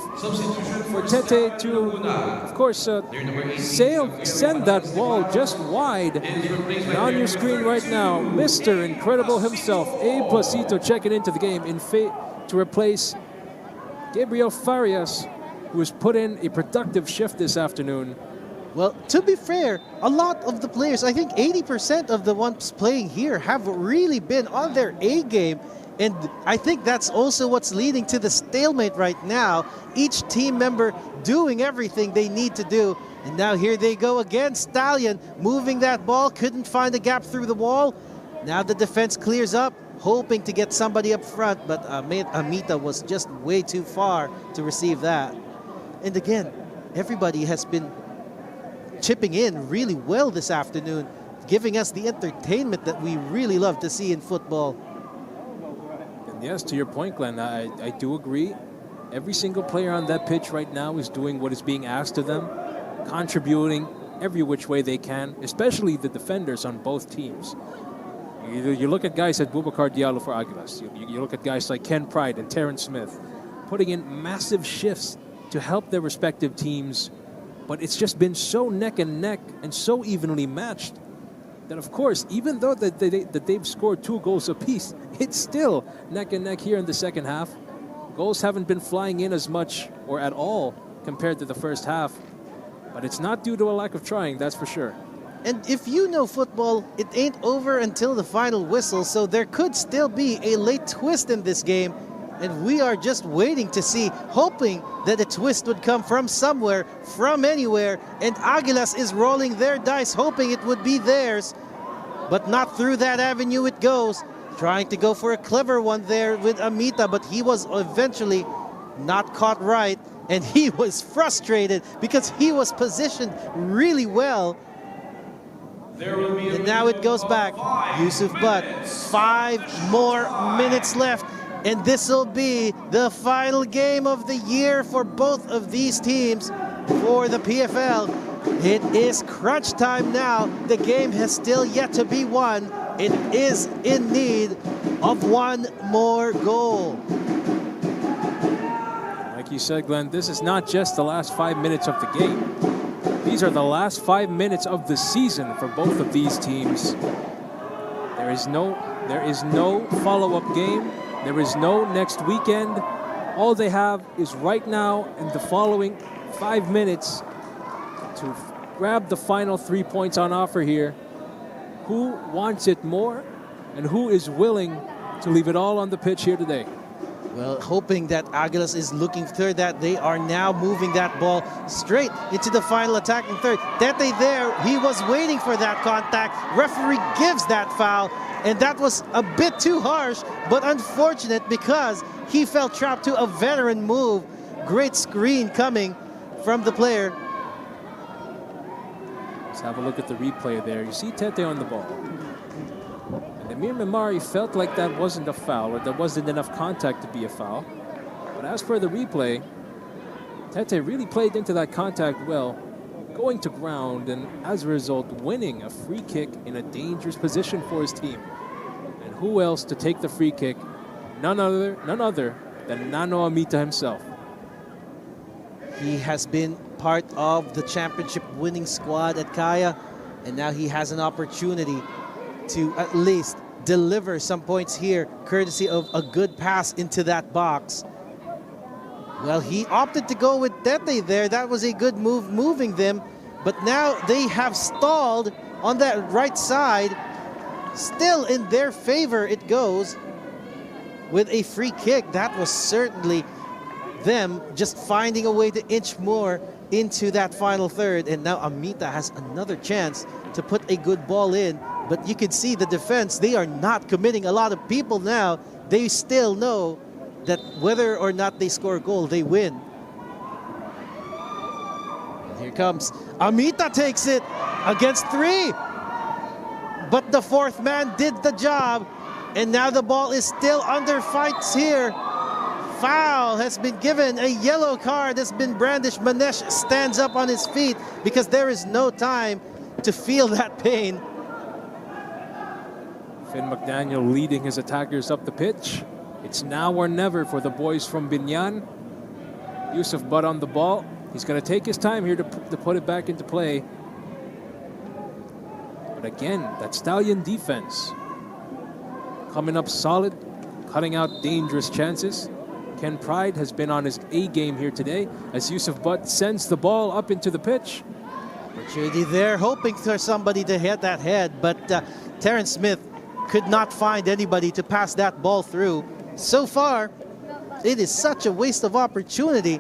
for Tete to, of course, send that ball just wide. And on your screen right now, Mr. Incredible himself, Abe Placito, checking into the game to replace Gabriel Farias, who has put in a productive shift this afternoon. Well, to be fair, a lot of the players, I think 80% of the ones playing here have really been on their A game. And I think that's also what's leading to the stalemate right now. Each team member doing everything they need to do. And now here they go again. Stallion moving that ball, couldn't find a gap through the wall. Now the defense clears up, hoping to get somebody up front, but Amita was just way too far to receive that. And again, everybody has been chipping in really well this afternoon, giving us the entertainment that we really love to see in football. And yes, to your point, Glenn, I do agree. Every single player on that pitch right now is doing what is being asked of them, contributing every which way they can, especially the defenders on both teams. You look at guys like Boubacar Diallo for Aguilas. You look at guys like Ken Pride and Terrence Smith, putting in massive shifts to help their respective teams. But it's just been so neck and neck and so evenly matched that, of course, even though that they've scored 2 goals apiece, it's still neck and neck here in the second half. Goals haven't been flying in as much or at all compared to the first half. But it's not due to a lack of trying, that's for sure. And if you know football, it ain't over until the final whistle, so there could still be a late twist in this game. And we are just waiting to see, hoping that a twist would come from somewhere, from anywhere. And Aguilas is rolling their dice, hoping it would be theirs. But not through that avenue it goes. Trying to go for a clever one there with Amita, but he was eventually not caught right. And he was frustrated because he was positioned really well. And now it goes back. Yusuf Butt, 5 more minutes left. And this will be the final game of the year for both of these teams for the PFL. It is crunch time now. The game has still yet to be won. It is in need of one more goal. Like you said, Glenn, this is not just the last 5 minutes of the game. These are the last 5 minutes of the season for both of these teams. There is no follow-up game. There is no next weekend. All they have is right now and the following 5 minutes to grab the final 3 points on offer here. Who wants it more and who is willing to leave it all on the pitch here today? Well, hoping that Aguilas is looking third, that they are now moving that ball straight into the final attacking third. Tete there, he was waiting for that contact. Referee gives that foul, and that was a bit too harsh, but unfortunate because he fell trapped to a veteran move. Great screen coming from the player. Let's have a look at the replay there. You see Tete on the ball. Amir Memari felt like that wasn't a foul, or there wasn't enough contact to be a foul. But as per the replay, Tete really played into that contact well, going to ground, and as a result, winning a free kick in a dangerous position for his team. And who else to take the free kick? None other than Nano Amita himself. He has been part of the championship winning squad at Kaya, and now he has an opportunity to at least deliver some points here, courtesy of a good pass into that box. Well, he opted to go with Tete there. That was a good move, moving them. But now they have stalled on that right side. Still in their favor it goes with a free kick. That was certainly them just finding a way to inch more into that final third. And now Amita has another chance to put a good ball in. But you can see the defense, they are not committing a lot of people now. They still know that whether or not they score a goal, they win. And here comes Amita, takes it against 3. But the 4th man did the job. And now the ball is still under fights here. Foul has been given, a yellow card has been brandished. Manesh stands up on his feet because there is no time to feel that pain. Finn McDaniel leading his attackers up the pitch. It's now or never for the boys from Binyan. Yusuf Butt on the ball. He's going to take his time here to put it back into play. But again, that Stallion defense coming up solid, cutting out dangerous chances. Ken Pride has been on his A game here today as Yusuf Butt sends the ball up into the pitch. Opportunity there, hoping for somebody to hit that head, but Terrence Smith could not find anybody to pass that ball through. So far, it is such a waste of opportunity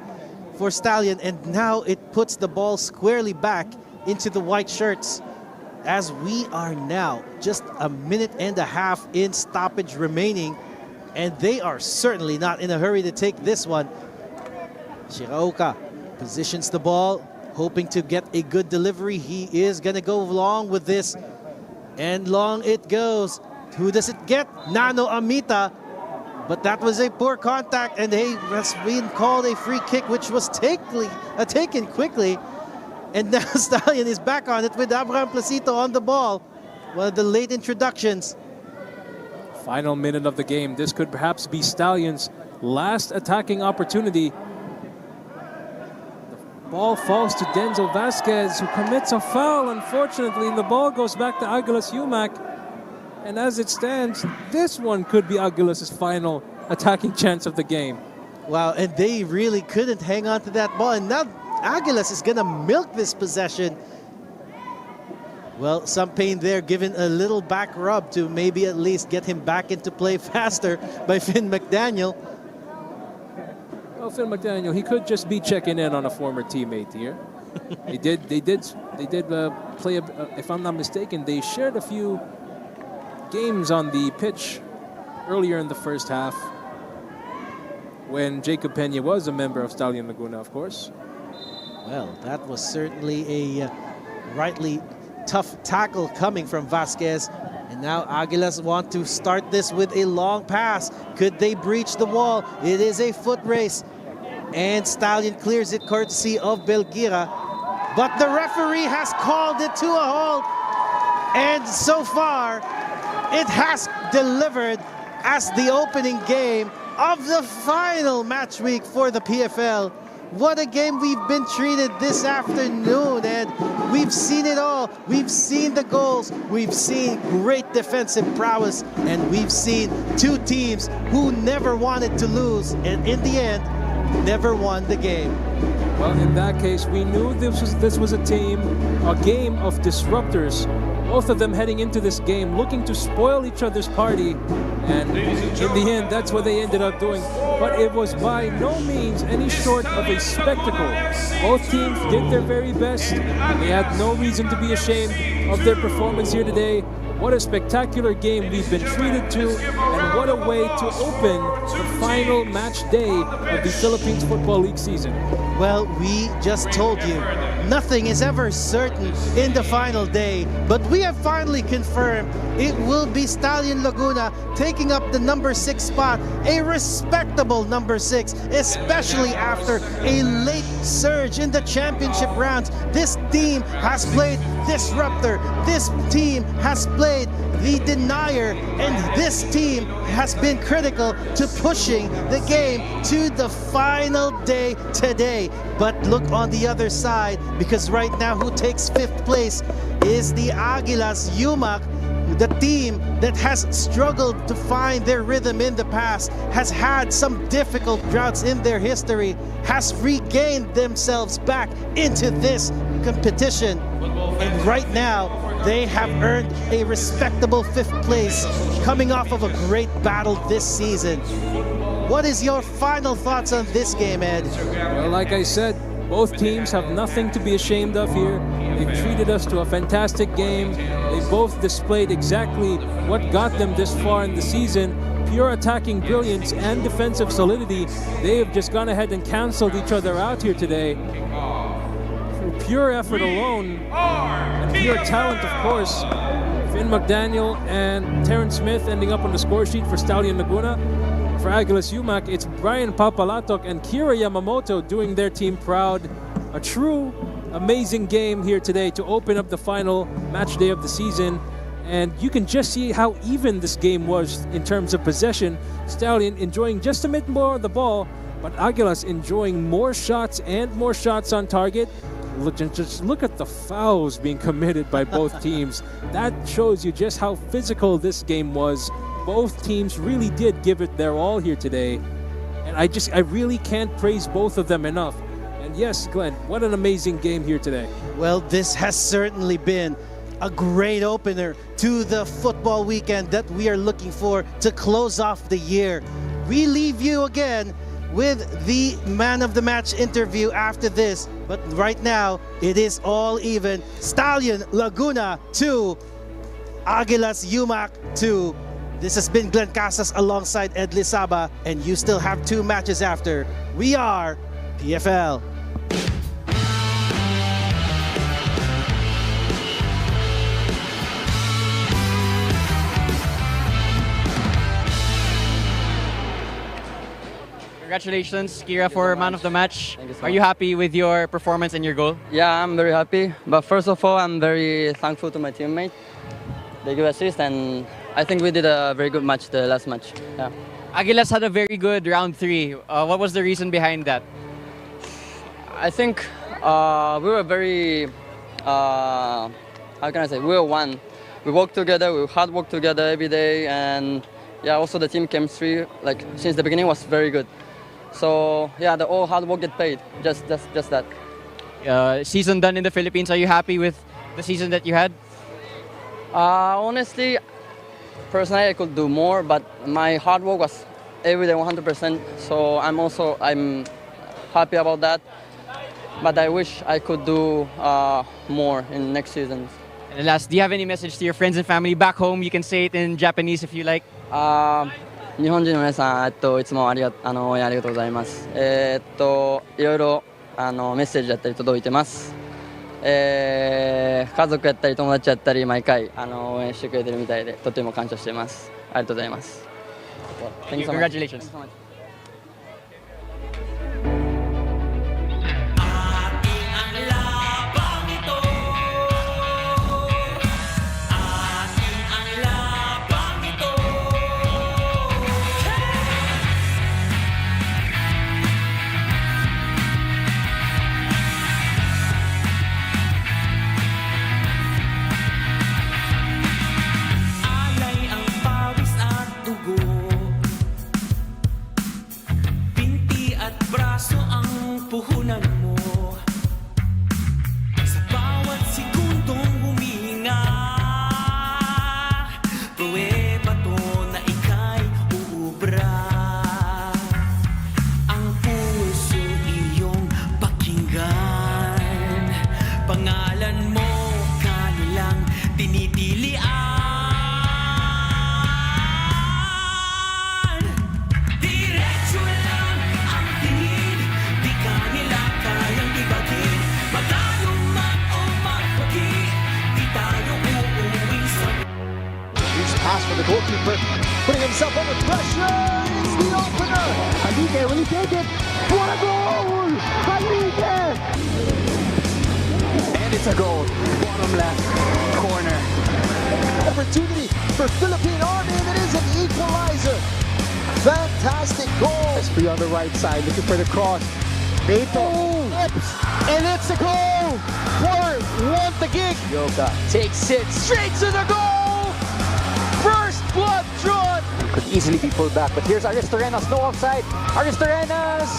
for Stallion, and now it puts the ball squarely back into the white shirts as we are now just a minute and a half in stoppage remaining, and they are certainly not in a hurry to take this one. Shiraoka positions the ball, hoping to get a good delivery. He is going to go long with this, and long it goes. Who does it get? Nano Amita. But that was a poor contact, and he has been called a free kick, which was taken quickly. And now Stallion is back on it with Abraham Placito on the ball. One of the late introductions. Final minute of the game. This could perhaps be Stallion's last attacking opportunity. The ball falls to Denzel Vasquez, who commits a foul, unfortunately, and the ball goes back to Aguilas UMAK. And as it stands, this one could be Aguilas' final attacking chance of the game. Wow, and they really couldn't hang on to that ball. And now Aguilas is going to milk this possession. Well, some pain there, given a little back rub to maybe at least get him back into play faster by Finn McDaniel. Well, Phil McDaniel, he could just be checking in on a former teammate here. They did play. If I'm not mistaken, they shared a few games on the pitch earlier in the first half when Jacob Peña was a member of Stallion Laguna, of course. Well, that was certainly a rightly tough tackle coming from Vasquez. And now Aguilas want to start this with a long pass. Could they breach the wall? It is a foot race. And Stallion clears it courtesy of Belgira. But the referee has called it to a halt. And so far, it has delivered as the opening game of the final match week for the PFL. What a game we've been treated this afternoon, and we've seen it all. We've seen the goals, we've seen great defensive prowess, and we've seen two teams who never wanted to lose, and in the end, never won the game. Well, in that case, we knew this was a game of disruptors. Both of them heading into this game, looking to spoil each other's party. And in the end, that's what they ended up doing. But it was by no means any short of a spectacle. Both teams did their very best. They had no reason to be ashamed of their performance here today. What a spectacular game we've been treated to, and what a way to open the final match day of the Philippines Football League season. Well, we just told you, nothing is ever certain in the final day, but we have finally confirmed it will be Stallion Laguna taking up the number 6 spot, a respectable number 6, especially after a late surge in the championship rounds. This team has played disruptor, this team has played the denier, and this team has been critical to pushing the game to the final day today. But look on the other side, because right now who takes 5th place is the Aguilas UMAK, the team that has struggled to find their rhythm in the past, has had some difficult droughts in their history, has regained themselves back into this competition. And right now, they have earned a respectable 5th place, coming off of a great battle this season. What is your final thoughts on this game, Ed? Well, like I said, both teams have nothing to be ashamed of here. They've treated us to a fantastic game. They both displayed exactly what got them this far in the season. Pure attacking brilliance and defensive solidity. They have just gone ahead and canceled each other out here today. Through pure effort alone and pure talent, of course. Finn McDaniel and Terrence Smith ending up on the score sheet for Stallion Laguna. For Aguilas UMAK, it's Brian Papalatok and Kira Yamamoto doing their team proud. A true amazing game here today to open up the final match day of the season. And you can just see how even this game was in terms of possession. Stallion enjoying just a bit more of the ball, but Aguilas enjoying more shots and more shots on target. Just look at the fouls being committed by both teams. That shows you just how physical this game was. Both teams really did give it their all here today. And I really can't praise both of them enough. And yes, Glenn, what an amazing game here today. Well, this has certainly been a great opener to the football weekend that we are looking for to close off the year. We leave you again with the man of the match interview after this. But right now, it is all even. Stallion Laguna 2, Aguilas UMAK 2. This has been Glenn Casas alongside Ed Lizaba, and you still have 2 matches after. We are PFL. Congratulations, Kira, for man of the match. Are you happy with your performance and your goal? Yeah, I'm very happy. But first of all, I'm very thankful to my teammate. They give assist, and I think we did a very good match the last match. Yeah. Aguilas had a very good round 3. What was the reason behind that? I think we were very, how can I say, we were one. We worked together, we hard work together every day, and yeah, also the team chemistry, like since the beginning, was very good. So yeah, the all hard work get paid, just that. Season done in the Philippines, are you happy with the season that you had? Honestly, personally, I could do more, but my hard work was every day 100%. So I'm happy about that. But I wish I could do more in next season. And last, do you have any message to your friends and family back home? You can say it in Japanese if you like. 日本人の皆さん、いつもありがとうございます。いろいろメッセージだったり届いてます。家族やったり友達やったり毎回応援してくれてるみたいでとても感謝しています。ありがとうございます。Thank you so much. Congratulations. Puhunan mo sa bawat segundong huminga. Pruweba to na ika'y uubra. Ang puso iyong pakinggan. Pangalan mo kanilang tinitilian. Diretso lang ang tingin. Pass for the goalkeeper, putting himself under pressure. It's the opener. Halike, will he take it? What a goal! Halike! And it's a goal. Bottom left corner. Opportunity for Philippine Army, and it is an equalizer. Fantastic goal. SP on the right side, looking for the cross. Beto, and it's a goal for Want the Gig. Yoga takes it straight to the goal. First blood drawn. Could easily be pulled back, but here's Aristorenas, no offside. Aristorenas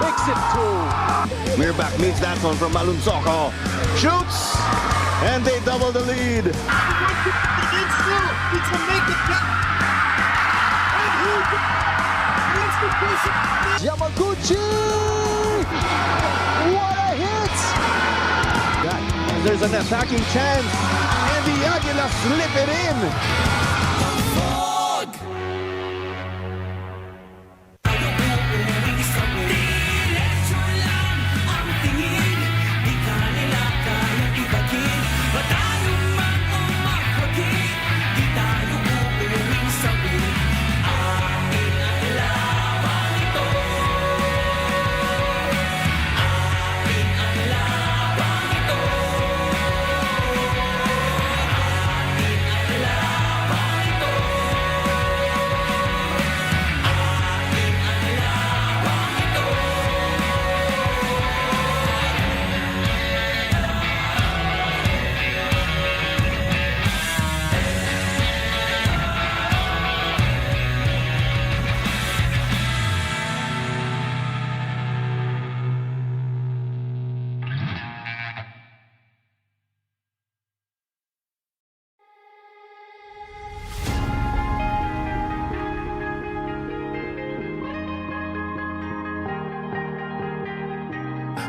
makes it 2. Mirbach meets that one from Malunsoko. Shoots, and they double the lead. Yamaguchi! What a hit! There's an attacking chance, and the Aguilas slip it in.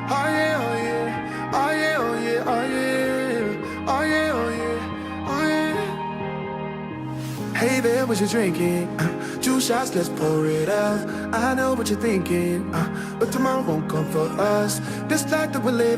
Oh yeah, oh yeah, oh yeah, oh yeah, oh yeah, oh yeah, oh yeah, oh yeah. Hey there, what you drinking? 2 shots, let's pour it out. I know what you're thinking, but tomorrow won't come for us. This life that we're living.